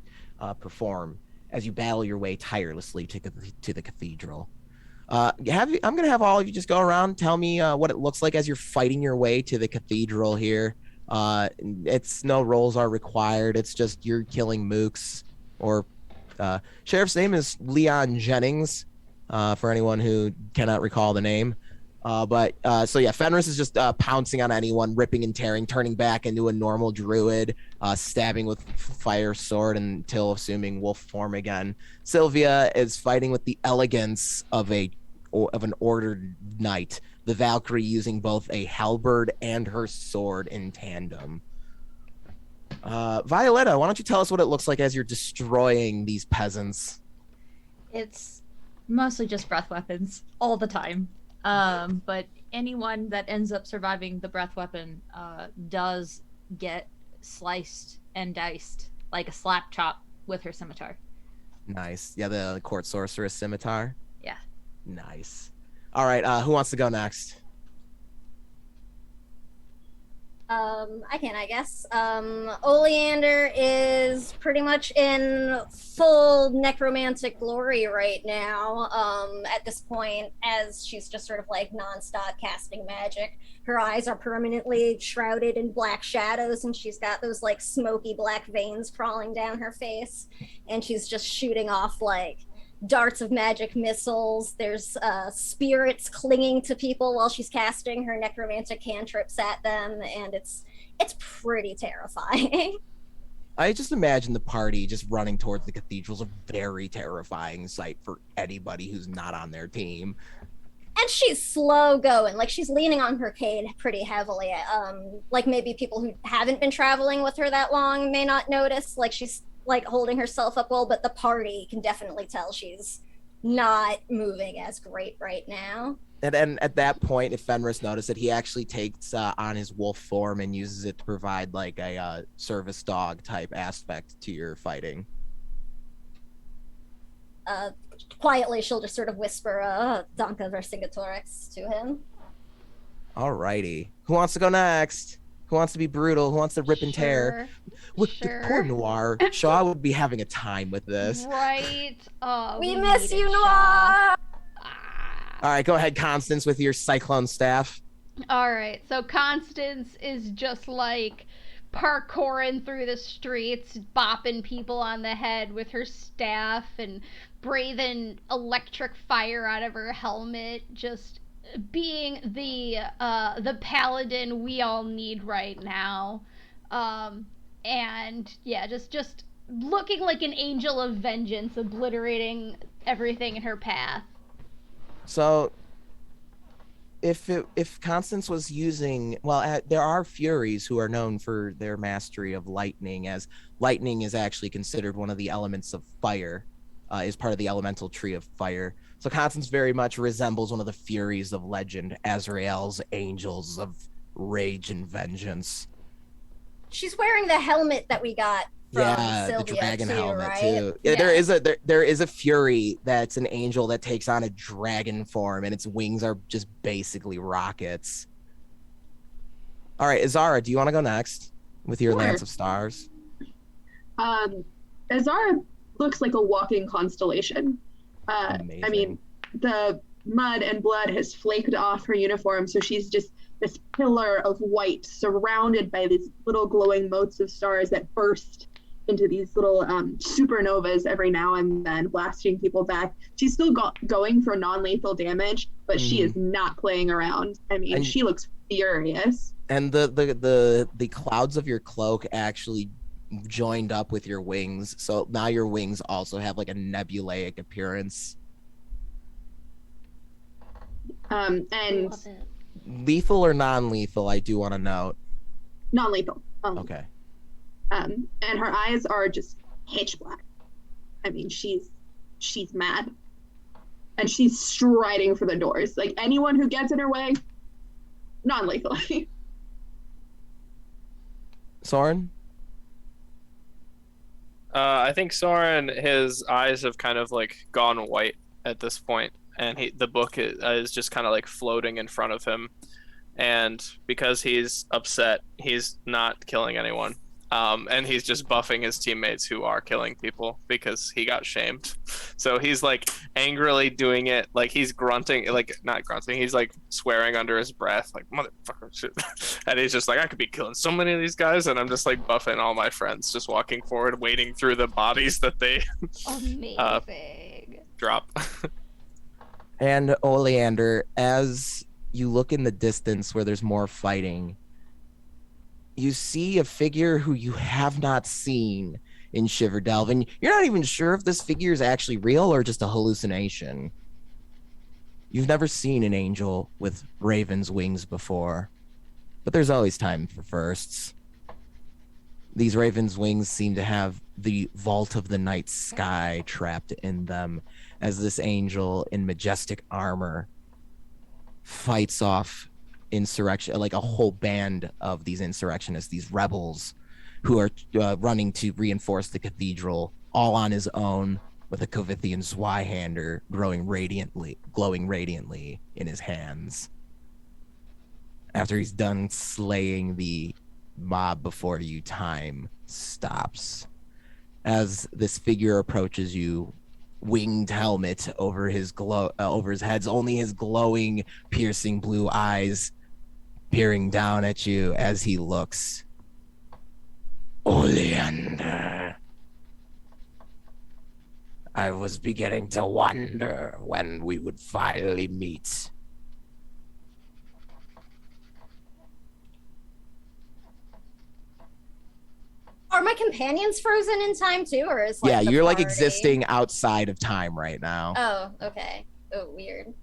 perform as you battle your way tirelessly to the cathedral. I'm going to have all of you just go around, tell me what it looks like as you're fighting your way to the cathedral here. It's no rolls are required. It's just you're killing mooks. Or sheriff's name is Leon Jennings, for anyone who cannot recall the name. So yeah, Fenris is just pouncing on anyone, ripping and tearing, turning back into a normal druid, stabbing with fire sword until assuming wolf form again. Sylvia is fighting with the elegance of an ordered knight, the Valkyrie using both a halberd and her sword in tandem. Violetta, why don't you tell us what it looks like as you're destroying these peasants? It's mostly just breath weapons all the time. But anyone that ends up surviving the breath weapon does get sliced and diced like a slap chop with her scimitar. Nice. Yeah, the court sorceress scimitar. Yeah. Nice. All right, who wants to go next? I can, I guess. Oleander is pretty much in full necromantic glory right now. At this point, as she's just sort of like nonstop casting magic. Her eyes are permanently shrouded in black shadows, and she's got those like smoky black veins crawling down her face, and she's just shooting off like darts of magic missiles. There's spirits clinging to people while she's casting her necromantic cantrips at them, and it's pretty terrifying. I just imagine the party just running towards the cathedral is a very terrifying sight for anybody who's not on their team. And she's slow going, like she's leaning on her cane pretty heavily. Like maybe people who haven't been traveling with her that long may not notice, like she's like holding herself up well, but the party can definitely tell she's not moving as great right now. And then at that point, if Fenris noticed it, he actually takes on his wolf form and uses it to provide like a service dog type aspect to your fighting. Quietly, she'll just sort of whisper Danka Vercingetorix to him. Alrighty. Who wants to go next? Who wants to be brutal? Who wants to rip and tear? Sure. Poor Noir. Shaw would be having a time with this. Right. Oh, We miss need you, it, Noir! Shaw. All right, go ahead, Constance, with your cyclone staff. All right. So Constance is just like parkouring through the streets, bopping people on the head with her staff and breathing electric fire out of her helmet, just being the paladin we all need right now. And yeah, just looking like an angel of vengeance, obliterating everything in her path. So, if Constance was using, there are Furies who are known for their mastery of lightning, as lightning is actually considered one of the elements of fire, is part of the elemental tree of fire. So Constance very much resembles one of the Furies of legend, Azrael's angels of rage and vengeance. She's wearing the helmet that we got from Sylvia, the dragon too, helmet right? too. Yeah. There is a Fury that's an angel that takes on a dragon form, and its wings are just basically rockets. All right, Azara, do you want to go next with your Sure. Lance of Stars? Azara looks like a walking constellation. Amazing. I mean, the mud and blood has flaked off her uniform, so she's just this pillar of white surrounded by these little glowing motes of stars that burst into these little supernovas every now and then, blasting people back. She's still going for non-lethal damage, but she is not playing around. I mean, And- she looks furious. And the clouds of your cloak actually joined up with your wings, so now your wings also have like a nebulaic appearance. And Love it. Lethal or non-lethal, I do want to note. non-lethal. Okay. And her eyes are just pitch black. I mean, she's mad, and she's striding for the doors. Like anyone who gets in her way, non-lethally. Soren? I think Soren, his eyes have kind of like gone white at this point, and the book is just kind of like floating in front of him. And because he's upset, he's not killing anyone. And he's just buffing his teammates who are killing people because he got shamed. So he's like angrily doing it, like he's grunting, like not grunting, he's like swearing under his breath, like motherfucker shit. And he's just like, I could be killing so many of these guys, and I'm just like buffing all my friends, just walking forward, wading through the bodies that they Amazing. drop. And Oleander, as you look in the distance where there's more fighting, you see a figure who you have not seen in Shiverdelve, and you're not even sure if this figure is actually real or just a hallucination. You've never seen an angel with raven's wings before, but there's always time for firsts. These raven's wings seem to have the vault of the night sky trapped in them, as this angel in majestic armor fights off insurrection, like a whole band of these insurrectionists, these rebels who are running to reinforce the cathedral, all on his own, with a Kovithian Zweihander glowing radiantly in his hands. After he's done slaying the mob before you, time stops. As this figure approaches you, winged helmet over his head, only his glowing, piercing blue eyes peering down at you as he looks. Oleander. I was beginning to wonder when we would finally meet. Are my companions frozen in time too, or is like You're like party... existing outside of time right now. Oh, okay. Oh, weird.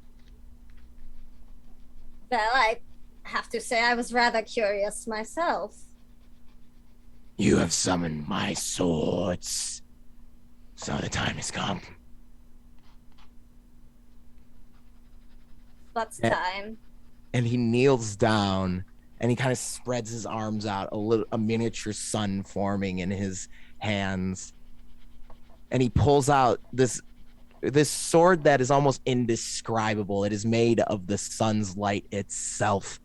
Well, I have to say I was rather curious myself. You have summoned my swords, so the time has come. What's time? And he kneels down and he kind of spreads his arms out, a miniature sun forming in his hands. And he pulls out this sword that is almost indescribable. It is made of the sun's light itself.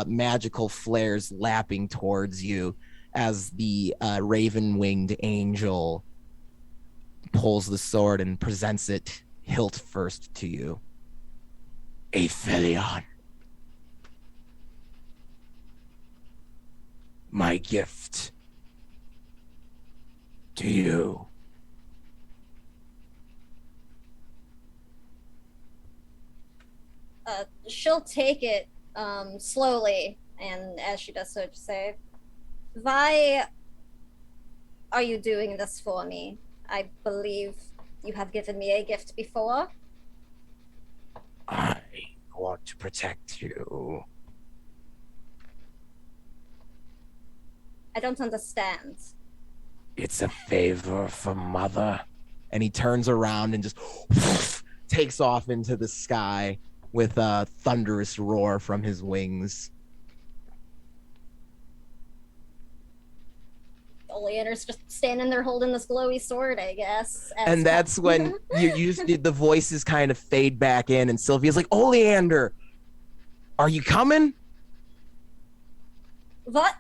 Magical flares lapping towards you as the raven-winged angel pulls the sword and presents it hilt first to you. Aphelion. My gift to you. She'll take it slowly, and as she does so, just say, "Why are you doing this for me? I believe you have given me a gift before." I want to protect you. I don't understand. It's a favor from Mother. And he turns around and just takes off into the sky with a thunderous roar from his wings. Oleander's just standing there holding this glowy sword, I guess. And that's when the voices kind of fade back in, and Sylvia's like, Oleander, are you coming? What?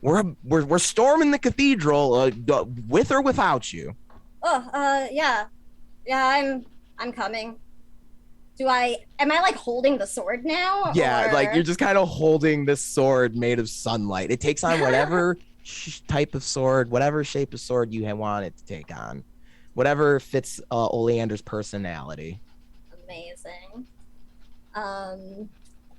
We're storming the cathedral, with or without you. Oh, yeah, I'm coming. Am I like holding the sword now? Yeah, or... like you're just kind of holding this sword made of sunlight. It takes on whatever type of sword, whatever shape of sword you want it to take on, whatever fits Oleander's personality. Amazing.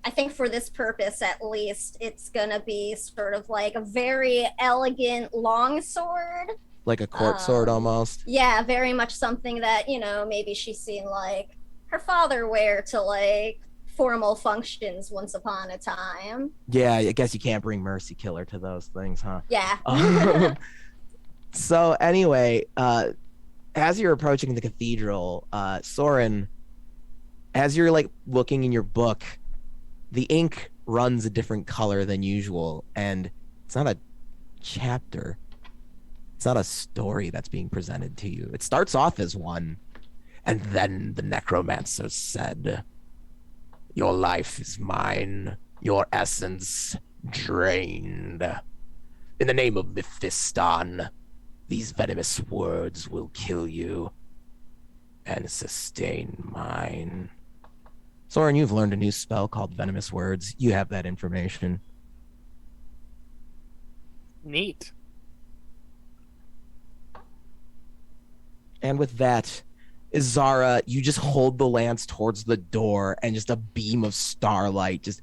I think for this purpose, at least, it's gonna be sort of like a very elegant long sword. Like a court sword almost? Yeah, very much something that, maybe she's seen like her father wear to like formal functions once upon a time. Yeah, I guess you can't bring Mercy Killer to those things, huh? Yeah. So anyway, as you're approaching the cathedral, Soren, as you're like looking in your book, the ink runs a different color than usual, and it's not a chapter. It's not a story that's being presented to you. It starts off as one, and then the necromancer said, "Your life is mine, your essence drained. In the name of Mephiston, these venomous words will kill you and sustain mine." Soren, you've learned a new spell called Venomous Words. You have that information. Neat. And with that, Izara, you just hold the lance towards the door, and just a beam of starlight just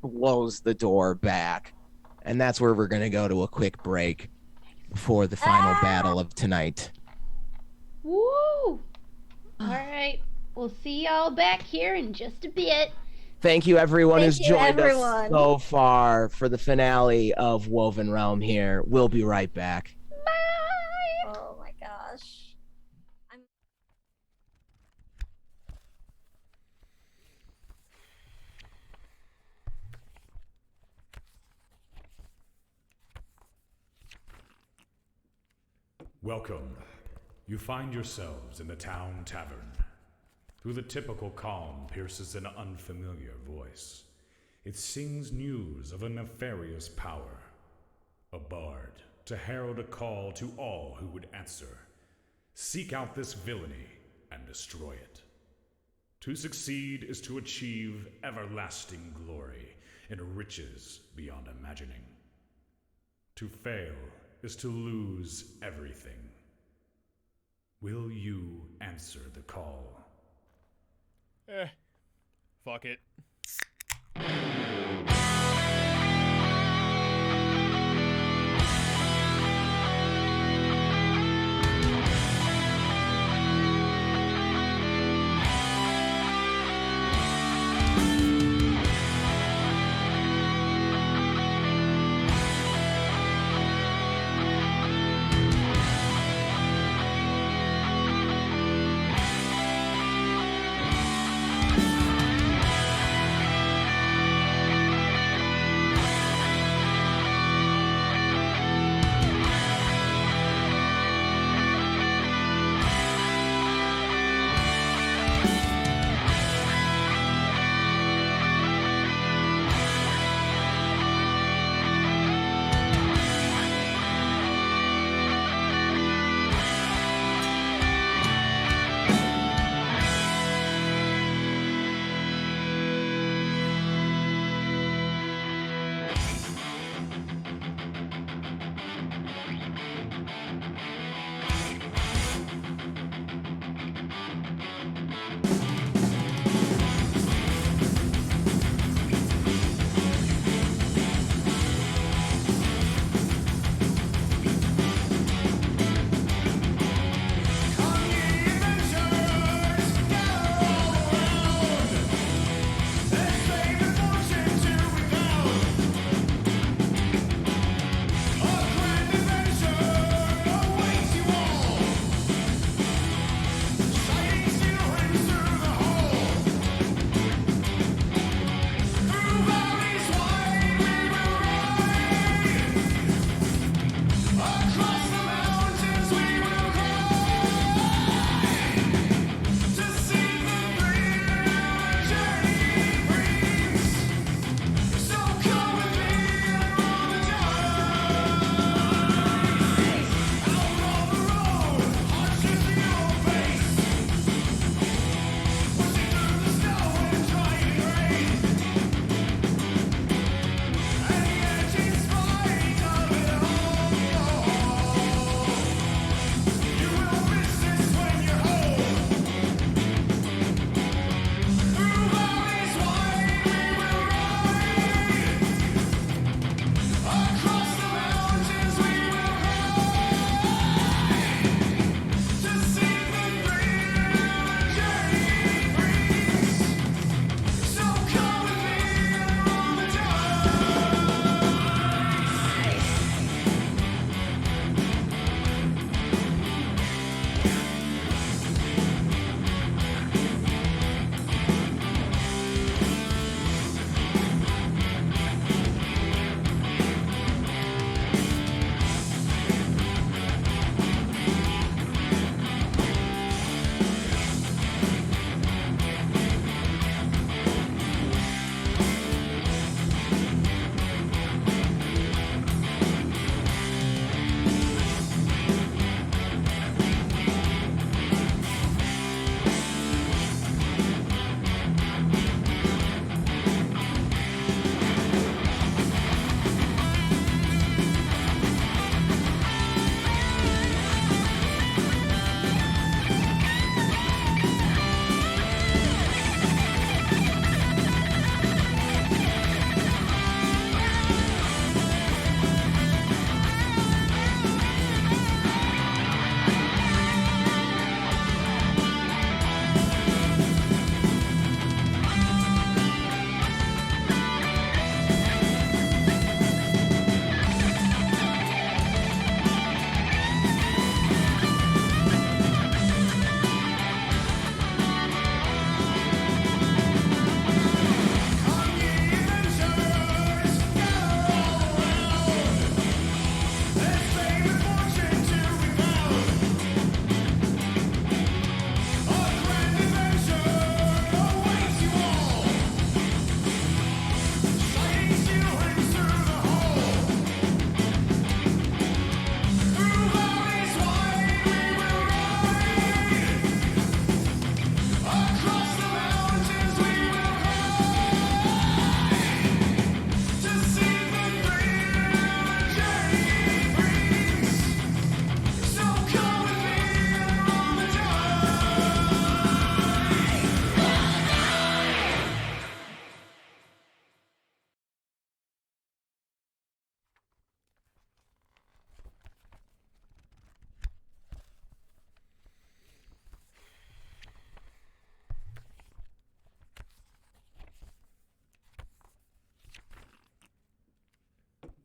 blows the door back. And that's where we're going to go to a quick break before the final battle of tonight. Woo! All right. We'll see y'all back here in just a bit. Thank you, everyone who's joined everyone. us so far for the finale of WovenRealm here. We'll be right back. Bye! Oh my gosh. Welcome. You find yourselves in the town tavern. Through the typical calm pierces an unfamiliar voice. It sings news of a nefarious power. A bard to herald a call to all who would answer. Seek out this villainy and destroy it. To succeed is to achieve everlasting glory and riches beyond imagining. To fail is to lose everything. Will you answer the call? Fuck it.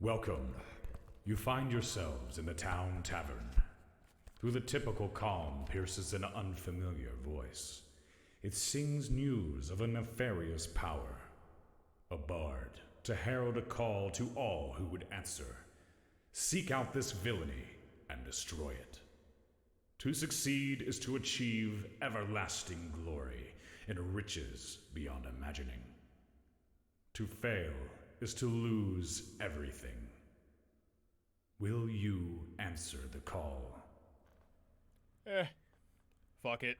Welcome. You find yourselves in the town tavern. Through the typical calm pierces an unfamiliar voice. It sings news of a nefarious power. A bard, to herald a call to all who would answer. Seek out this villainy and destroy it. To succeed is to achieve everlasting glory and riches beyond imagining. To fail is to lose everything. Will you answer the call? Fuck it.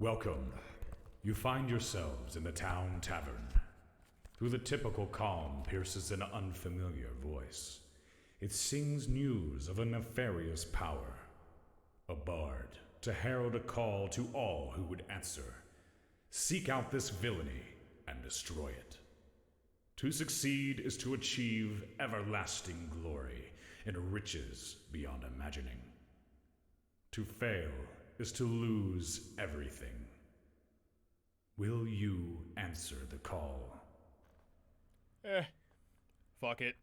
Welcome. You find yourselves in the town tavern. Through the typical calm pierces an unfamiliar voice. It sings news of a nefarious power. A bard to herald a call to all who would answer. Seek out this villainy and destroy it. To succeed is to achieve everlasting glory and riches beyond imagining. To fail is to lose everything. Will you answer the call? Fuck it.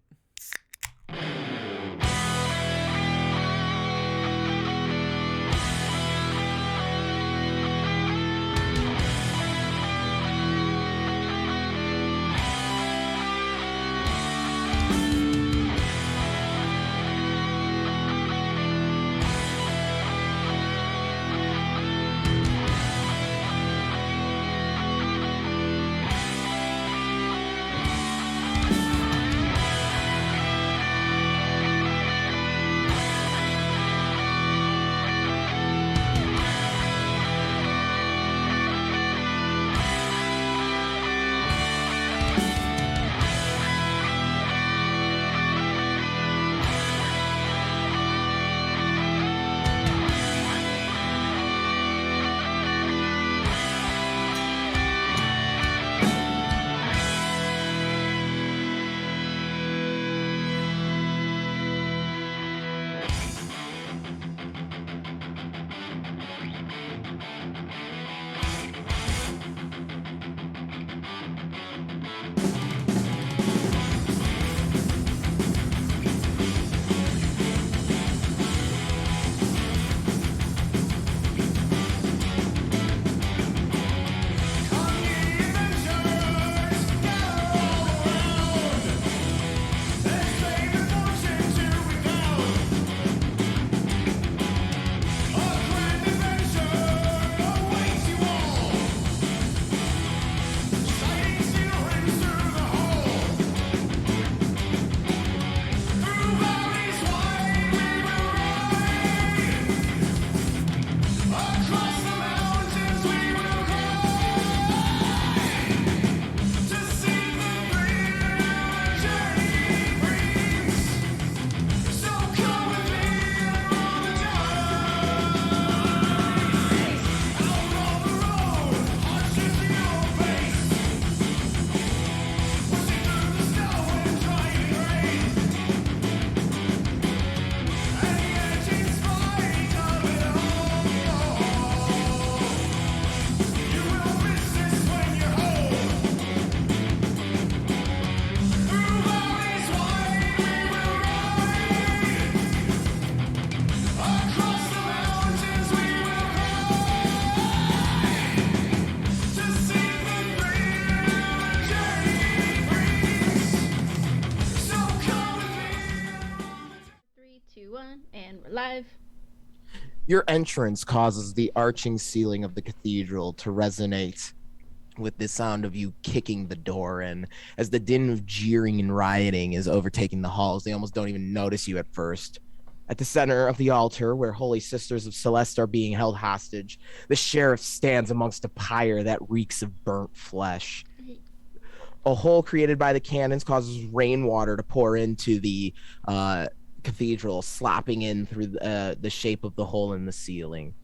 And we're live. Your entrance causes the arching ceiling of the cathedral to resonate with the sound of you kicking the door in. As the din of jeering and rioting is overtaking the halls, they almost don't even notice you at first. At the center of the altar, where Holy Sisters of Celeste are being held hostage, the sheriff stands amongst a pyre that reeks of burnt flesh. A hole created by the cannons causes rainwater to pour into the cathedral, slopping in through the shape of the hole in the ceiling.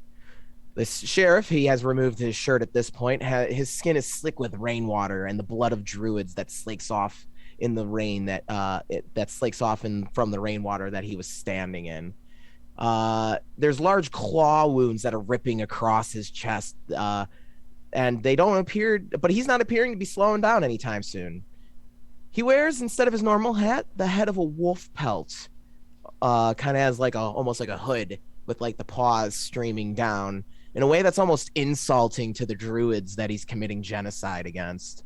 The sheriff, he has removed his shirt at this point. His skin is slick with rainwater and the blood of druids that slakes off in the rain that slakes off from the rainwater that he was standing in. There's large claw wounds that are ripping across his chest, and they don't appear, but he's not appearing to be slowing down anytime soon. He wears, instead of his normal hat, the head of a wolf pelt. Kind of has like almost like a hood with like the paws streaming down in a way that's almost insulting to the druids that he's committing genocide against.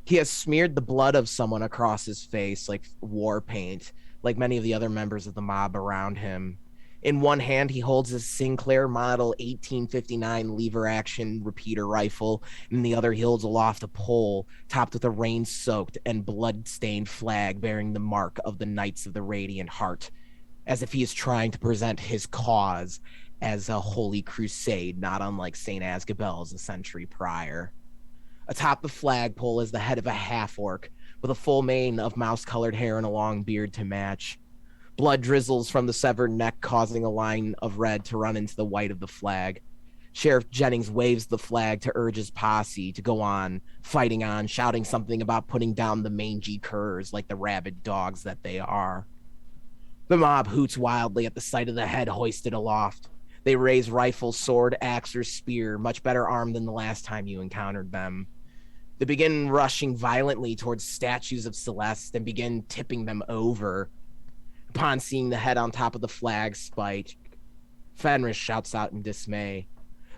He has smeared the blood of someone across his face like war paint, like many of the other members of the mob around him. In one hand, he holds his Sinclair model 1859 lever action repeater rifle. In the other, he holds aloft a pole topped with a rain-soaked and blood-stained flag bearing the mark of the Knights of the Radiant Heart, as if he is trying to present his cause as a holy crusade, not unlike St. Asgabel's a century prior. Atop the flagpole is the head of a half-orc with a full mane of mouse-colored hair and a long beard to match. Blood drizzles from the severed neck, causing a line of red to run into the white of the flag. Sheriff Jennings waves the flag to urge his posse to go on, fighting on, shouting something about putting down the mangy curs like the rabid dogs that they are. The mob hoots wildly at the sight of the head hoisted aloft. They raise rifle, sword, axe, or spear, much better armed than the last time you encountered them. They begin rushing violently towards statues of Celeste and begin tipping them over. Upon seeing the head on top of the flag spike, Fenris shouts out in dismay,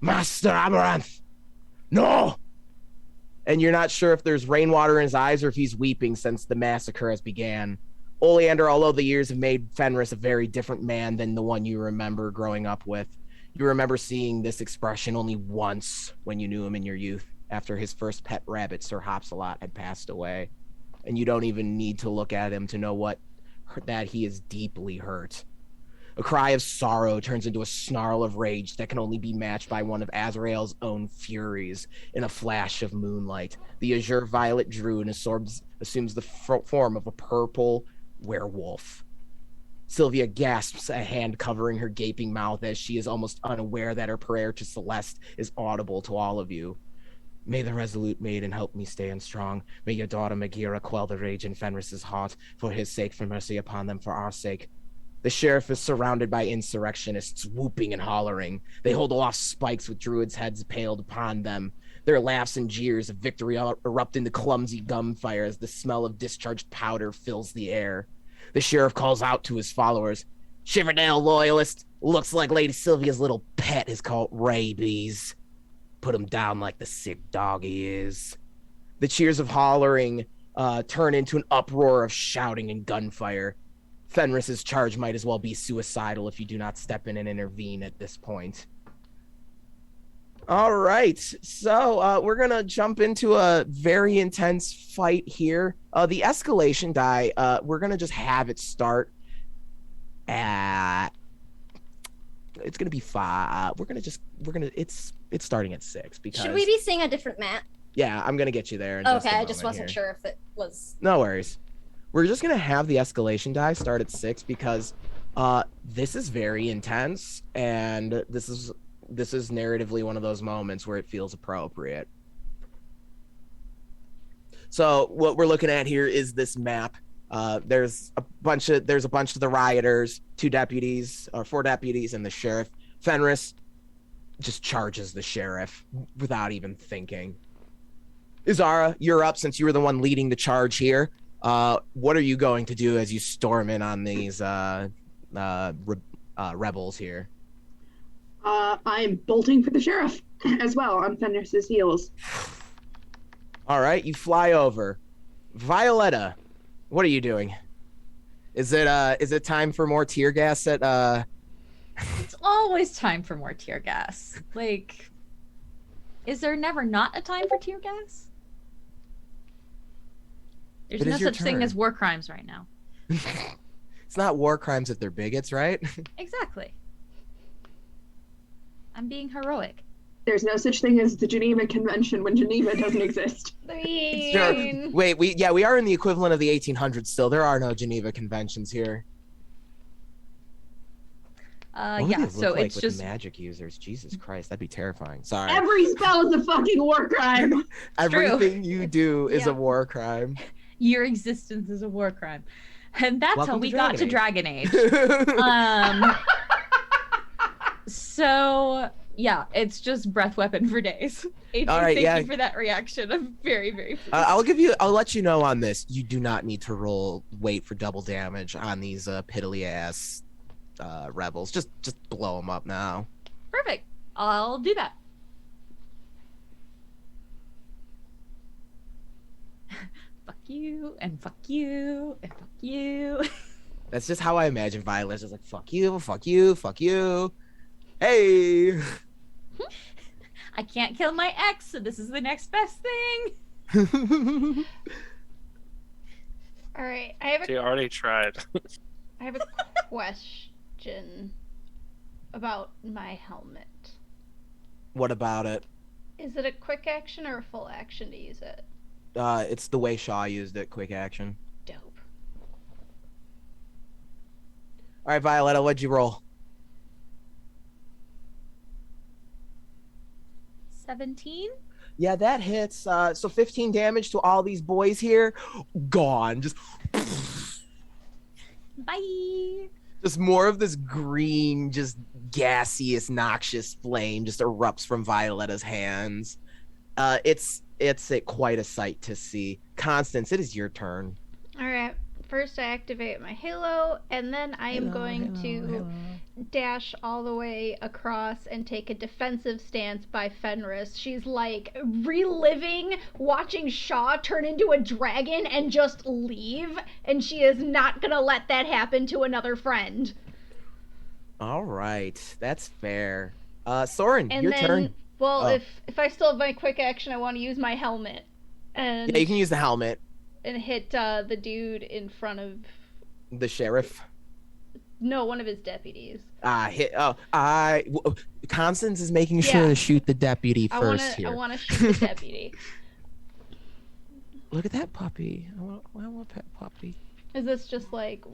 "Master Amaranth! No!" And you're not sure if there's rainwater in his eyes or if he's weeping since the massacre has began. Oleander, although the years have made Fenris a very different man than the one you remember growing up with, you remember seeing this expression only once when you knew him in your youth, after his first pet rabbit, Sir Hopsalot, had passed away. And you don't even need to look at him to know that he is deeply hurt. A cry of sorrow turns into a snarl of rage that can only be matched by one of Azrael's own furies in a flash of moonlight. The azure violet druid assumes the form of a purple werewolf. Sylvia gasps, a hand covering her gaping mouth as she is almost unaware that her prayer to Celeste is audible to all of you. May the resolute maiden help me stand strong. May your daughter Magira quell the rage in Fenris's heart, for his sake, for mercy upon them, for our sake. The sheriff is surrounded by insurrectionists, whooping and hollering. They hold aloft spikes with druids' heads paled upon them. Their laughs and jeers of victory erupt into clumsy gunfire as the smell of discharged powder fills the air. The sheriff calls out to his followers, "Shiverdale loyalist, looks like Lady Sylvia's little pet is called rabies. Put him down like the sick dog he is." The cheers of hollering turn into an uproar of shouting and gunfire. Fenris's charge might as well be suicidal if you do not step in and intervene at this point. All right, so we're going to jump into a very intense fight here. The escalation die, we're going to just have it start at... It's going to be 5. It's starting at 6 because... Should we be seeing a different map? Yeah, I'm going to get you there. Okay, I just wasn't sure if it was... No worries. We're just going to have the escalation die start at 6 because this is very intense, and this is narratively one of those moments where it feels appropriate. So what we're looking at here is this map. There's a bunch of the rioters, 4 deputies, and the sheriff. Fenris just charges the sheriff without even thinking. Izara, you're up since you were the one leading the charge here. What are you going to do as you storm in on these rebels here? I'm bolting for the sheriff as well on Fenris's heels. All right, you fly over. Violetta, what are you doing? Is it time for more tear gas at It's always time for more tear gas. Like, is there never not a time for tear gas? There's no such thing as war crimes right now. It's not war crimes if they're bigots, right? Exactly. I'm being heroic. There's no such thing as the Geneva Convention when Geneva doesn't exist. Sure. Wait, we are in the equivalent of the 1800s still. There are no Geneva Conventions here. Yeah, so like it's with just magic users. Jesus Christ, that'd be terrifying. Sorry. Every spell is a fucking war crime. Everything you do is a war crime. Your existence is a war crime. And that's Welcome how we to got to Dragon Dragon Age. So yeah, it's just breath weapon for days. Adrian, All right, thank you for that reaction. I'm very, very pleased. I'll let you know on this. You do not need to wait for double damage on these piddly ass rebels. Just blow them up now. Perfect. I'll do that. Fuck you, and fuck you, and fuck you. That's just how I imagine Violet's just like, fuck you, fuck you, fuck you. Hey! I can't kill my ex, so this is the next best thing. All right, She already tried. I have a question. about my helmet. What about it? Is it a quick action or a full action to use it? It's the way Shaw used it, quick action. Dope. All right, Violetta, what'd you roll? 17. Yeah, that hits. So 15 damage to all these boys here. Gone. Bye. Just more of this green, just gaseous, noxious flame just erupts from Violetta's hands. It's quite a sight to see. Constance, it is your turn. All right. First, I activate my halo, and then I am going to dash all the way across and take a defensive stance by Fenris. She's like reliving watching Shaw turn into a dragon and just leave, and she is not gonna let that happen to another friend. All right, that's fair. Soren, And your then, turn. well, Oh. if I still have my quick action, I want to use my helmet and Yeah, you can use the helmet. and hit the dude in front of The sheriff. one of his deputies. Constance is making sure Yeah. to shoot the deputy first here. I want to shoot the deputy. Look at that puppy. I want pet puppy. Is this just like,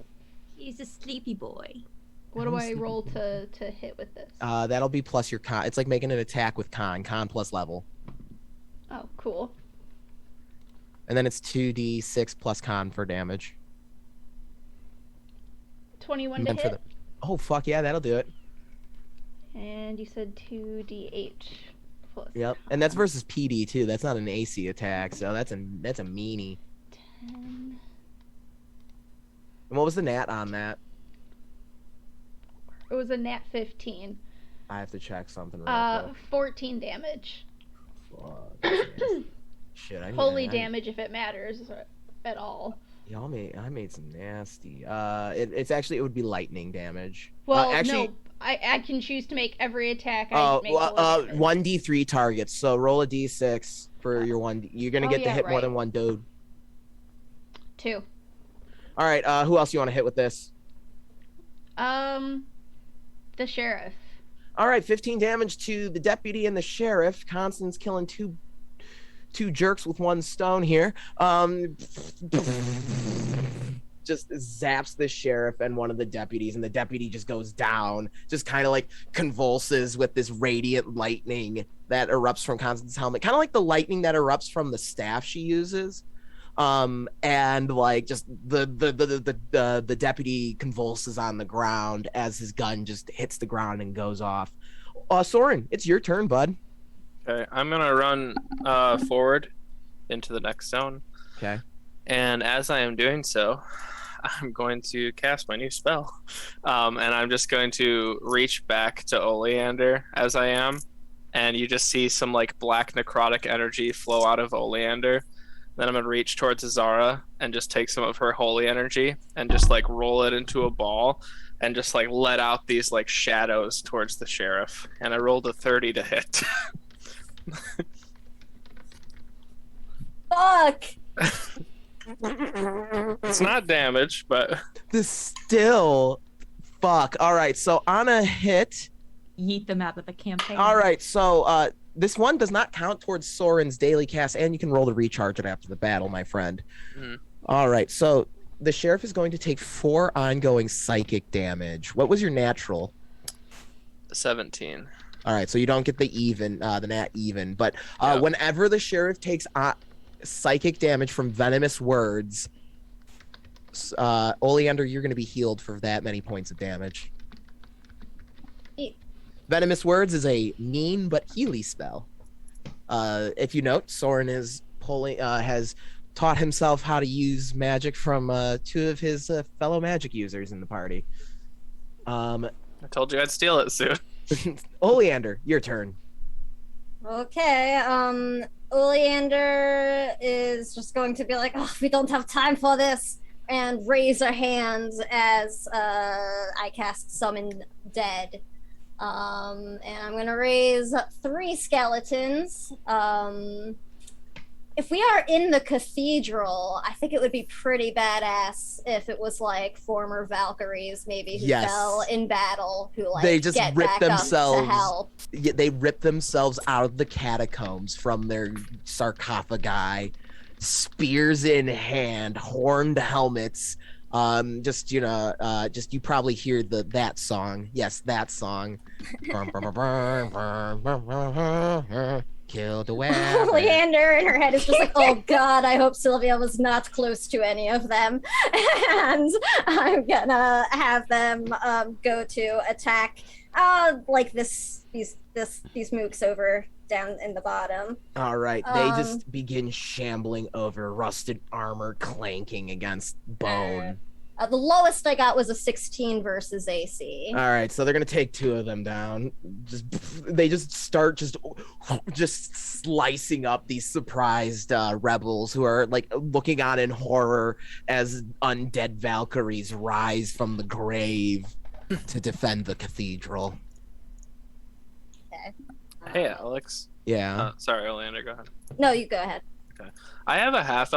He's a sleepy boy. what do I roll to hit with this? That'll be plus your con. It's like making an attack with con plus level. Oh, cool. And then it's 2d6 plus con for damage. 21 And to then hit. Oh, fuck yeah, that'll do it. And you said 2d8 plus. Yep. And that's versus PD too. That's not an AC attack, so that's a meanie. 10. And what was the nat on that? It was a nat 15. I have to check something right quick. 14 damage. Fuck. Shit, Holy damage if it matters at all. Yeah, I made some nasty. It would be lightning damage. Well, actually, no, I can choose to make every attack. Oh, make holy damage. 1d3 targets. So roll a d6 for your one. You're gonna get to hit more than one dude. 2. All right. Who else you want to hit with this? The sheriff. All right, 15 damage to the deputy and the sheriff. Constance killing two jerks with one stone here. Just zaps the sheriff and one of the deputies, and the deputy just goes down, just kind of like convulses with this radiant lightning that erupts from Constance's helmet, kind of like the lightning that erupts from the staff she uses. And like just the deputy convulses on the ground as his gun just hits the ground and goes off. Soren, it's your turn, bud. Okay, I'm gonna run forward into the next zone. Okay. And as I am doing so, I'm going to cast my new spell. And I'm just going to reach back to Oleander as I am. And you just see some like black necrotic energy flow out of Oleander. Then I'm going to reach towards Azara and just take some of her holy energy and just like roll it into a ball and just like let out these like shadows towards the sheriff. And I rolled a 30 to hit. Fuck! It's not damage, but fuck. All right, so on a hit, Yeet them out of the campaign. all right, so this one does not count towards Soren's daily cast, and you can roll to recharge it after the battle, my friend. All right, so the sheriff is going to take 4 ongoing psychic damage. What was your natural? 17. All right, so you don't get the nat even, but Yeah. whenever the sheriff takes psychic damage from venomous words, Oleander, you're going to be healed for that many points of damage. Venomous words is a mean but healy spell. If you note, Soren is has taught himself how to use magic from 2 of his fellow magic users in the party. I told you I'd steal it soon. Oleander, your turn. Okay, Oleander is just going to be like, oh, we don't have time for this, and raise her hands as I cast Summon Dead. And I'm gonna raise 3 skeletons. if we are in the cathedral, I think it would be pretty badass if it was like former Valkyries, maybe who fell in battle, who like they just get rip back themselves. up to help. Yeah, they rip themselves out of the catacombs from their sarcophagi, spears in hand, horned helmets. Just you probably hear that song. Yes, that song. Kill the weapon. Leander in her head is just like, oh god, I hope Sylvia was not close to any of them. And I'm gonna have them go to attack like these mooks over down in the bottom. All right, they just begin shambling over, rusted armor clanking against bone. The lowest I got was a 16 versus AC. All right, so they're gonna take 2 of them down. They start slicing up these surprised rebels who are like looking on in horror as undead Valkyries rise from the grave to defend the cathedral. Okay. Hey, Alex. Yeah. Sorry, Oleander, go ahead. No, you go ahead. Okay. I have a half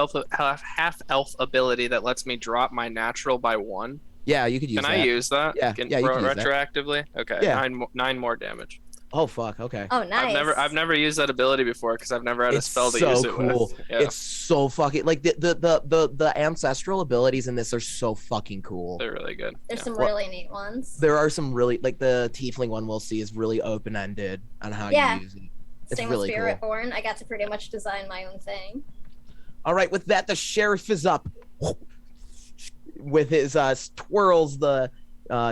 elf ability that lets me drop my natural by 1. Yeah, you could use that. Can I use that? Yeah, Can you can use that. retroactively? Okay. Yeah. 9 more damage. Oh fuck. Okay. Oh, nice. I've never used that ability before because I've never had a spell to so use it cool. with. Yeah. It's so fucking like the ancestral abilities in this are so fucking cool. They're really good. There's some really neat ones. There are some really like the tiefling one we'll see is really open ended on how you use it. It's Same really with cool. Spiritborn. I got to pretty much design my own thing. All right, with that, the sheriff is up with his twirls the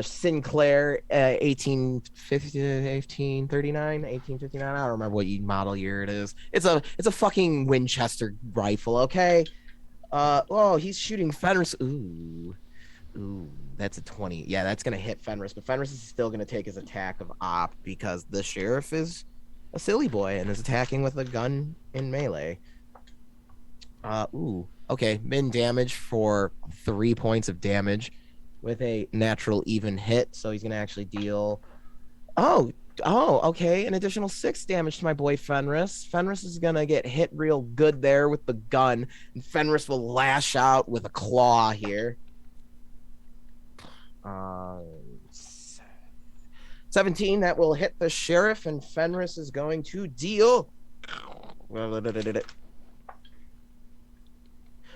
Sinclair 1859. I don't remember what model year it is. It's a fucking Winchester rifle. Okay. He's shooting Fenris. Ooh, that's a 20. Yeah, that's gonna hit Fenris, but Fenris is still gonna take his attack of op because the sheriff is a silly boy and is attacking with a gun in melee. Okay, min damage for 3 points of damage with a natural even hit, so he's gonna actually deal okay, an additional 6 damage to my boy Fenris. Fenris is gonna get hit real good there with the gun, and Fenris will lash out with a claw here. 17, that will hit the sheriff, and Fenris is going to deal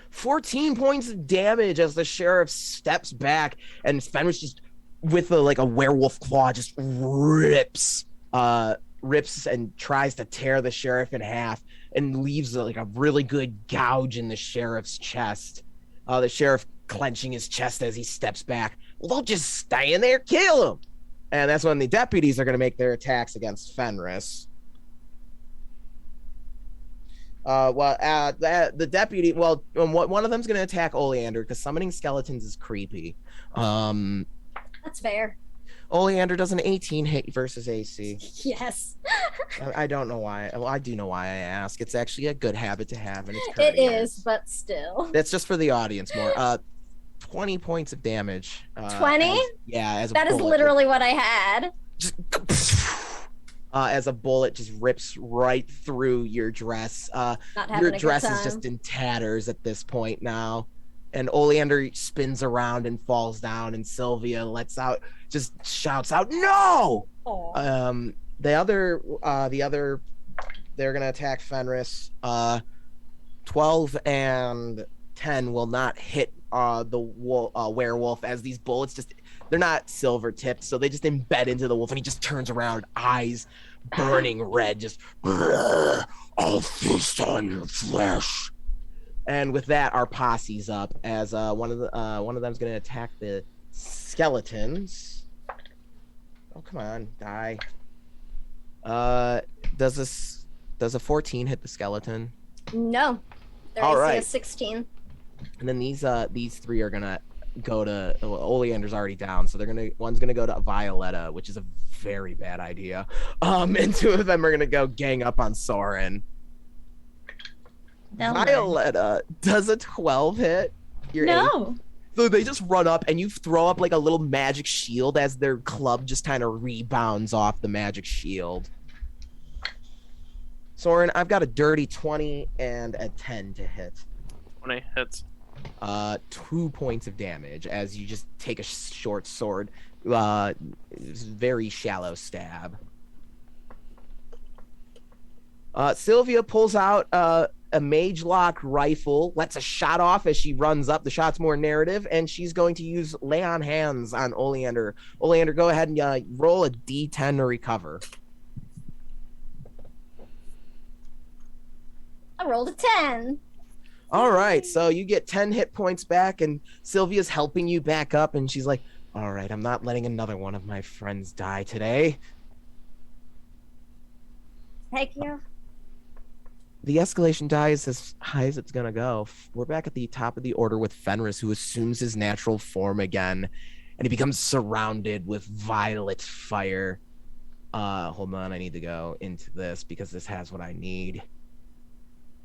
14 points of damage as the sheriff steps back, and Fenris just with a werewolf claw just rips and tries to tear the sheriff in half and leaves a really good gouge in the sheriff's chest. The sheriff clenching his chest as he steps back. Well, don't just stay in there, kill him. And that's when the deputies are going to make their attacks against Fenris. The deputy, one of them's going to attack Oleander because summoning skeletons is creepy. That's fair. Oleander does an 18 hit versus AC. Yes. I don't know why. Well, I do know why I ask. It's actually a good habit to have, and it's it is, but still. That's just for the audience more. 20 points of damage. 20? That is literally what I had. Just as a bullet just rips right through your dress. Your dress is just in tatters at this point now. And Oleander spins around and falls down, and Sylvia just shouts out, "No!" The other, they're gonna attack Fenris. 12 and 10 will not hit the werewolf, as these bullets they're not silver tipped, so they just embed into the wolf, and he just turns around, eyes burning red, just I'll feast on your flesh. And with that, our posse's up as one of them's gonna attack the skeletons. Oh, come on, die. Does a 14 hit the skeleton? No. Their AC is 16. And then these 3 are gonna go to Oleander's already down, so one's gonna go to Violetta, which is a very bad idea. And 2 of them are gonna go gang up on Soren. Violetta, does a 12 hit? No. So they just run up, and you throw up a little magic shield as their club just kind of rebounds off the magic shield. Soren, I've got a dirty 20 and a 10 to hit. 20 hits. 2 points of damage as you just take a short sword, very shallow stab. Sylvia pulls out a mage lock rifle, lets a shot off as she runs up. The shot's more narrative, and she's going to use lay on hands on Oleander. Oleander, go ahead and roll a d10 to recover. I rolled a 10. All right, so you get 10 hit points back, and Sylvia's helping you back up, and she's like, all right, I'm not letting another one of my friends die today. Thank you. The escalation die is as high as it's going to go. We're back at the top of the order with Fenris, who assumes his natural form again, and he becomes surrounded with violet fire. Hold on, I need to go into this because this has what I need.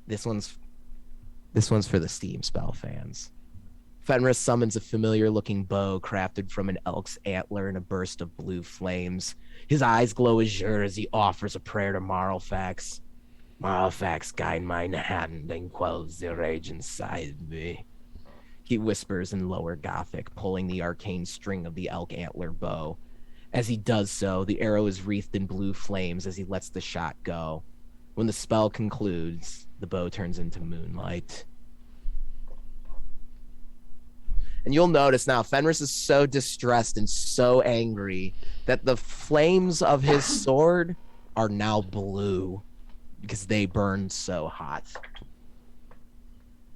This one's for the Steam spell fans. Fenris summons a familiar-looking bow crafted from an elk's antler in a burst of blue flames. His eyes glow azure as he offers a prayer to Marlfax. Marlfax, guide mine hand and quell the rage inside me. He whispers in lower Gothic, pulling the arcane string of the elk antler bow. As he does so, the arrow is wreathed in blue flames as he lets the shot go. When the spell concludes, the bow turns into moonlight. And you'll notice now, Fenris is so distressed and so angry that the flames of his sword are now blue because they burn so hot.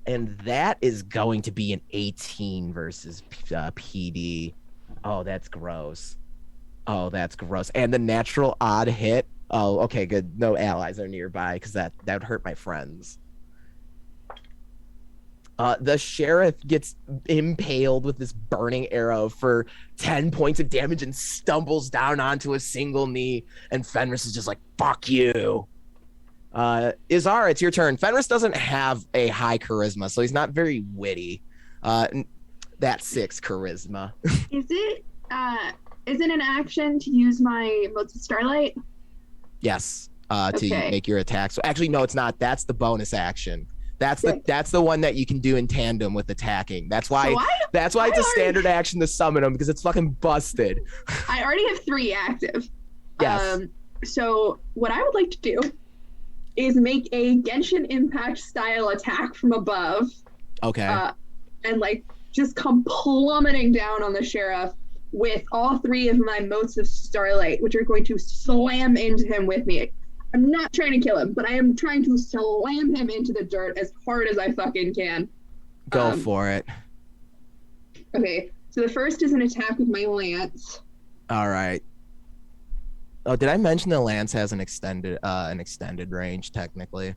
And that is going to be an 18 versus PD. Oh, that's gross. Oh, that's gross. And the natural odd hit. Oh, okay, good. No allies are nearby because that would hurt my friends. The sheriff gets impaled with this burning arrow for 10 points of damage and stumbles down onto a single knee. And Fenris is just like, fuck you. Izara, it's your turn. Fenris doesn't have a high charisma, so he's not very witty. That's 6 charisma. Is it an action to use my motes of starlight? Yes, Okay. to make your attack. So actually, no, it's not. That's the bonus action. That's the one that you can do in tandem with attacking. That's why it's a standard action to summon them because it's fucking busted. I already have 3 active. Yes. So what I would like to do is make a Genshin Impact style attack from above. Okay. And like just come plummeting down on the sheriff with all 3 of my motes of starlight, which are going to slam into him with me. I'm not trying to kill him, but I am trying to slam him into the dirt as hard as I fucking can. Go for it. Okay, so the first is an attack with my lance. All right. Oh, did I mention the lance has an extended range technically?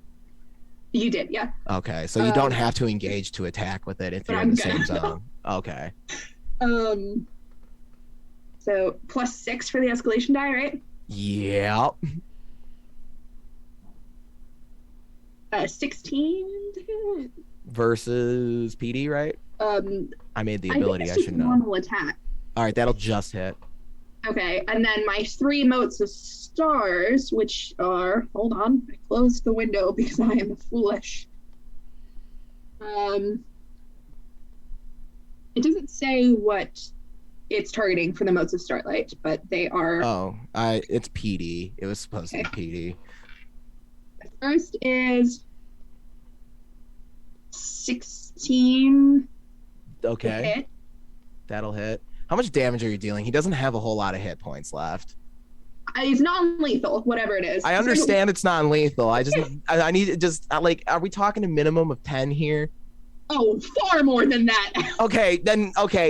You did, yeah. Okay, so you don't have to engage to attack with it if you're in the same zone. Okay. So +6 for the escalation die, right? Yeah. 16 Versus PD, right? I made the ability. I should know. Normal attack. All right, that'll just hit. Okay, and then my 3 motes of stars, which are, hold on, I closed the window because I am foolish. It doesn't say what it's targeting for the motes of starlight, but they are. Oh, it's PD. It was supposed to be PD. The first is 16. Okay. Hit. That'll hit. How much damage are you dealing? He doesn't have a whole lot of hit points left. It's non-lethal, whatever it is. I understand it's non-lethal. I need to just like, are we talking a minimum of 10 here? Oh, far more than that. Okay,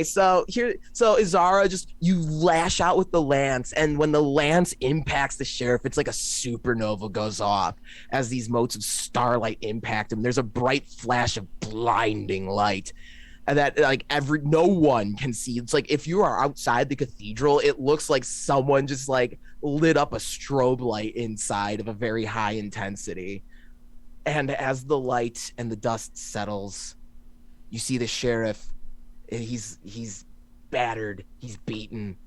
so Izara, just you lash out with the lance, and when the lance impacts the sheriff, it's like a supernova goes off as these motes of starlight impact him. There's a bright flash of blinding light, and that like no one can see. It's like if you are outside the cathedral, it looks like someone just like lit up a strobe light inside of a very high intensity. And as the light and the dust settles, you see the sheriff. He's battered. He's beaten.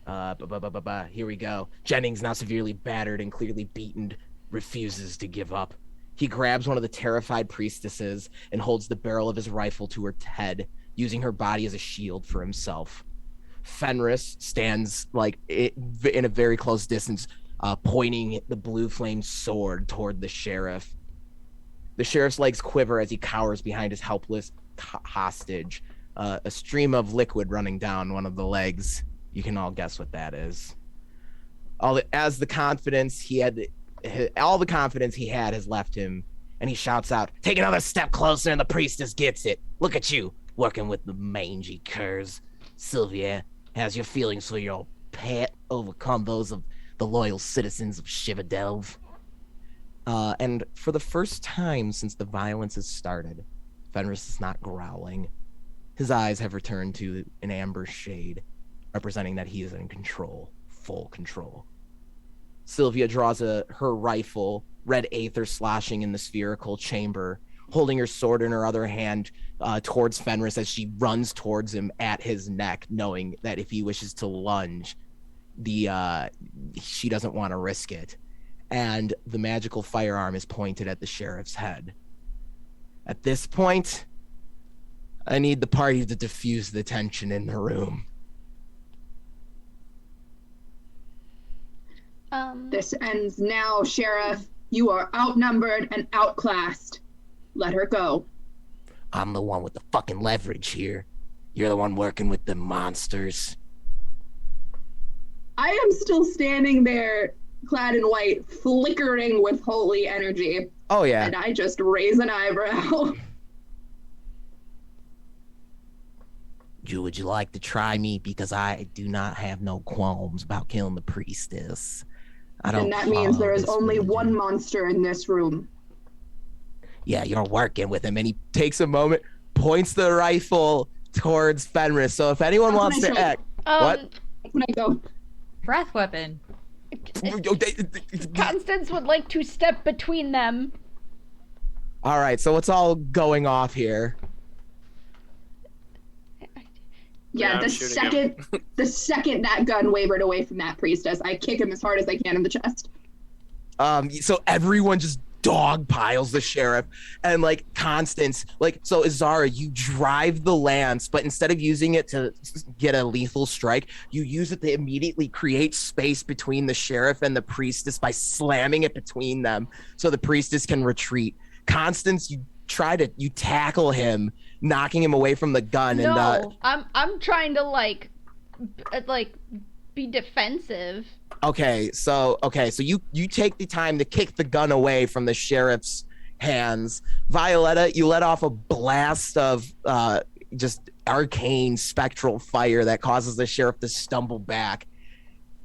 Here we go. Jennings now severely battered and clearly beaten, refuses to give up. He grabs one of the terrified priestesses and holds the barrel of his rifle to her head, using her body as a shield for himself. Fenris stands in a very close distance, pointing the blue flame sword toward the sheriff. The sheriff's legs quiver as he cowers behind his helpless hostage, a stream of liquid running down one of the legs. You can all guess what that is. All the confidence he had has left him, and he shouts out, "Take another step closer and the priestess gets it. Look at you, working with the mangy curs. Sylvia, how's your feelings for your pet overcome those of the loyal citizens of Shivadelv?" And for the first time since the violence has started, Fenris is not growling. His eyes have returned to an amber shade, representing that he is in control, full control. Sylvia draws her rifle, red aether sloshing in the spherical chamber, holding her sword in her other hand towards Fenris as she runs towards him at his neck, knowing that if he wishes to lunge, she doesn't want to risk it. And the magical firearm is pointed at the sheriff's head. At this point, I need the party to diffuse the tension in the room. This ends now, Sheriff. You are outnumbered and outclassed. Let her go. I'm the one with the fucking leverage here. You're the one working with the monsters. I am still standing there, clad in white, flickering with holy energy. Oh, yeah. And I just raise an eyebrow. Would you like to try me? Because I do not have no qualms about killing the priestess. And that means there is only one monster in this room. Yeah, you're working with him. And he takes a moment, points the rifle towards Fenris. So if anyone wants to act... What? When I go... Breath weapon. Constance would like to step between them. All right, so what's all going off here? Yeah, the second that gun wavered away from that priestess, I kick him as hard as I can in the chest. So everyone just dog piles the sheriff, and like Constance, so Azara, you drive the lance, but instead of using it to get a lethal strike, you use it to immediately create space between the sheriff and the priestess by slamming it between them so the priestess can retreat. Constance, you tackle him, knocking him away from the gun. No, I'm trying to be defensive. Okay, so you take the time to kick the gun away from the sheriff's hands. Violetta, you let off a blast of just arcane spectral fire that causes the sheriff to stumble back.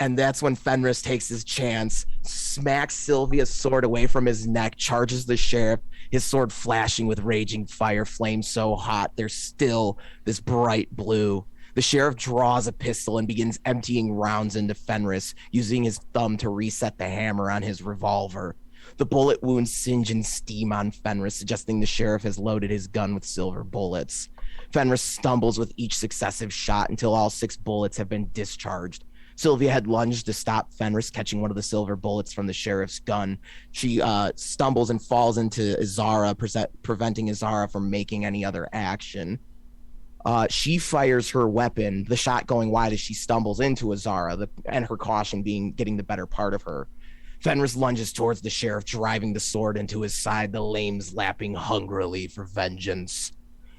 And that's when Fenris takes his chance, smacks Sylvia's sword away from his neck, charges the sheriff, his sword flashing with raging fire, flames so hot they're still this bright blue. The sheriff draws a pistol and begins emptying rounds into Fenris, using his thumb to reset the hammer on his revolver. The bullet wounds singe and steam on Fenris, suggesting the sheriff has loaded his gun with silver bullets. Fenris stumbles with each successive shot until all 6 bullets have been discharged. Sylvia had lunged to stop Fenris catching one of the silver bullets from the sheriff's gun. She stumbles and falls into Azara, preventing Azara from making any other action. She fires her weapon, the shot going wide as she stumbles into Azara, and her caution getting the better part of her. Fenris lunges towards the sheriff, driving the sword into his side, the lames lapping hungrily for vengeance.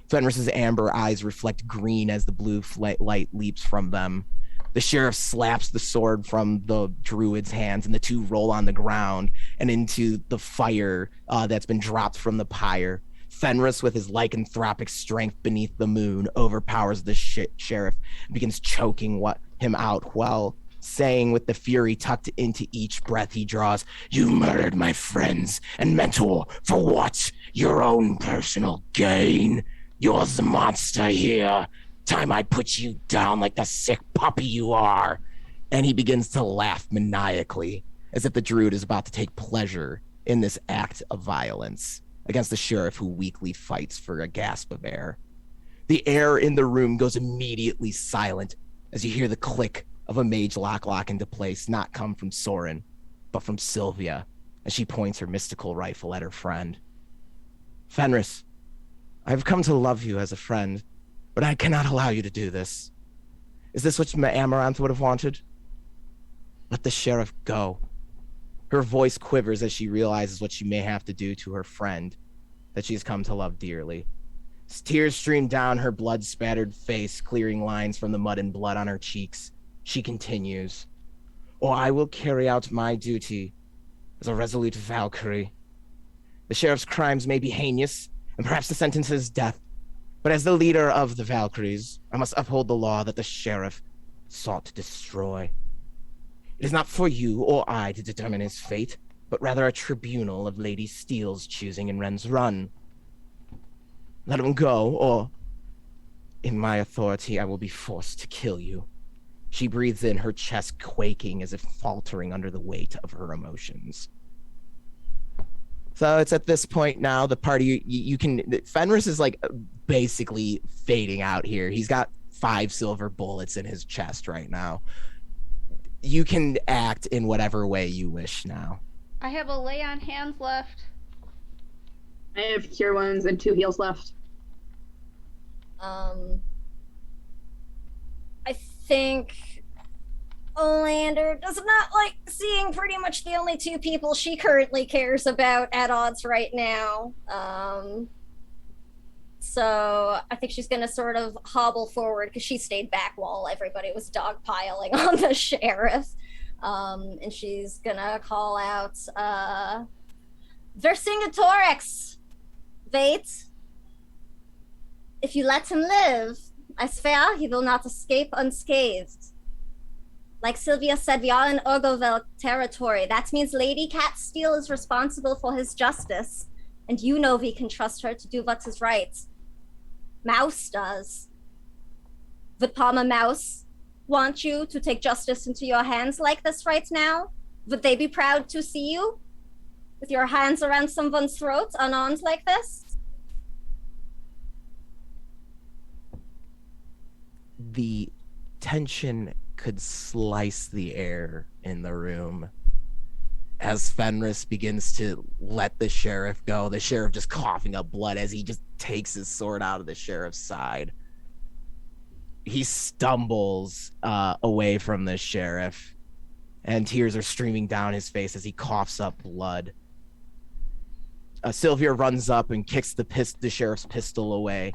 Fenris's amber eyes reflect green as the blue light leaps from them. The sheriff slaps the sword from the druid's hands, and the two roll on the ground and into the fire that's been dropped from the pyre. Fenris, with his lycanthropic strength beneath the moon, overpowers the sheriff and begins choking him out while saying with the fury tucked into each breath he draws, "You murdered my friends and mentor for what? Your own personal gain? You're the monster here. Time I put you down like the sick puppy you are." And he begins to laugh maniacally, as if the druid is about to take pleasure in this act of violence against the sheriff who weakly fights for a gasp of air. The air in the room goes immediately silent as you hear the click of a mage lock into place, not come from Soren, but from Sylvia. as she points her mystical rifle at her friend. Fenris, I've come to love you as a friend, but I cannot allow you to do this. Is this what Amaranth would have wanted? Let the sheriff go. Her voice quivers as she realizes what she may have to do to her friend that she's come to love dearly. Tears stream down her blood-spattered face, clearing lines from the mud and blood on her cheeks. She continues, "Or I will carry out my duty as a resolute Valkyrie. The sheriff's crimes may be heinous, and perhaps the sentence is death, but as the leader of the Valkyries, I must uphold the law that the sheriff sought to destroy. It is not for you or I to determine his fate, but rather a tribunal of Lady Steele's choosing in Ren's Run. Let him go, or in my authority, I will be forced to kill you." She breathes in, her chest quaking as if faltering under the weight of her emotions. So it's at this point now, the party, you can, Fenris is like basically fading out here. He's got 5 silver bullets in his chest right now. You can act in whatever way you wish now. I have a lay on hands left. I have cure wounds and 2 heals left. I think Olander does not like seeing pretty much the only 2 people she currently cares about at odds right now. So I think she's gonna sort of hobble forward because she stayed back while everybody was dogpiling on the sheriff. And she's gonna call out, Vercingetorix! Wait. If you let him live, I swear he will not escape unscathed. Like Sylvia said, we are in Urgovel territory. That means Lady Cat Steele is responsible for his justice. And you know we can trust her to do what is right. Mouse does. Would Palmer Mouse want you to take justice into your hands like this right now? Would they be proud to see you? With your hands around someone's throat, unarmed like this? The tension could slice the air in the room as Fenris begins to let the sheriff go. The sheriff just coughing up blood as he just takes his sword out of the sheriff's side. He stumbles away from the sheriff, and tears are streaming down his face as he coughs up blood. Sylvia runs up and kicks the sheriff's pistol away,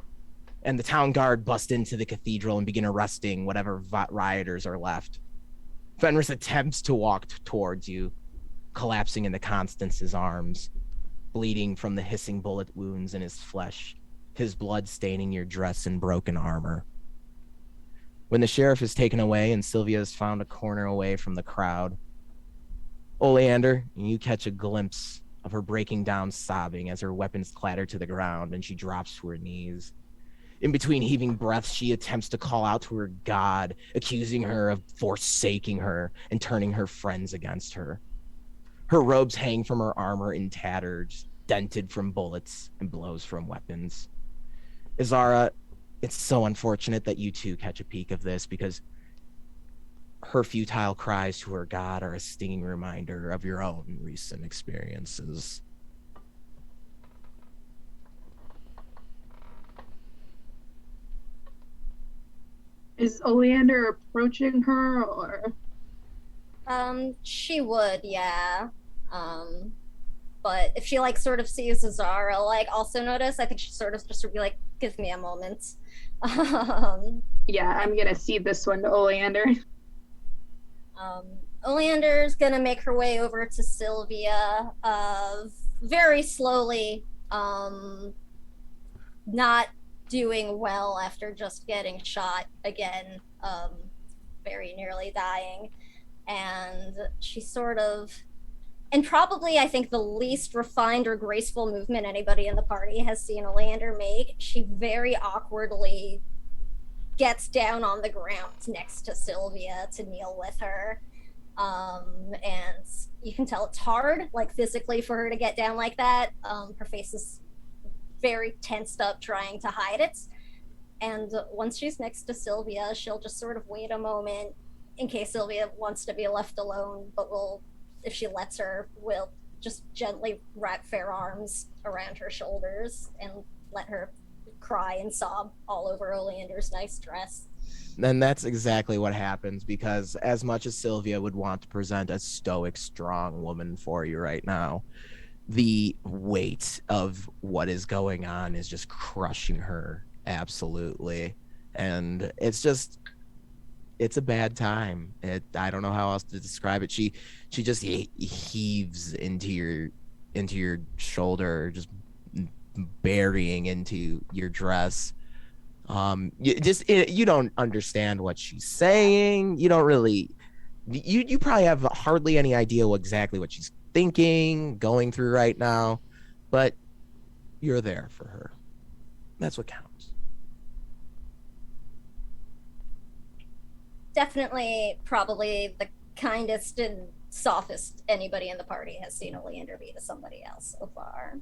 and the town guard bust into the cathedral and begin arresting whatever rioters are left. Fenris attempts to walk towards you, collapsing into Constance's arms, bleeding from the hissing bullet wounds in his flesh, his blood staining your dress and broken armor. When the sheriff is taken away and Sylvia is found a corner away from the crowd, Oleander, you catch a glimpse of her breaking down sobbing as her weapons clatter to the ground and she drops to her knees. In between heaving breaths, she attempts to call out to her god, accusing her of forsaking her and turning her friends against her. Her robes hang from her armor in tatters, dented from bullets and blows from weapons. Izara, it's so unfortunate that you two catch a peek of this because her futile cries to her god are a stinging reminder of your own recent experiences. Is Oleander approaching her, or? She would, yeah. But if she, like, sort of sees Azara, like, also notice, I think she sort of just would be like, give me a moment. Yeah, I'm gonna cede this one to Oleander. Oleander's gonna make her way over to Sylvia, very slowly, not doing well after just getting shot again, very nearly dying. And she sort of, and probably I think the least refined or graceful movement anybody in the party has seen Oleander make, she very awkwardly gets down on the ground next to Sylvia to kneel with her. And you can tell it's hard, like physically, for her to get down like that. Her face is very tensed up, trying to hide it. And once she's next to Sylvia, she'll just sort of wait a moment in case Sylvia wants to be left alone, but if she lets her, just gently wrap fair arms around her shoulders and let her cry and sob all over Oleander's nice dress. And that's exactly what happens, because as much as Sylvia would want to present a stoic, strong woman for you right now, the weight of what is going on is just crushing her absolutely. And it's a bad time. I don't know how else to describe it. She just heaves into your shoulder, just burying into your dress. You don't understand what she's saying. You don't really, you probably have hardly any idea exactly what she's thinking, going through right now, but you're there for her. That's what counts. Definitely, probably the kindest and softest anybody in the party has seen Oleander be to somebody else so far.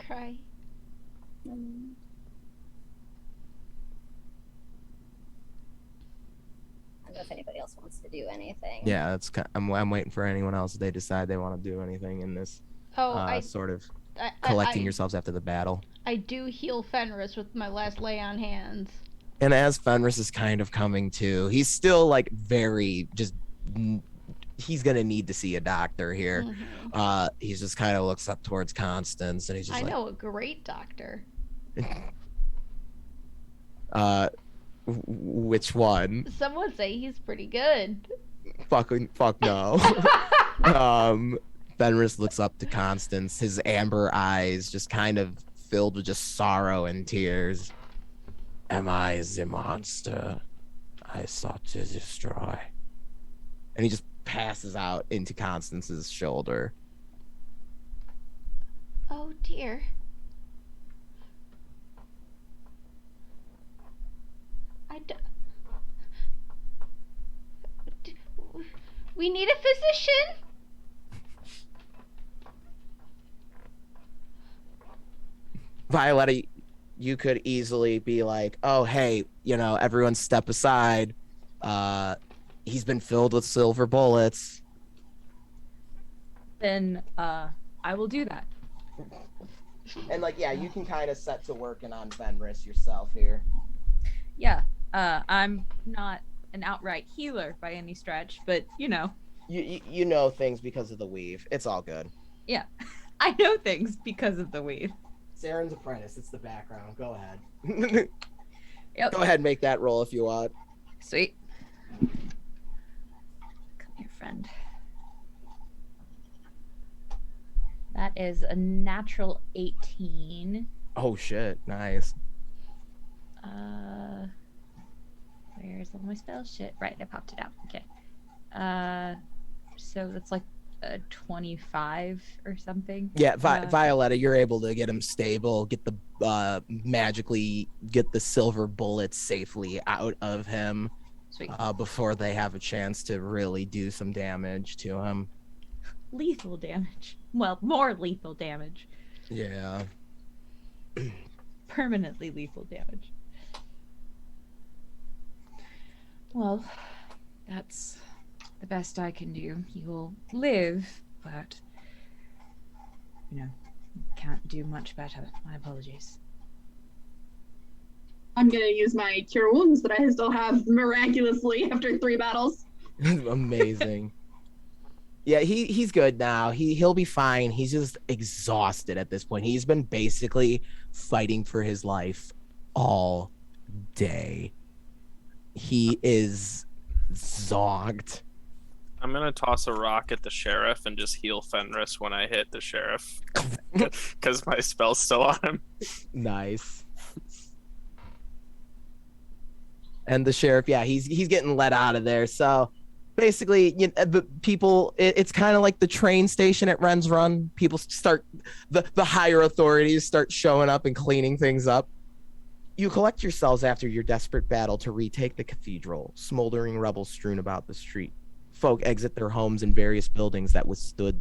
Cry. I don't know if anybody else wants to do anything. Yeah, that's I'm waiting for anyone else if they decide they want to do anything in this sort of collecting yourselves after the battle. I do heal Fenris with my last lay on hands. And as Fenris is kind of coming to, he's still like very just, he's gonna need to see a doctor here. Mm-hmm. He just kind of looks up towards Constance and he's just I know a great doctor. Which one? Someone say he's pretty good. Fuck no. Fenris looks up to Constance, his amber eyes just kind of filled with just sorrow and tears. Am I the monster I sought to destroy? And he just passes out into Constance's shoulder. Oh dear. We need a physician. Violetta, you could easily be like, oh, hey, everyone step aside. He's been filled with silver bullets. Then I will do that. And you can kind of set to working on Fenris yourself here. Yeah, I'm not an outright healer by any stretch, but You know things because of the weave. It's all good. Yeah, I know things because of the weave. Saren's apprentice. It's the background. Go ahead. Yep. Go ahead and make that roll if you want. Sweet. Come here, friend. That is a natural 18. Oh shit! Nice. Where's all my spells? Shit. Right, I popped it out. Okay. So that's like a 25 or something. Yeah, Violetta, you're able to get him stable, get the magically get the silver bullets safely out of him. Sweet. Before they have a chance to really do some damage to him. Lethal damage. Well, more lethal damage. Yeah. Permanently lethal damage. Well, that's the best I can do. He will live, but can't do much better. My apologies. I'm gonna use my cure wounds that I still have miraculously after 3 battles. Amazing. Yeah, he's good now. He'll be fine. He's just exhausted at this point. He's been basically fighting for his life all day. He is zogged. I'm gonna toss a rock at the sheriff and just heal Fenris when I hit the sheriff, because my spell's still on him. Nice. And the sheriff, yeah, he's getting let out of there. So basically, it's kind of like the train station at Ren's Run. People start, the higher authorities start showing up and cleaning things up. You collect yourselves after your desperate battle to retake the cathedral. Smoldering rubble strewn about the street. Folk exit their homes and various buildings that withstood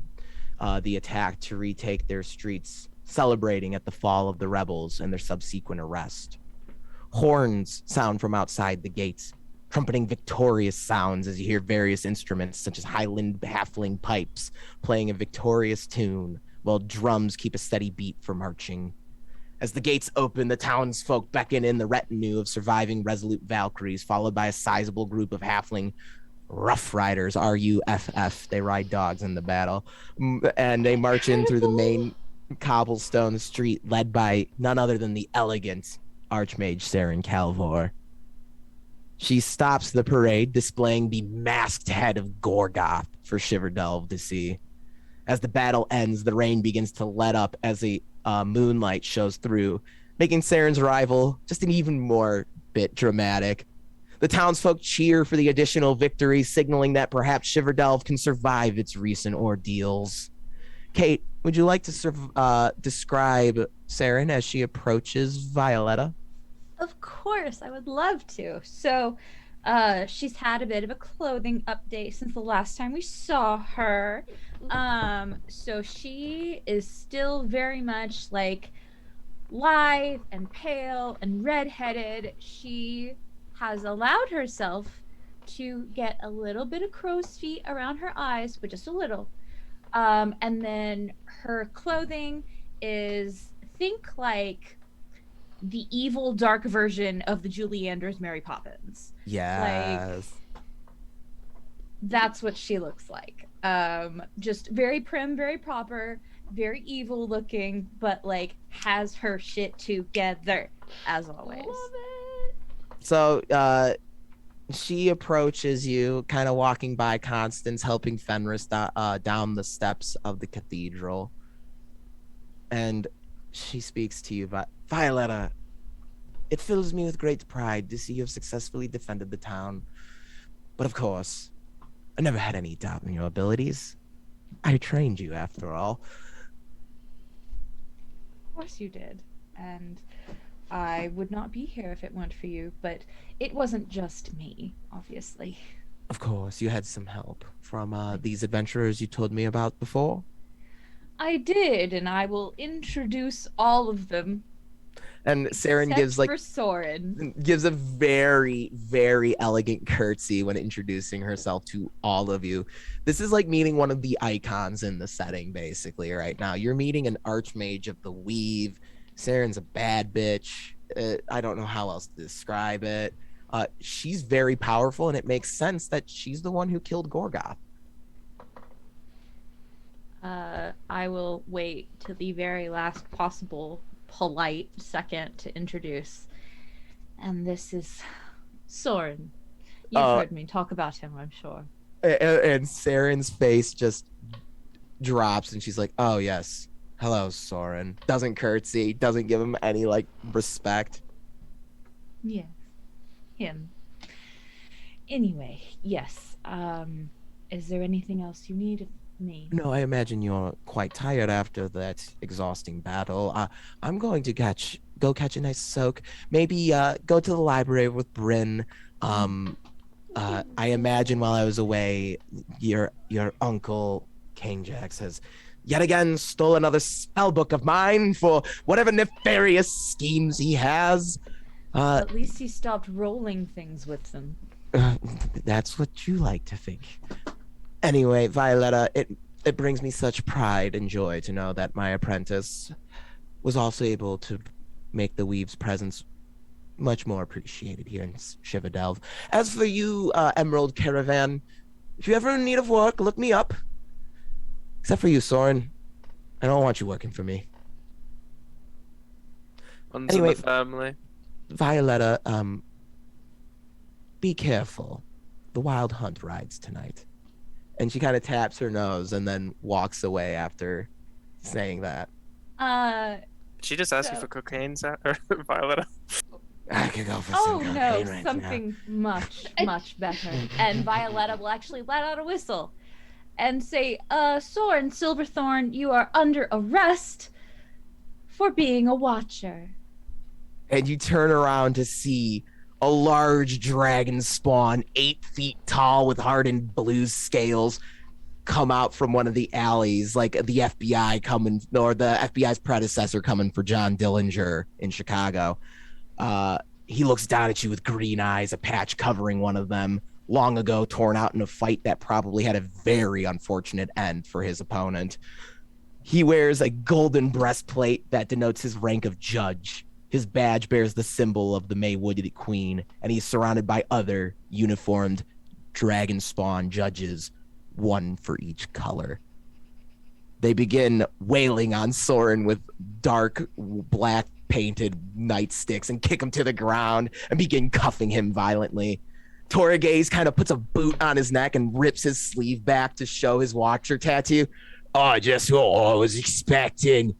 the attack to retake their streets, celebrating at the fall of the rebels and their subsequent arrest. Horns sound from outside the gates. trumpeting victorious sounds as you hear various instruments such as Highland halfling pipes playing a victorious tune, while drums keep a steady beat for marching. As the gates open, the townsfolk beckon in the retinue of surviving resolute Valkyries, followed by a sizable group of halfling Rough Riders, RUFF. They ride dogs in the battle. And they march in through the main cobblestone street, led by none other than the elegant Archmage Saren Calvor. She stops the parade, displaying the masked head of Gorgoth for Shiverdelve to see. As the battle ends, the rain begins to let up as a moonlight shows through, making Saren's arrival just an even more bit dramatic. The townsfolk cheer for the additional victory, signaling that perhaps Shiverdelve can survive its recent ordeals. Kate, would you like to describe Saren as she approaches Violetta? Of course, I would love to. So, she's had a bit of a clothing update since the last time we saw her. So she is still very much like lithe and pale and redheaded. She has allowed herself to get a little bit of crow's feet around her eyes, but just a little. And then her clothing is, think like the evil dark version of the Julie Andrews Mary Poppins. Yes. Like, that's what she looks like. Just very prim, very proper, very evil looking, but like has her shit together as always. Love it. So she approaches you, kind of walking by Constance, helping Fenris down the steps of the cathedral. And she speaks to you, Violetta, it fills me with great pride to see you have successfully defended the town. But of course, I never had any doubt in your abilities. I trained you, after all. Of course you did. And I would not be here if it weren't for you, but it wasn't just me, obviously. Of course, you had some help from these adventurers you told me about before. I did, and I will introduce all of them. And Saren except for Soren. gives a very, very elegant curtsy when introducing herself to all of you. This is like meeting one of the icons in the setting, basically, right now. You're meeting an archmage of the weave. Saren's a bad bitch. I don't know how else to describe it. She's very powerful, and it makes sense that she's the one who killed Gorgoth. I will wait to the very last possible polite second to introduce. And this is Soren. You've heard me talk about him, I'm sure. And Saren's face just drops, and she's like, oh, yes. Hello, Soren. Doesn't curtsy, doesn't give him any, like, respect. Yes. Him. Anyway, yes. Is there anything else you need of me? No, I imagine you're quite tired after that exhausting battle. I'm going to go catch a nice soak. Maybe go to the library with Bryn. I imagine while I was away, your uncle King Jax has yet again stole another spell book of mine for whatever nefarious schemes he has. At least he stopped rolling things with them. That's what you like to think. Anyway, Violetta, it brings me such pride and joy to know that my apprentice was also able to make the Weave's presence much more appreciated here in Shiverdelve. As for you, Emerald Caravan, if you ever in need of work, look me up. Except for you, Soren. I don't want you working for me. One's Anyway, in the family. Violetta, be careful. The Wild Hunt rides tonight. And she kind of taps her nose and then walks away after saying that. Did she just ask you for cocaine, or Violetta? I could go for Oh some no, cocaine right something much, much better. And Violetta will actually let out a whistle and say, Soren Silverthorn, you are under arrest for being a watcher. And you turn around to see a large dragon spawn, 8 feet tall with hardened blue scales, come out from one of the alleys, like the FBI coming, or the FBI's predecessor coming for John Dillinger in Chicago. he looks down at you with green eyes, a patch covering one of them, long ago torn out in a fight that probably had a very unfortunate end for his opponent. He wears a golden breastplate that denotes his rank of judge. His badge bears the symbol of the Maywood Queen, and he's surrounded by other uniformed dragon spawn judges, one for each color. They begin wailing on Soren with dark black painted nightsticks and kick him to the ground and begin cuffing him violently. Toragaze kind of puts a boot on his neck and rips his sleeve back to show his Watcher tattoo. Oh, just what I was expecting.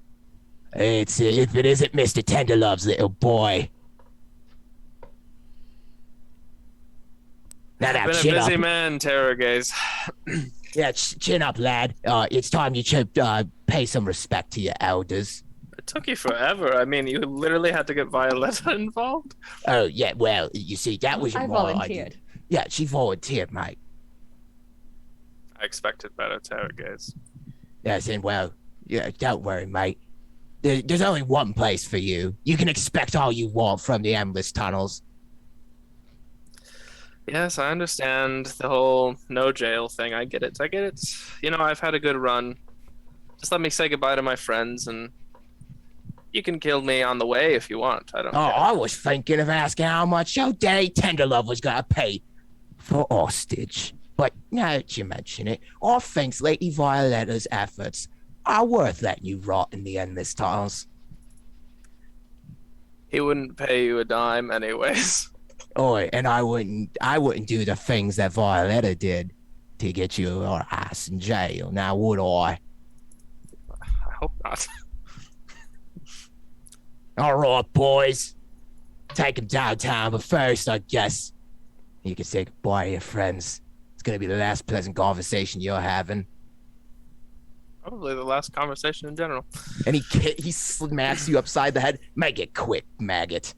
It's if it isn't Mr. Tenderlove's little boy. Now, Been a chin busy up. man, Terrorgaze. Yeah, chin up, lad. It's time you should pay some respect to your elders. It took you forever. I mean, you literally had to get Violetta involved. Oh, yeah, well, you see, that was I my volunteered. idea. Yeah, she volunteered, mate. I expected better, Terrorgaze. Yeah, saying, well, yeah, don't worry, mate. There's only one place for you. You can expect all you want from the endless tunnels. Yes, I understand the whole no jail thing. I get it. You know, I've had a good run. Just let me say goodbye to my friends, and you can kill me on the way if you want. I don't care. I was thinking of asking how much your daddy Tenderlove was gonna pay for hostage. But now that you mention it, I think Lady Violetta's efforts are worth letting you rot in the endless tunnels. He wouldn't pay you a dime anyways. Oh, and I wouldn't do the things that Violetta did to get your ass in jail. Now would I? I hope not. All right, boys. Take him downtown, but first, I guess you can say goodbye to your friends. It's gonna be the last pleasant conversation you're having. Probably the last conversation in general. And he smacks you upside the head. Make it quick, maggot.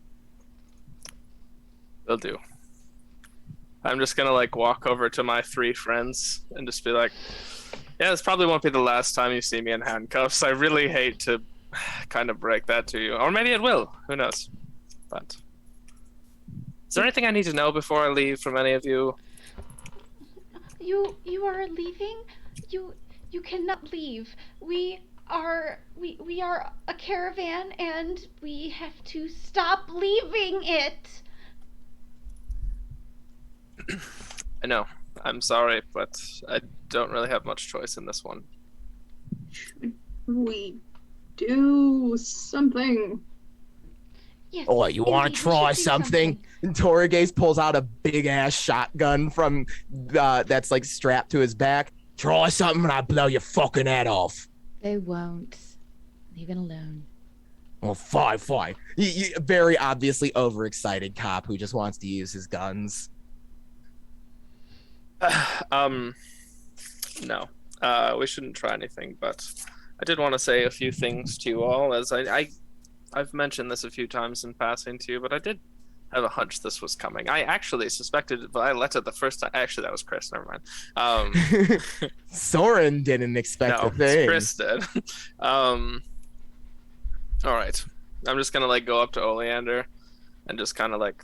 Will do. I'm just gonna like walk over to my three friends and just be like, yeah, this probably won't be the last time you see me in handcuffs. I really hate to kind of break that to you. Or maybe it will. Who knows? But is there anything I need to know before I leave from any of you? You are leaving? You cannot leave. We are a caravan and we have to stop leaving it. I know. I'm sorry, but I don't really have much choice in this one. We do something. Yes. Oh, you want indeed, to we try should do something? And Toragaze pulls out a big ass shotgun from that's like strapped to his back. Try something and I blow your fucking head off. They won't. Leave it alone. Well, fine. You very obviously overexcited cop who just wants to use his guns. No. We shouldn't try anything, but I did want to say a few things to you all, as I've mentioned this a few times in passing to you, but I did have a hunch this was coming. I actually suspected Violetta the first time. Actually, that was Chris. Never mind. Soren didn't expect a thing. Chris did. All right. I'm just gonna like go up to Oleander and just kind of like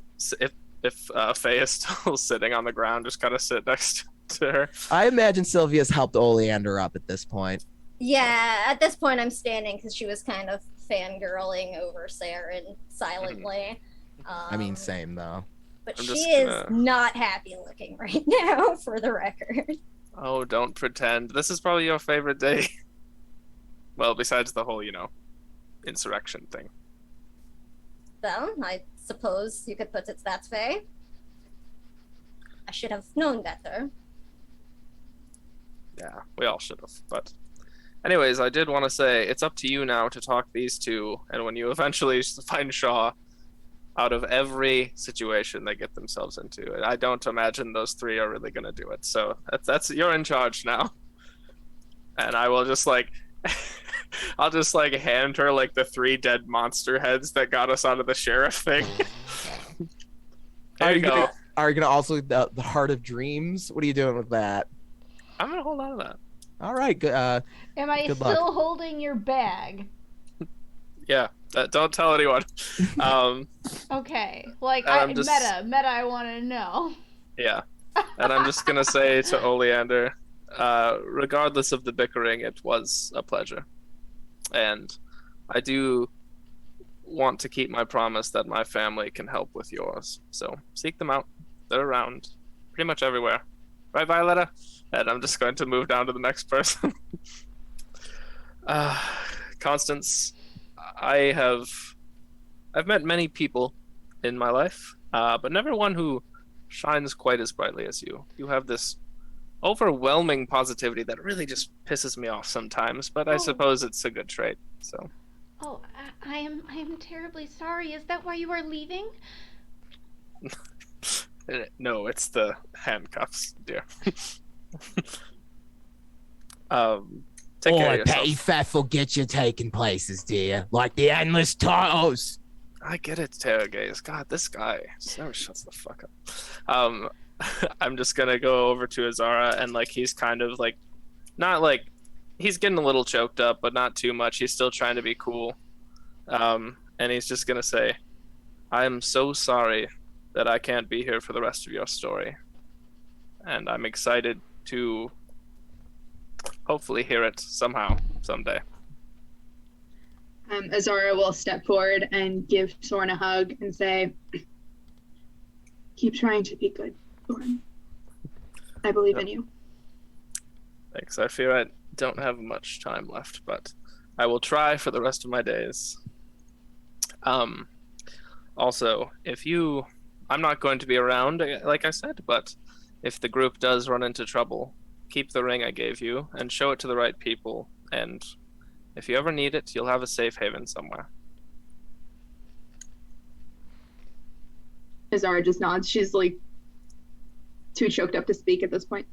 if Faye is still sitting on the ground, just kind of sit next to her. I imagine Sylvia's helped Oleander up at this point. Yeah, at this point I'm standing because she was kind of fangirling over Saren silently. I mean, same though. But I'm she just is gonna- not happy looking right now, for the record. Oh, don't pretend. This is probably your favorite day. Well, besides the whole, insurrection thing. Well, I suppose you could put it that way. I should have known better. Yeah, we all should have. But anyways, I did want to say it's up to you now to talk these two, and when you eventually find Shaw, out of every situation they get themselves into, and I don't imagine those three are really going to do it. So that's you're in charge now. And I will just like I'll just like hand her like the 3 dead monster heads that got us out of the sheriff thing. There you go. Are you gonna also the Heart of Dreams? What are you doing with that? I'm gonna hold on to that. All right, good. Am I Good still luck. holding your bag? Yeah. Don't tell anyone. Okay. Like, I'm just- meta, I want to know. Yeah. And I'm just going to say to Oleander, regardless of the bickering, it was a pleasure. And I do want to keep my promise that my family can help with yours. So seek them out. They're around pretty much everywhere. Right, Violetta? And I'm just going to move down to the next person. Constance, I've met many people in my life, but never one who shines quite as brightly as you. You have this overwhelming positivity that really just pisses me off sometimes, but I suppose it's a good trait. So. Oh, I am terribly sorry. Is that why you are leaving? No, it's the handcuffs, dear. Take care of yourself. petty theft will get you taking places, dear. Like the endless titles. I get it, Terragaze. God, this guy never shuts the fuck up. I'm just gonna go over to Azara, and like he's kind of like, not like, he's getting a little choked up, but not too much. He's still trying to be cool. And he's just gonna say, I am so sorry that I can't be here for the rest of your story. And I'm excited to hopefully hear it somehow, someday. Azara will step forward and give Soren a hug and say, keep trying to be good, Soren. I believe in you. Thanks. I fear I don't have much time left, but I will try for the rest of my days. Also, I'm not going to be around, like I said, but if the group does run into trouble, keep the ring I gave you and show it to the right people, and if you ever need it, you'll have a safe haven somewhere. Azara just nods. She's like too choked up to speak at this point.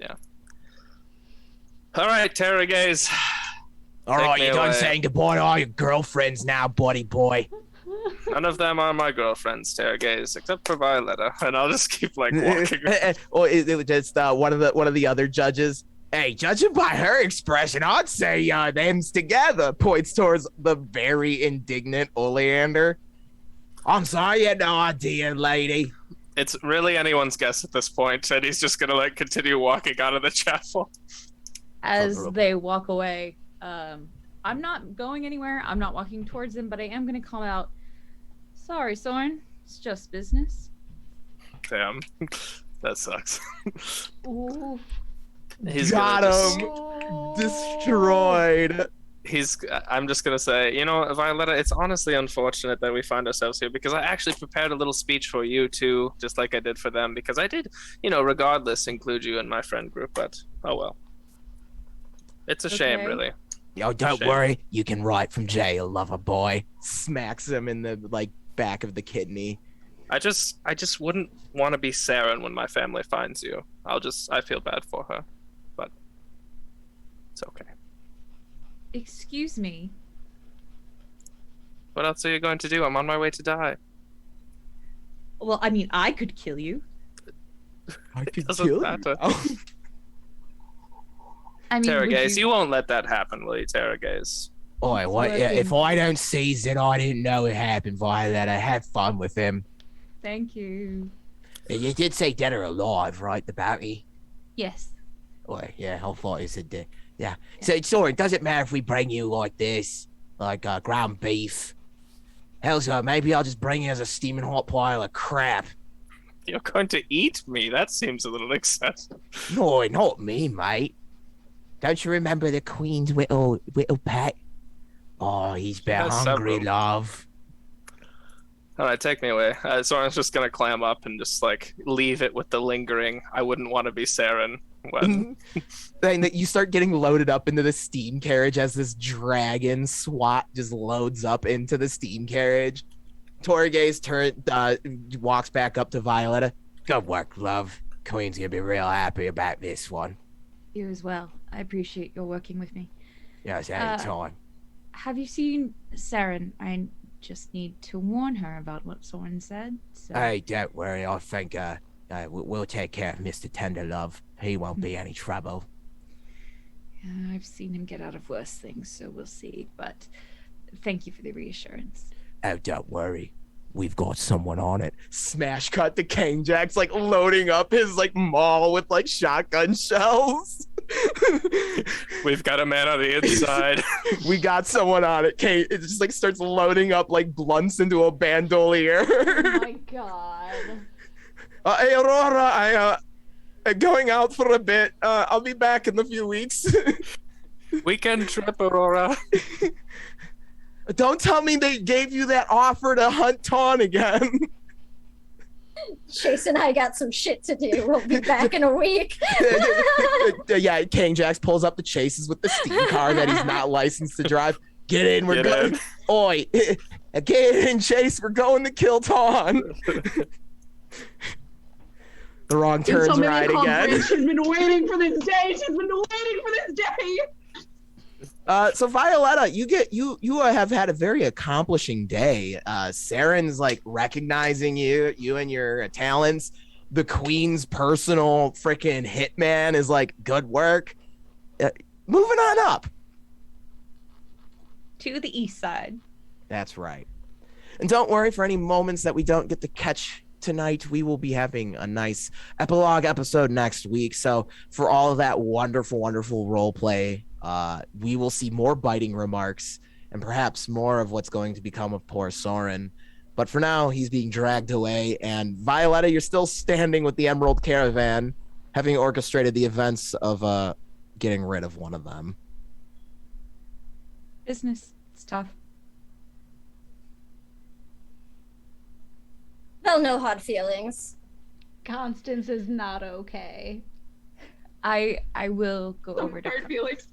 Yeah. All right, Terragaze. All right, you're done saying goodbye to all your girlfriends now, buddy boy. None of them are my girlfriends, Terragaze, except for Violetta, and I'll just keep like walking. Or it was just one of the other judges. Hey, judging by her expression, I'd say them's together. Points towards the very indignant Oleander. I'm sorry, you had no idea, lady. It's really anyone's guess at this point, and he's just gonna like continue walking out of the chapel. As they walk away, I'm not going anywhere. I'm not walking towards him, but I am going to call out, sorry, Soren. It's just business. Damn. That sucks. Ooh. He's got him. Destroyed. I'm just going to say, Violetta, it's honestly unfortunate that we find ourselves here, because I actually prepared a little speech for you too, just like I did for them, because I did, regardless, include you in my friend group, but oh well. It's a shame, really. Yo, don't worry. You can write from jail, lover boy. Smacks him in the back of the kidney. I just wouldn't want to be Saren when my family finds you. I feel bad for her, but it's okay. Excuse me. What else are you going to do? I'm on my way to die. Well, I mean, I could kill you. I could Doesn't kill you. matter. Oh. I mean, Terragaze, you won't let that happen, will you, Terragaze? Boy, what? Yeah, if I don't seize it, I didn't know it happened, Violetta. Have fun with him. Thank you. You did say dead or alive, right? The bounty? Yes. Oh, yeah, how far is it? Yeah. So, sorry, it doesn't matter if we bring you like this, like ground beef. Hell, so maybe I'll just bring you as a steaming hot pile of crap. You're going to eat me? That seems a little excessive. No, not me, mate. Don't you remember the Queen's little pet? Oh, he's been hungry, love. All right, take me away. Soren's just gonna clam up and just like leave it with the lingering. I wouldn't want to be Saren. When Then that you start getting loaded up into the steam carriage as this dragon SWAT just loads up into the steam carriage. Torgaze walks back up to Violetta. Good work, love. Queen's gonna be real happy about this one. You as well. I appreciate your working with me. Yes, anytime. Have you seen Saren? I just need to warn her about what Soren said. So. Hey, don't worry. I think we'll take care of Mr. Tenderlove. He won't be any trouble. I've seen him get out of worse things, so we'll see. But thank you for the reassurance. Oh, don't worry. We've got someone on it. Smash cut to King Jack's like loading up his like maul with like shotgun shells. We've got a man on the inside. We got someone on it. Kate, it just like starts loading up like blunts into a bandolier. Oh my god. Hey, Aurora, I'm going out for a bit. I'll be back in a few weeks. Weekend trip, Aurora. Don't tell me they gave you that offer to hunt Tawn again. Chase and I got some shit to do. We'll be back in a week. Yeah, King Jax pulls up the chases with the steam car that he's not licensed to drive. Get in, we're going. Oi, get in, Chase. We're going to kill Tawn. The wrong turns right again. She's been waiting for this day. She's been waiting for this day. So Violetta, you have had a very accomplishing day. Saren's like recognizing you and your talents. The Queen's personal freaking hitman is like, good work. Moving on up To the east side. That's right. And don't worry, for any moments that we don't get to catch tonight, we will be having a nice epilogue episode next week. So for all of that wonderful, wonderful role play, we will see more biting remarks and perhaps more of what's going to become of poor Soren. But for now, he's being dragged away. And Violetta, you're still standing with the Emerald Caravan, having orchestrated the events of getting rid of one of them. Business. It's tough. Well, no hard feelings. Constance is not okay. I will go over to Hard feelings.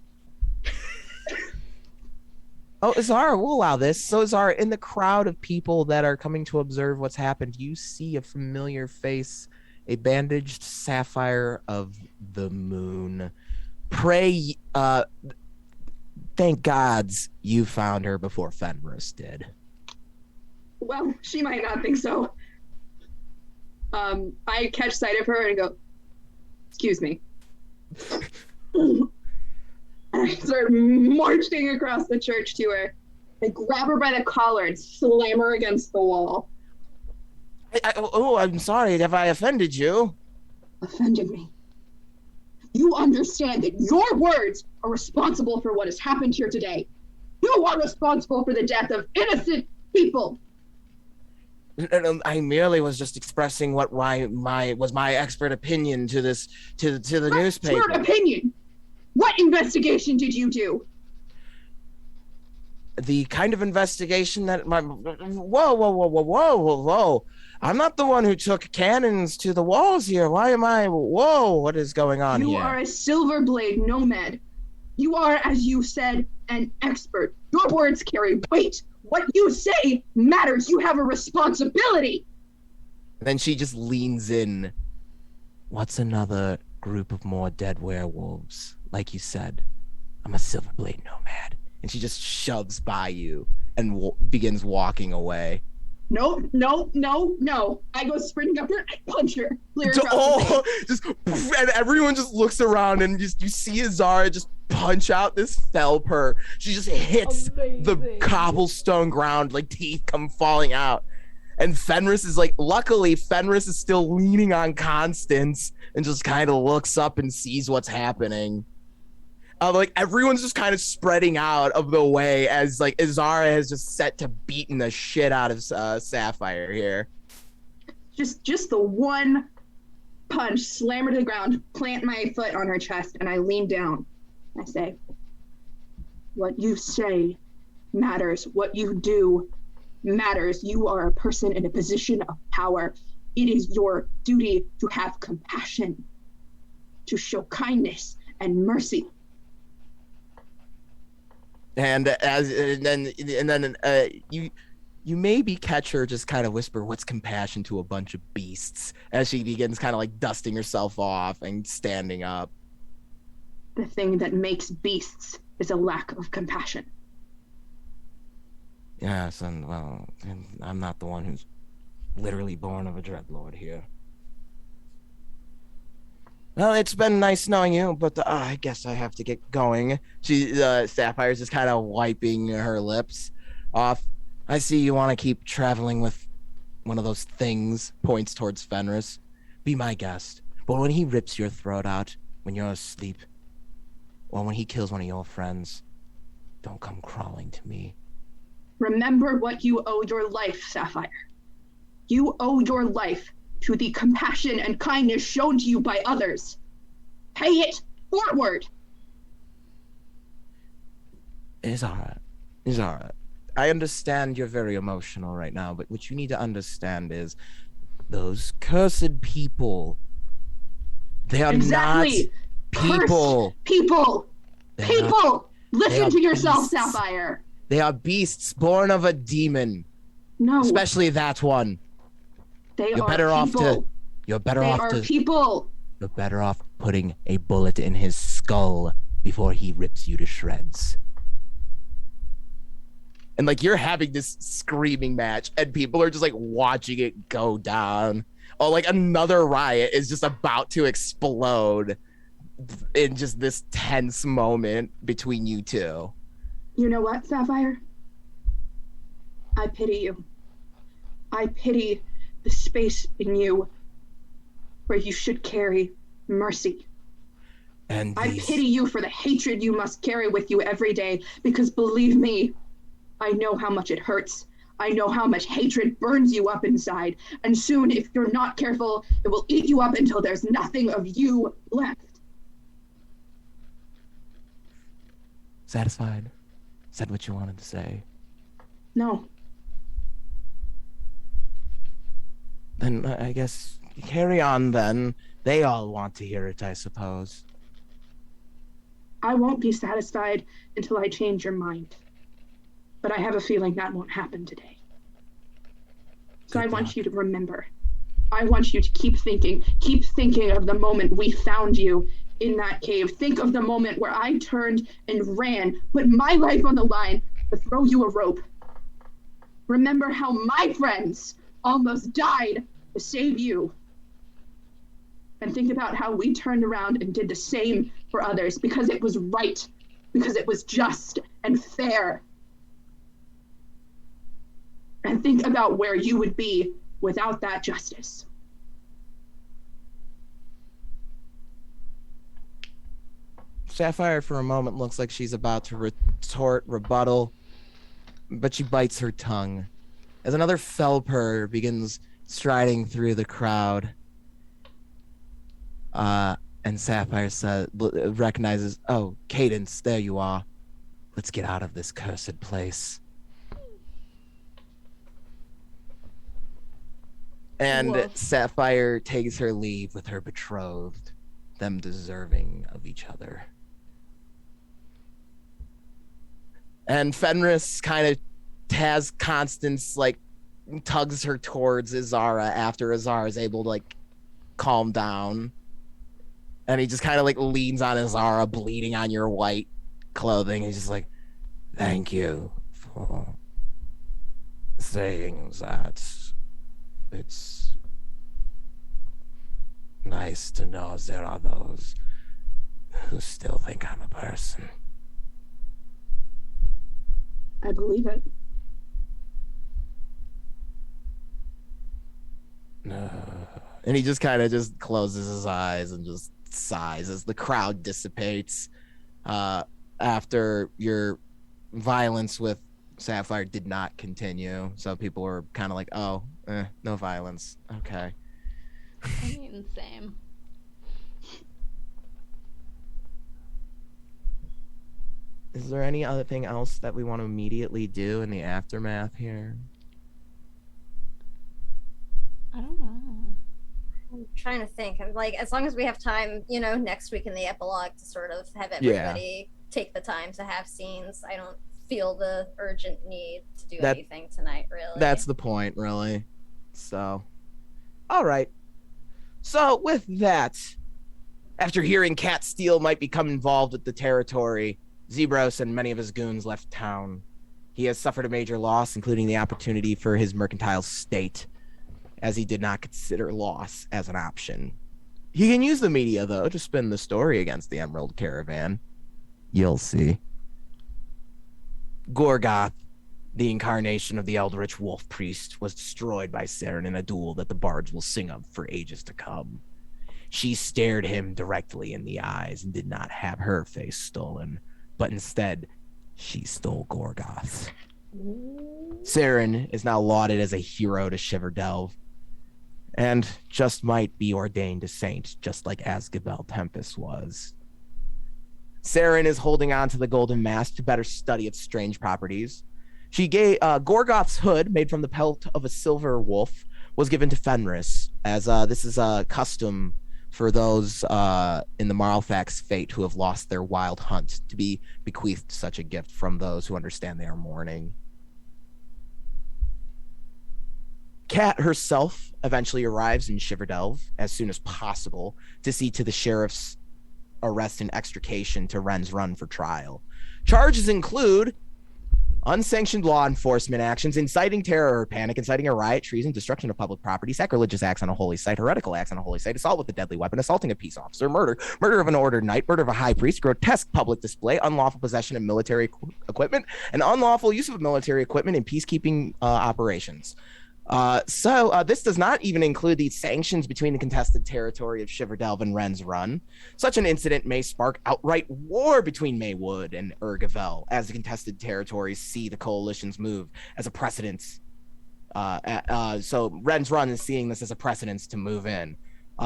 Oh, Azara, we'll allow this. So, Azara, in the crowd of people that are coming to observe what's happened, you see a familiar face, a bandaged sapphire of the moon. Pray, thank gods you found her before Fenris did. Well, she might not think so. I catch sight of her and go, excuse me. And I start marching across the church to her. I grab her by the collar and slam her against the wall. I'm sorry. Have I offended you? Offended me. You understand that your words are responsible for what has happened here today. You are responsible for the death of innocent people. I merely was just expressing what my expert opinion to the newspaper. Expert opinion? What investigation did you do? The kind of investigation that whoa. I'm not the one who took cannons to the walls here. Why am I? Whoa, what is going on here? You are a Silverblade nomad. You are, as you said, an expert. Your words carry weight. What you say matters. You have a responsibility. Then she just leans in. What's another group of more dead werewolves? Like you said, I'm a Silverblade nomad. And she just shoves by you and begins walking away. No. I go sprinting up there, I punch her. Clear across the face. And everyone just looks around and you see Azara just punch out this Felper. She just hits the cobblestone ground, like teeth come falling out. And Fenris is like, luckily Fenris is still leaning on Constance and just kind of looks up and sees what's happening. Like everyone's just kind of spreading out of the way as like Azara has just set to beating the shit out of Sapphire here. Just the one punch, slam her to the ground, plant my foot on her chest, and I lean down. I say, what you say matters. What you do matters. You are a person in a position of power. It is your duty to have compassion, to show kindness and mercy. And then you maybe catch her just kind of whisper, "What's compassion to a bunch of beasts?" as she begins kind of like dusting herself off and standing up. The thing that makes beasts is a lack of compassion. Yes, and well, I'm not the one who's literally born of a dreadlord here. Well, it's been nice knowing you, but I guess I have to get going. Sapphire's just kind of wiping her lips. off. I see you want to keep traveling with one of those things, points towards Fenris. Be my guest. But when he rips your throat out when you're asleep, or when he kills one of your friends, don't come crawling to me. Remember what you owe your life, Sapphire. You owe your life to the compassion and kindness shown to you by others. Pay it forward. It's all right. It's all right. I understand you're very emotional right now, but what you need to understand is those cursed people, they are Exactly. not people. Cursed people. They're People. not- Listen to yourself, beasts. Sapphire. They are beasts born of a demon, No, especially that one. they You're are better off people. to. You're better They off are to. people. You're better off putting a bullet in his skull before he rips you to shreds. And like you're having this screaming match, and people are just like watching it go down. Oh, like another riot is just about to explode in just this tense moment between you two. You know what, Sapphire? I pity you. I pity the space in you where you should carry mercy. And I pity you for the hatred you must carry with you every day, because believe me, I know how much it hurts. I know how much hatred burns you up inside, and soon, if you're not careful, it will eat you up until there's nothing of you left. Satisfied? Said what you wanted to say. No, Then I guess carry on then. They all want to hear it, I suppose. I won't be satisfied until I change your mind. But I have a feeling that won't happen today. So I want you to remember. I want you to keep thinking of the moment we found you in that cave. Think of the moment where I turned and ran, put my life on the line to throw you a rope. Remember how my friends almost died to save you. And think about how we turned around and did the same for others because it was right, because it was just and fair. And think about where you would be without that justice. Sapphire, for a moment, looks like she's about to rebuttal, but she bites her tongue as another Felper begins striding through the crowd. And Sapphire recognizes, oh, Cadence, there you are. Let's get out of this cursed place. And Woof. Sapphire takes her leave with her betrothed, them deserving of each other. And Fenris kind of has Constance, like, tugs her towards Azara after Azara is able to, like, calm down. And he just kind of, like, leans on Azara, bleeding on your white clothing. He's just like, thank you for saying that. It's nice to know there are those who still think I'm a person. I believe it. And he just kind of just closes his eyes and just sighs as the crowd dissipates after your violence with Sapphire did not continue. So people were kind of like, oh, no violence. Okay. I mean, same. Is there any other thing else that we want to immediately do in the aftermath here? I don't know. I'm trying to think. I'm like, as long as we have time, next week in the epilogue to sort of have everybody take the time to have scenes. I don't feel the urgent need to do anything tonight, really. That's the point, really. So, all right. So, with that, after hearing Cat Steel might become involved with the territory, Zebros and many of his goons left town. He has suffered a major loss, including the opportunity for his mercantile state, as he did not consider loss as an option. He can use the media, though, to spin the story against the Emerald Caravan. You'll see. Gorgoth The incarnation of the Eldritch Wolf Priest was destroyed by Saren in a duel that the bards will sing of for ages to come. She stared him directly in the eyes and did not have her face stolen, but instead, she stole Gorgoth. Saren is now lauded as a hero to Shiverdelve, and just might be ordained a saint, just like Asgabel Tempest was. Saren is holding on to the golden mask to better study its strange properties. She gave Gorgoth's hood, made from the pelt of a silver wolf, was given to Fenris, as this is a custom for those in the Marlfax fate who have lost their wild hunt, to be bequeathed such a gift from those who understand they are mourning. Kat herself eventually arrives in Shiverdelve as soon as possible to see to the sheriff's arrest and extrication to Ren's Run for trial. Charges include unsanctioned law enforcement actions, inciting terror or panic, inciting a riot, treason, destruction of public property, sacrilegious acts on a holy site, heretical acts on a holy site, assault with a deadly weapon, assaulting a peace officer, murder of an ordered knight, murder of a high priest, grotesque public display, unlawful possession of military equipment, and unlawful use of military equipment in peacekeeping operations. So this does not even include the sanctions between the contested territory of Shiverdelve and Ren's Run. Such an incident may spark outright war between Maywood and Urgavel as the contested territories see the coalition's move as a precedent. So Ren's Run is seeing this as a precedence to move in.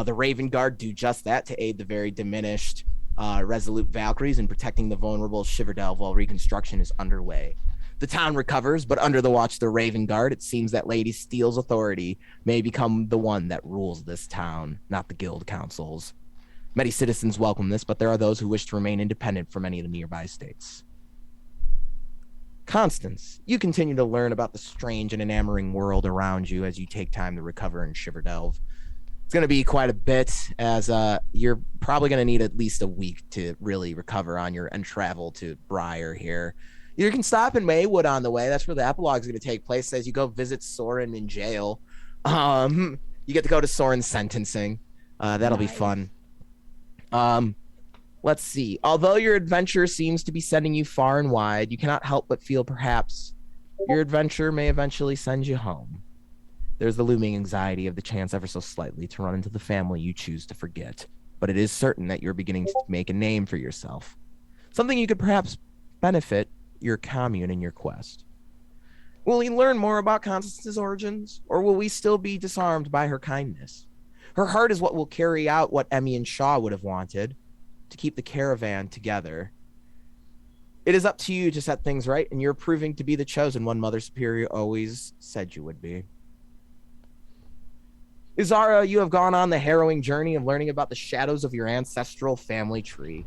The Raven Guard do just that to aid the very diminished Resolute Valkyries in protecting the vulnerable Shiverdelve while reconstruction is underway. The town recovers, but under the watch of the Raven Guard, it seems that Lady Steele's authority may become the one that rules this town, not the guild councils. Many citizens welcome this, but there are those who wish to remain independent from any of the nearby states. Constance, you continue to learn about the strange and enamoring world around you as you take time to recover in Shiverdelve. It's going to be quite a bit, as you're probably going to need at least a week to really recover on your and travel to Briar here. You can stop in Maywood on the way. That's where the epilogue is going to take place as you go visit Soren in jail. You get to go to Soren's sentencing. That'll be fun. Let's see. Although your adventure seems to be sending you far and wide, you cannot help but feel perhaps your adventure may eventually send you home. There's the looming anxiety of the chance ever so slightly to run into the family you choose to forget. But it is certain that you're beginning to make a name for yourself. Something you could perhaps benefit your commune in your quest. Will we learn more about Constance's origins, or will we still be disarmed by her kindness? Her heart is what will carry out what Emmy and Shaw would have wanted, to keep the caravan together. It is up to you to set things right, and you're proving to be the chosen one Mother Superior always said you would be. Izara, you have gone on the harrowing journey of learning about the shadows of your ancestral family tree.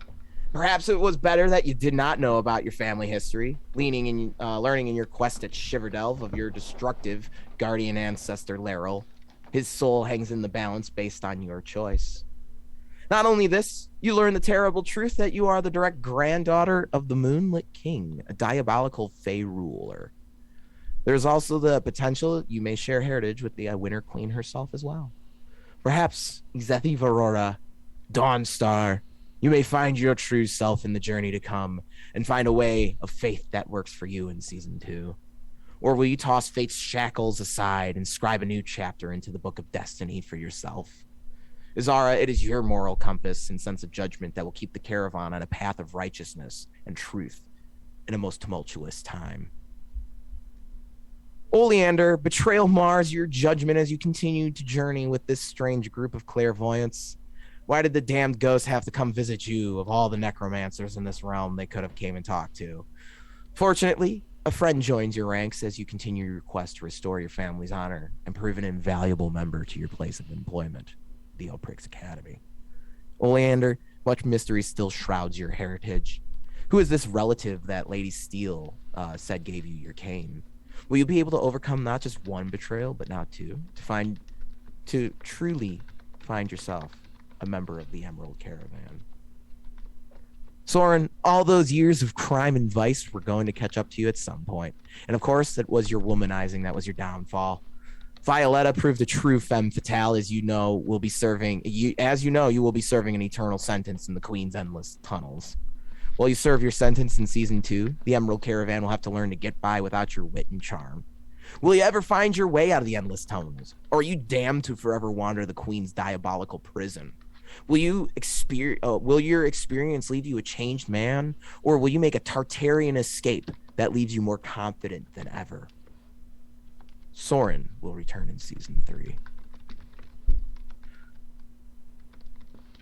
Perhaps it was better that you did not know about your family history, learning in your quest at Shiverdelve of your destructive guardian ancestor Laryl. His soul hangs in the balance based on your choice. Not only this, you learn the terrible truth that you are the direct granddaughter of the Moonlit King, a diabolical Fey ruler. There's also the potential you may share heritage with the Winter Queen herself as well. Perhaps Zethi Varora, Dawnstar, you may find your true self in the journey to come and find a way of faith that works for you in season 2. Or will you toss fate's shackles aside and scribe a new chapter into the book of destiny for yourself? Izara, it is your moral compass and sense of judgment that will keep the caravan on a path of righteousness and truth in a most tumultuous time. Oleander, betrayal mars your judgment as you continue to journey with this strange group of clairvoyants. Why did the damned ghosts have to come visit you? Of all the necromancers in this realm they could have came and talked to? Fortunately, a friend joins your ranks as you continue your quest to restore your family's honor and prove an invaluable member to your place of employment, the Oprix Academy. Oleander, much mystery still shrouds your heritage. Who is this relative that Lady Steele said gave you your cane? Will you be able to overcome not just one betrayal, but now two, to truly find yourself a member of the Emerald Caravan? Soren, all those years of crime and vice were going to catch up to you at some point. And of course, it was your womanizing that was your downfall. Violetta proved a true femme fatale, as you know, you will be serving an eternal sentence in the Queen's endless tunnels. While you serve your sentence in season 2, the Emerald Caravan will have to learn to get by without your wit and charm. Will you ever find your way out of the endless tunnels? Or are you damned to forever wander the Queen's diabolical prison? Will your experience leave you a changed man? Or will you make a Tartarian escape that leaves you more confident than ever? Soren will return in season 3.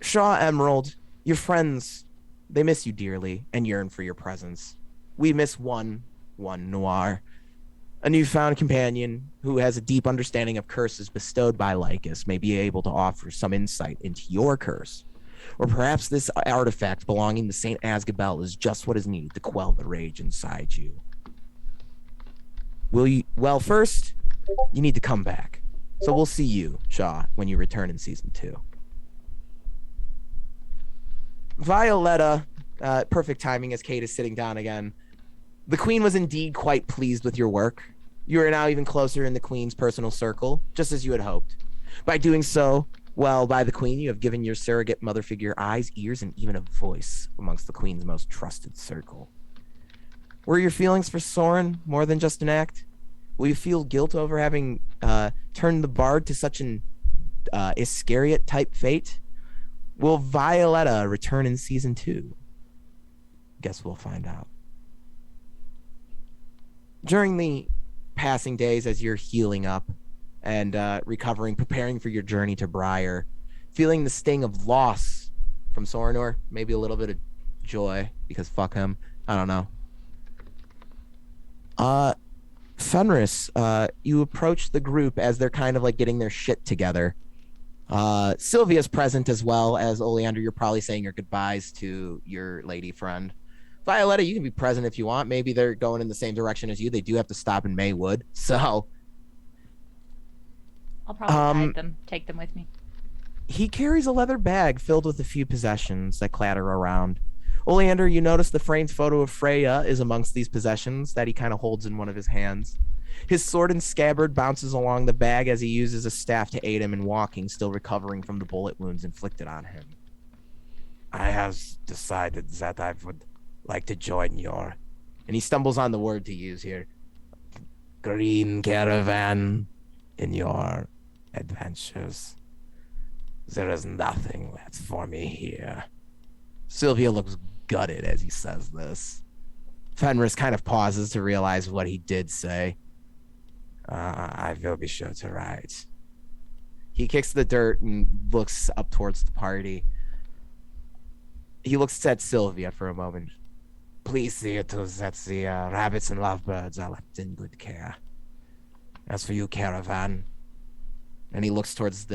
Shaw Emerald, your friends, they miss you dearly and yearn for your presence. We miss one Noir, a newfound companion who has a deep understanding of curses bestowed by Lycus, may be able to offer some insight into your curse. Or perhaps this artifact belonging to St. Asgabel is just what is needed to quell the rage inside you. Well, first, you need to come back. So we'll see you, Shaw, when you return in season 2. Violetta, perfect timing as Kate is sitting down again. The Queen was indeed quite pleased with your work. You are now even closer in the Queen's personal circle, just as you had hoped. By doing so, well, by the Queen, you have given your surrogate mother figure eyes, ears, and even a voice amongst the Queen's most trusted circle. Were your feelings for Soren more than just an act? Will you feel guilt over having turned the bard to such an Iscariot-type fate? Will Violetta return in season 2? Guess we'll find out. During the passing days as you're healing up and recovering, preparing for your journey to Briar, feeling the sting of loss from Soren, or maybe a little bit of joy, because fuck him. I don't know. Fenris, you approach the group as they're kind of like getting their shit together. Sylvia's present as well. As Oleander, you're probably saying your goodbyes to your lady friend. Violetta, you can be present if you want. Maybe they're going in the same direction as you. They do have to stop in Maywood, so I'll probably guide them, take them with me. he carries a leather bag filled with a few possessions that clatter around. Oleander, you notice the framed photo of Freya is amongst these possessions that he kind of holds in one of his hands. His sword and scabbard bounces along the bag as he uses a staff to aid him in walking, still recovering from the bullet wounds inflicted on him. I have decided that I would like to join your, and he stumbles on the word to use here, green caravan in your adventures. There is nothing left for me here. Sylvia looks gutted as he says this. Fenris kind of pauses to realize what he did say. I will be sure to write. He kicks the dirt and looks up towards the party. He looks at Sylvia for a moment. Please see to that the rabbits and lovebirds are left in good care. As for you, caravan, and he looks towards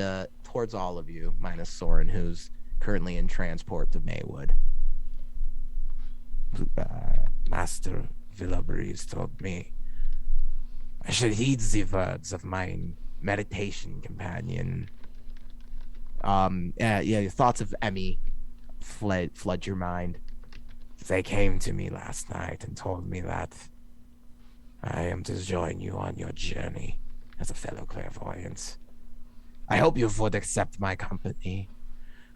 all of you, minus Soren, who's currently in transport to Maywood. Master Villabreeze told me I should heed the words of my meditation companion. Your thoughts of Emmy flood your mind. They came to me last night and told me that I am to join you on your journey as a fellow clairvoyant. I hope you would accept my company.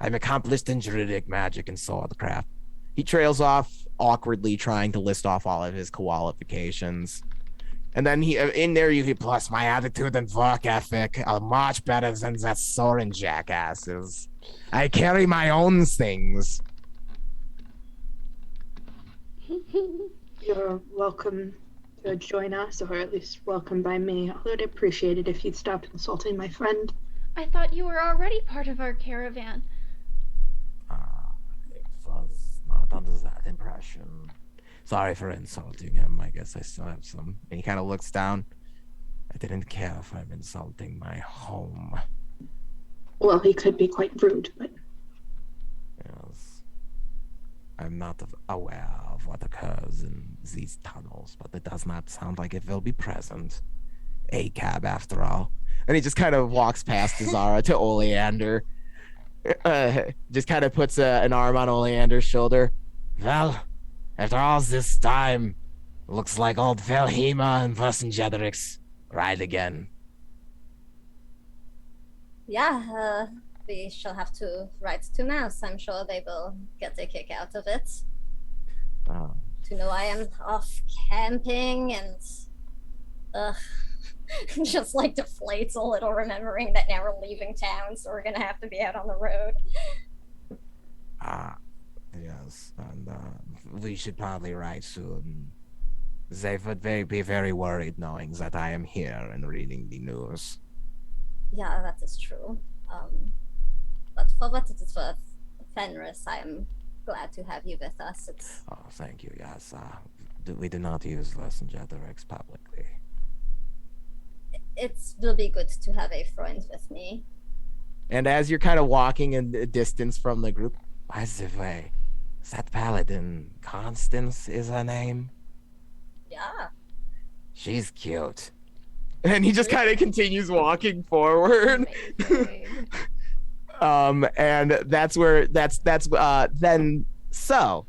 I'm accomplished in druidic magic and swordcraft. He trails off, awkwardly trying to list off all of his qualifications. And then in there you could plus my attitude and work ethic are much better than that Soren jackasses. I carry my own things. You're welcome to join us, or at least welcome by me. I would appreciate it if you'd stop insulting my friend. I thought you were already part of our caravan. It was not under that impression. Sorry for insulting him. I guess I still have some. And he kind of looks down. I didn't care if I'm insulting my home. Well, he could be quite rude, but... Yes. I'm not aware of what occurs in these tunnels, but it does not sound like it will be present. A cab, after all. And he just kind of walks past Zara to Oleander. Just kind of puts an arm on Oleander's shoulder. Well, after all this time, looks like old Velhema and Vercingetorix ride again. Yeah, we shall have to write to Mouse. I'm sure they will get a kick out of it. Oh. to know I am off camping and just like deflates a little, remembering that now we're leaving town, so we're gonna have to be out on the road. Yes, and we should probably ride soon. They would be very worried knowing that I am here and reading the news. Yeah, that is true. But for what it is worth, Fenris, I am glad to have you with us. It's Oh, thank you. Yes, we do not use Vercingetorix publicly. it will be good to have a friend with me. And as you're kind of walking in the distance from the group, by the way, that paladin, Constance is her name? Yeah. She's cute. And he just kind of continues walking forward. And that's then so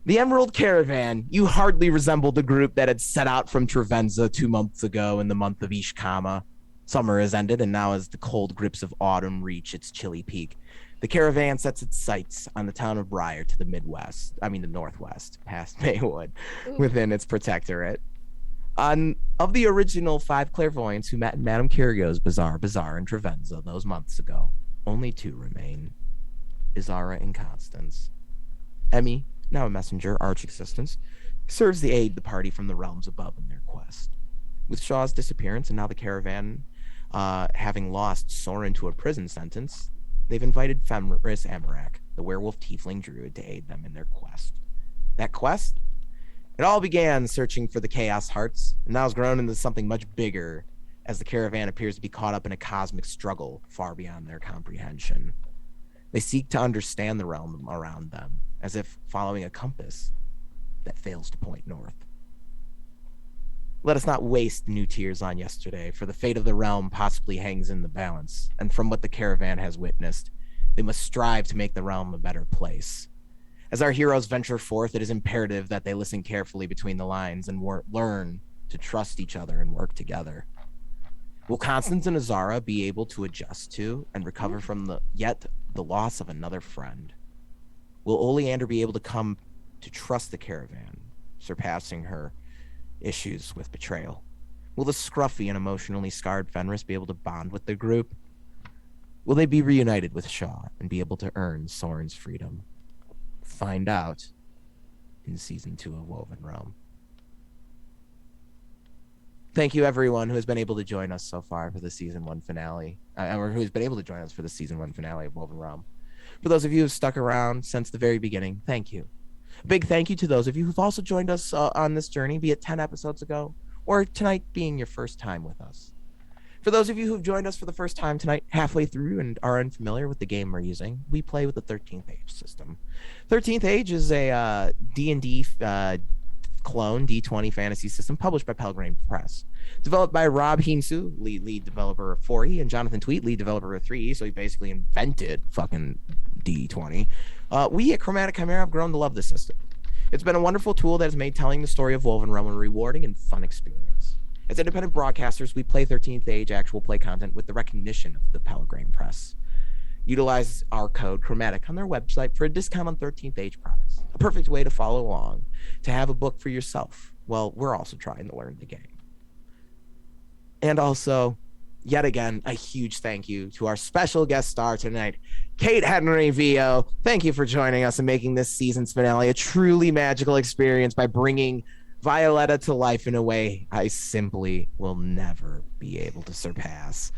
the Emerald Caravan, you hardly resemble the group that had set out from Trevenza 2 months ago in the month of Ishkama. Summer has ended, and now as the cold grips of autumn reach its chilly peak, the caravan sets its sights on the town of Briar to the the northwest, past Maywood, within its protectorate. Of the original 5 clairvoyants who met in Madame Kirio's bazaar in Trevenza those months ago, only 2 remain, Izara and Constance. Emmy, now a messenger, arch assistant, serves to aid the party from the realms above in their quest. With Shaw's disappearance and now the caravan having lost Soren to a prison sentence, they've invited Fenris Amarak, the werewolf tiefling druid, to aid them in their quest. That quest? It all began searching for the Chaos Hearts, and now has grown into something much bigger as the caravan appears to be caught up in a cosmic struggle far beyond their comprehension. They seek to understand the realm around them, as if following a compass that fails to point north. Let us not waste new tears on yesterday, for the fate of the realm possibly hangs in the balance, and from what the caravan has witnessed, they must strive to make the realm a better place. As our heroes venture forth, it is imperative that they listen carefully between the lines and learn to trust each other and work together. Will Constance and Azara be able to adjust to and recover from the loss of another friend? Will Oleander be able to come to trust the caravan, surpassing her issues with betrayal? Will the scruffy and emotionally scarred Fenris be able to bond with the group? Will they be reunited with Shaw and be able to earn Soren's freedom? Find out in season 2 of WovenRealm. Thank you, everyone who has been able to join us so far for the season 1 finale, or who has been able to join us for the season 1 finale of WovenRealm. For those of you who have stuck around since the very beginning, thank you. A big thank you to those of you who've also joined us on this journey, be it 10 episodes ago or tonight being your first time with us. For those of you who've joined us for the first time tonight, halfway through and are unfamiliar with the game we're using, we play with the 13th Age system. 13th Age is a D&D clone D20 fantasy system published by Pelgrane Press. Developed by Rob Heinsu, lead developer of 4E, and Jonathan Tweet, lead developer of 3E, so he basically invented fucking D20. We at Chromatic Chimera have grown to love this system. It's been a wonderful tool that has made telling the story of WovenRealm a rewarding and fun experience. As independent broadcasters, we play 13th Age actual play content with the recognition of the Pelgrane Press. Utilize our code Chromatic on their website for a discount on 13th Age products. A perfect way to follow along, to have a book for yourself. Well, we're also trying to learn the game. And also, yet again, a huge thank you to our special guest star tonight, Kate Henry Vio. Thank you for joining us and making this season's finale a truly magical experience by bringing Violetta to life in a way I simply will never be able to surpass.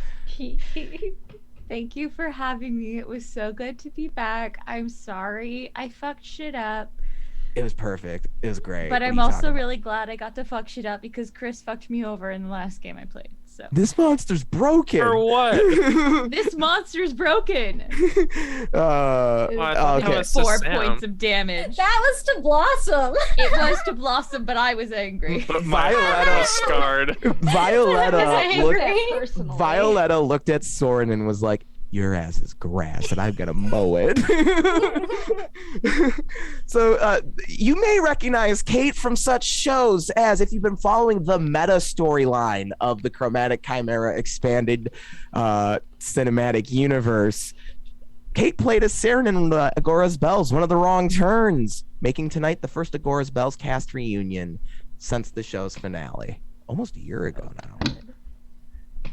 Thank you for having me. It was so good to be back. I'm sorry I fucked shit up. It was perfect. It was great. But I'm also really glad I got to fuck shit up because Chris fucked me over in the last game I played. So this monster's broken. For what? This monster's broken. Okay. 4 points of damage. That was to Blossom. It was to Blossom, but I was angry. But Violetta was scarred. Violetta looked at Soren and was like, "Your ass is grass, and I'm gonna mow it." So you may recognize Kate from such shows as, if you've been following the meta storyline of the Chromatic Chimera expanded cinematic universe, Kate played a Siren in Agora's Bells, one of the wrong turns, making tonight the first Agora's Bells cast reunion since the show's finale, almost a year ago now.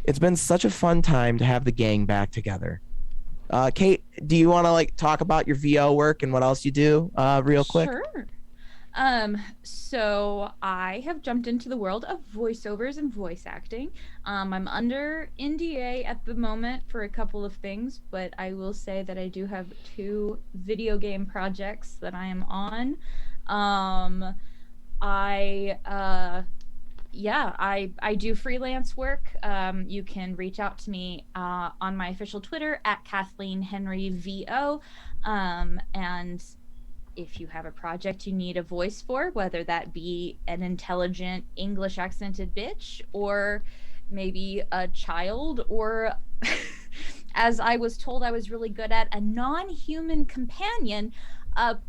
It's been such a fun time to have the gang back together. Kate, do you want to like talk about your VO work and what else you do real quick? Sure. So I have jumped into the world of voiceovers and voice acting. I'm under NDA at the moment for a couple of things, but I will say that I do have 2 video game projects that I am on. I do freelance work. You can reach out to me on my official Twitter at Kathleen Henry VO. And if you have a project you need a voice for, whether that be an intelligent English accented bitch or maybe a child, or as I was told I was really good at, a non-human companion,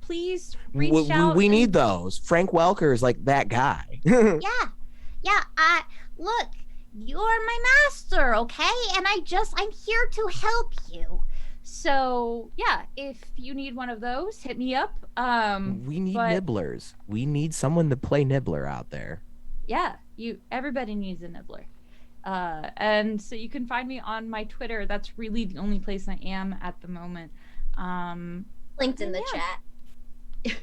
please reach out. We need those. Frank Welker is like that guy. Yeah, look, you're my master, okay? And I'm here to help you. So, yeah, if you need one of those, hit me up. We need nibblers. We need someone to play Nibbler out there. Yeah, everybody needs a Nibbler. And so you can find me on my Twitter. That's really the only place I am at the moment. Linked in the chat.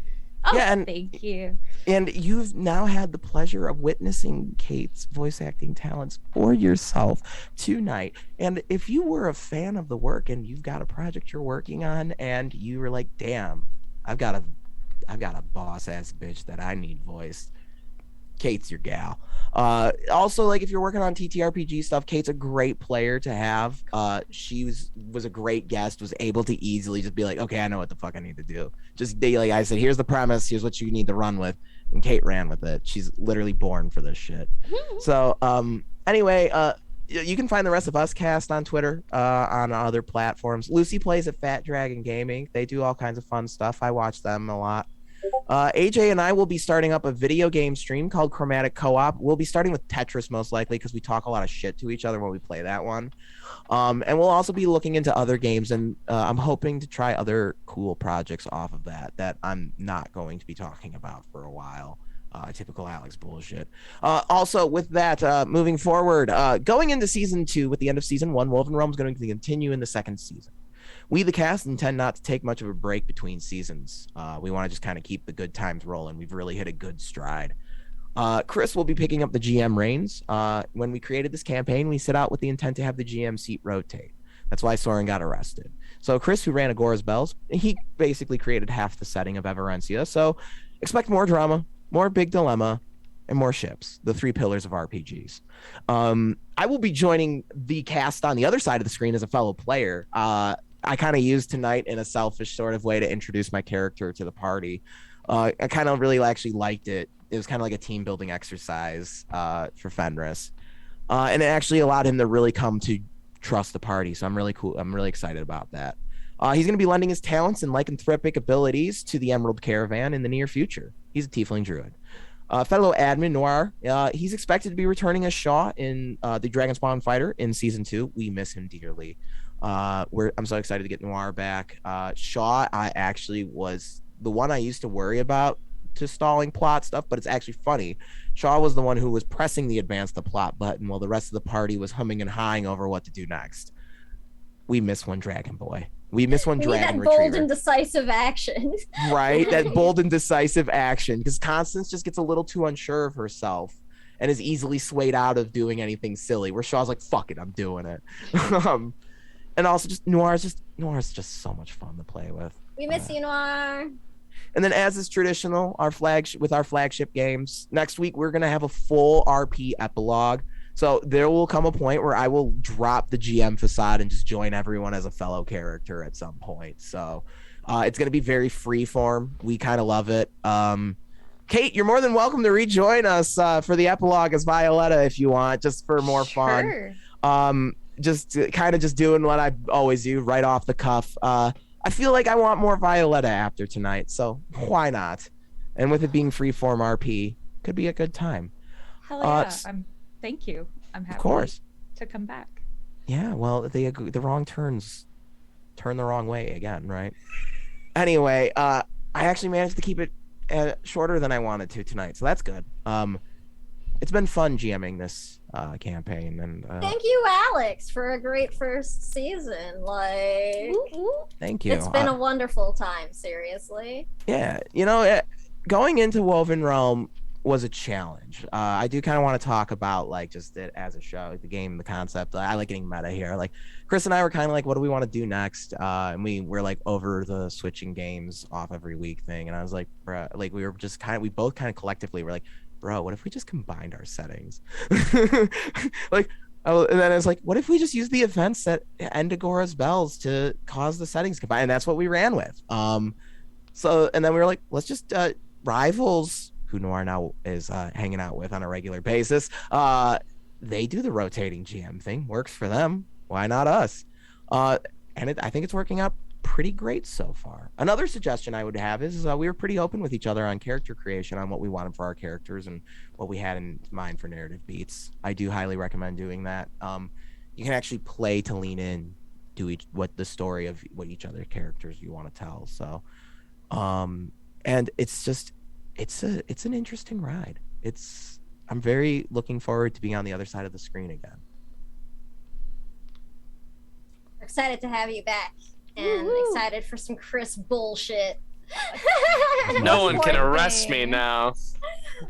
Oh, yeah, and, thank you. And you've now had the pleasure of witnessing Kate's voice acting talents for yourself tonight. And if you were a fan of the work and you've got a project you're working on and you were like, damn, I've got a boss ass bitch that I need voiced, Kate's your gal. Also, like if you're working on TTRPG stuff, Kate's a great player to have. She was a great guest, was able to easily just be like, okay, I know what the fuck I need to do. Just daily, I said, here's the premise, here's what you need to run with, and Kate ran with it. She's literally born for this shit. So, anyway, you can find the rest of us cast on Twitter, on other platforms. Lucy plays at Fat Dragon Gaming. They do all kinds of fun stuff. I watch them a lot. AJ and I will be starting up a video game stream called Chromatic Co-op. We'll be starting with Tetris most likely because we talk a lot of shit to each other when we play that one. And we'll also be looking into other games, and I'm hoping to try other cool projects off of that I'm not going to be talking about for a while. Typical Alex bullshit. Also, with that, moving forward, going into season 2, with the end of season 1, WovenRealm is going to continue in the second season. We, the cast, intend not to take much of a break between seasons. We want to just kind of keep the good times rolling. We've really hit a good stride. Chris will be picking up the GM reins. When we created this campaign, we set out with the intent to have the GM seat rotate. That's why Soren got arrested. So Chris, who ran Agora's Bells, he basically created half the setting of Everencia. So expect more drama, more big dilemma, and more ships, the 3 pillars of RPGs. I will be joining the cast on the other side of the screen as a fellow player. I kind of used tonight in a selfish sort of way to introduce my character to the party. I kind of really actually liked it. It was kind of like a team building exercise for Fenris. And it actually allowed him to really come to trust the party. So I'm really cool. I'm really excited about that. He's going to be lending his talents and lycanthropic abilities to the Emerald Caravan in the near future. He's a tiefling druid. Fellow admin Noir, he's expected to be returning as Shaw in the Dragonspawn Fighter in season 2. We miss him dearly. I'm so excited to get Noir back. Shaw, I actually was the one I used to worry about to stalling plot stuff, but it's actually funny. Shaw was the one who was pressing the advance the plot button while the rest of the party was humming and hawing over what to do next. We miss one Dragon Boy. We miss one Dragon Retriever. Bold and decisive action. Right? That bold and decisive action. Because Constance just gets a little too unsure of herself and is easily swayed out of doing anything silly, where Shaw's like, fuck it, I'm doing it. And also just Noir's just so much fun to play with. We miss you, Noir. And then, as is traditional, our flagship games, next week we're gonna have a full RP epilogue. So there will come a point where I will drop the GM facade and just join everyone as a fellow character at some point. So it's gonna be very freeform. We kind of love it. Kate, you're more than welcome to rejoin us for the epilogue as Violetta if you want, just for more fun. Just kind of just doing what I always do, right off the cuff. I feel like I want more Violetta after tonight, so why not? And with it being freeform RP, could be a good time. Hell yeah! Thank you. I'm happy. Of course. To come back. Yeah. Well, the wrong turns turn the wrong way again, right? Anyway, I actually managed to keep it shorter than I wanted to tonight, so that's good. It's been fun GMing this campaign, and Thank you, Alex, for a great first season. Like, thank you. It's been a wonderful time, seriously. Yeah, going into WovenRealm was a challenge. I do kind of want to talk about like just it as a show, the game, the concept. I like getting meta here. Like Chris and I were kind of like, what do we want to do next? And we're like over the switching games off every week thing. And I was like, bro, like we both kind of collectively were like, bro, what if we just combined our settings? Like, and then it's like, what if we just use the events that end Agora's bells to cause the settings combine? And that's what we ran with. So, and then we were like, let's just rivals, who Noir now is hanging out with on a regular basis. They do the rotating GM thing. Works for them. Why not us? I think it's working out pretty great so far. Another suggestion I would have is we were pretty open with each other on character creation, on what we wanted for our characters and what we had in mind for narrative beats. I do highly recommend doing that. You can actually play to lean in to what the story of what each other characters you want to tell. So, and it's an interesting ride. I'm very looking forward to being on the other side of the screen again. Excited to have you back, and excited for some Chris bullshit. No one can arrest me now.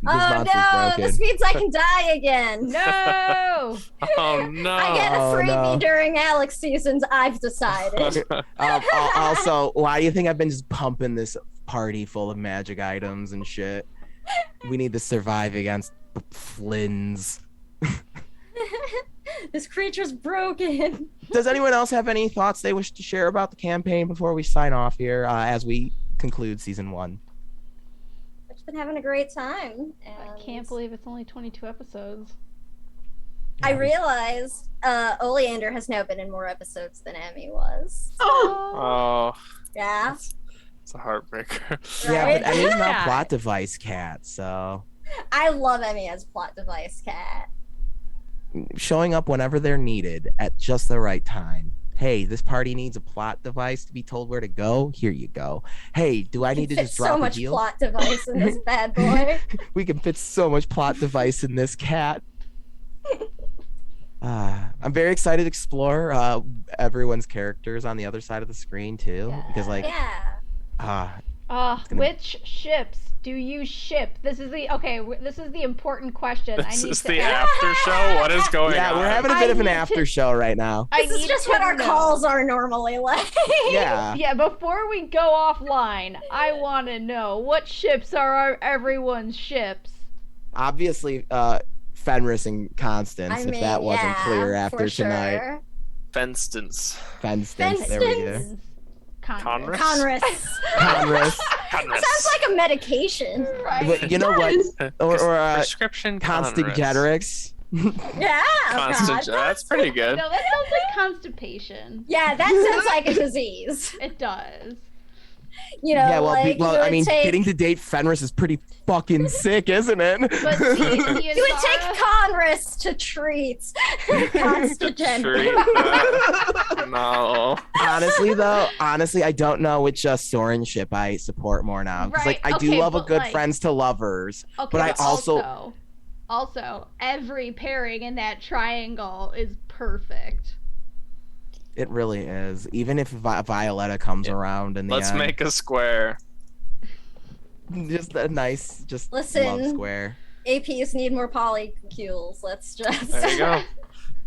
Oh no, this means I can die again. No! Oh no. I get a freebie during Alex seasons, I've decided. Also, why do you think I've been just pumping this party full of magic items and shit? We need to survive against Flynn's. This creature's broken. Does anyone else have any thoughts they wish to share about the campaign before we sign off here as we conclude season 1? I've just been having a great time. And I can't believe it's only 22 episodes. I realized Oleander has now been in more episodes than Emmy was. Oh. Yeah. It's a heartbreaker. Yeah, Right? but Emmy's not plot device cat, so I love Emmy as plot device cat. showing up whenever they're needed at just the right time. Hey, this party needs a plot device to be told where to go. Here you go. Hey, do I need to just drop so a much deal? plot device in this bad boy. We can fit so much plot device in this cat. I'm very excited to explore everyone's characters on the other side of the screen too, because like, Which ships do you ship? This is the important question. This is the after show? What is going on? Yeah, we're having a bit of an after show right now. This is just what our calls are normally like. Yeah. Yeah, before we go offline, I want to know what ships are everyone's ships. Obviously, Fenris and Constance, if that wasn't clear after tonight. Sure. Fenstance. There we go. Conrus? Conrus. Sounds like a medication. Right. But you know what? Or prescription Constant Jetrix. Yeah. Constant. That's pretty good. No, that sounds like constipation. Yeah, that sounds like a disease. It does. You know, Yeah, well, like I mean, getting to date Fenris is pretty fucking sick, isn't it? But you would take Conrus to treat constant No. Honestly, I don't know which Soren ship I support more now. Because like, I do love a good friends to lovers, but I also every pairing in that triangle is perfect. It really is. Even if Violetta comes around in the Let's end. make a square. Just a nice, Listen, love square. APs need more polycules. Let's just. There you go.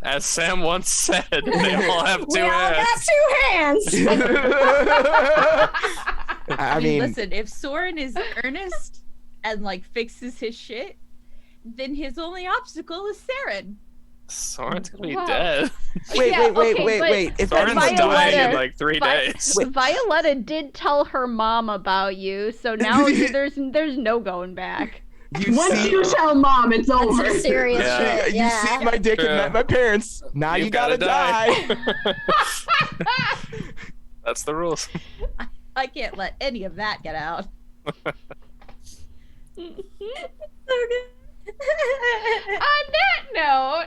As Sam once said, they all have two hands. We all got 2 hands. I mean, listen, if Soren is earnest and like fixes his shit, then his only obstacle is Saren. Soren's gonna be dead. Wait. If Soren's dying in like 3 days. Violetta did tell her mom about you, so now there's no going back. Once you tell mom, it's over. That's serious shit. You see my dick and met my parents. Now you gotta die. That's the rules. I can't let any of that get out. On that note,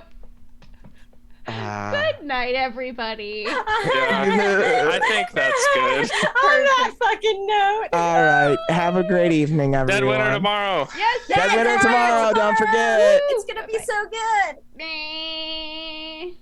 Good night, everybody. Yeah, I think that's good. On that fucking note. All right. Have a great evening, everyone. Dead winter tomorrow. Yes, Dead winter tomorrow. Don't forget. It's gonna be so good. Bye.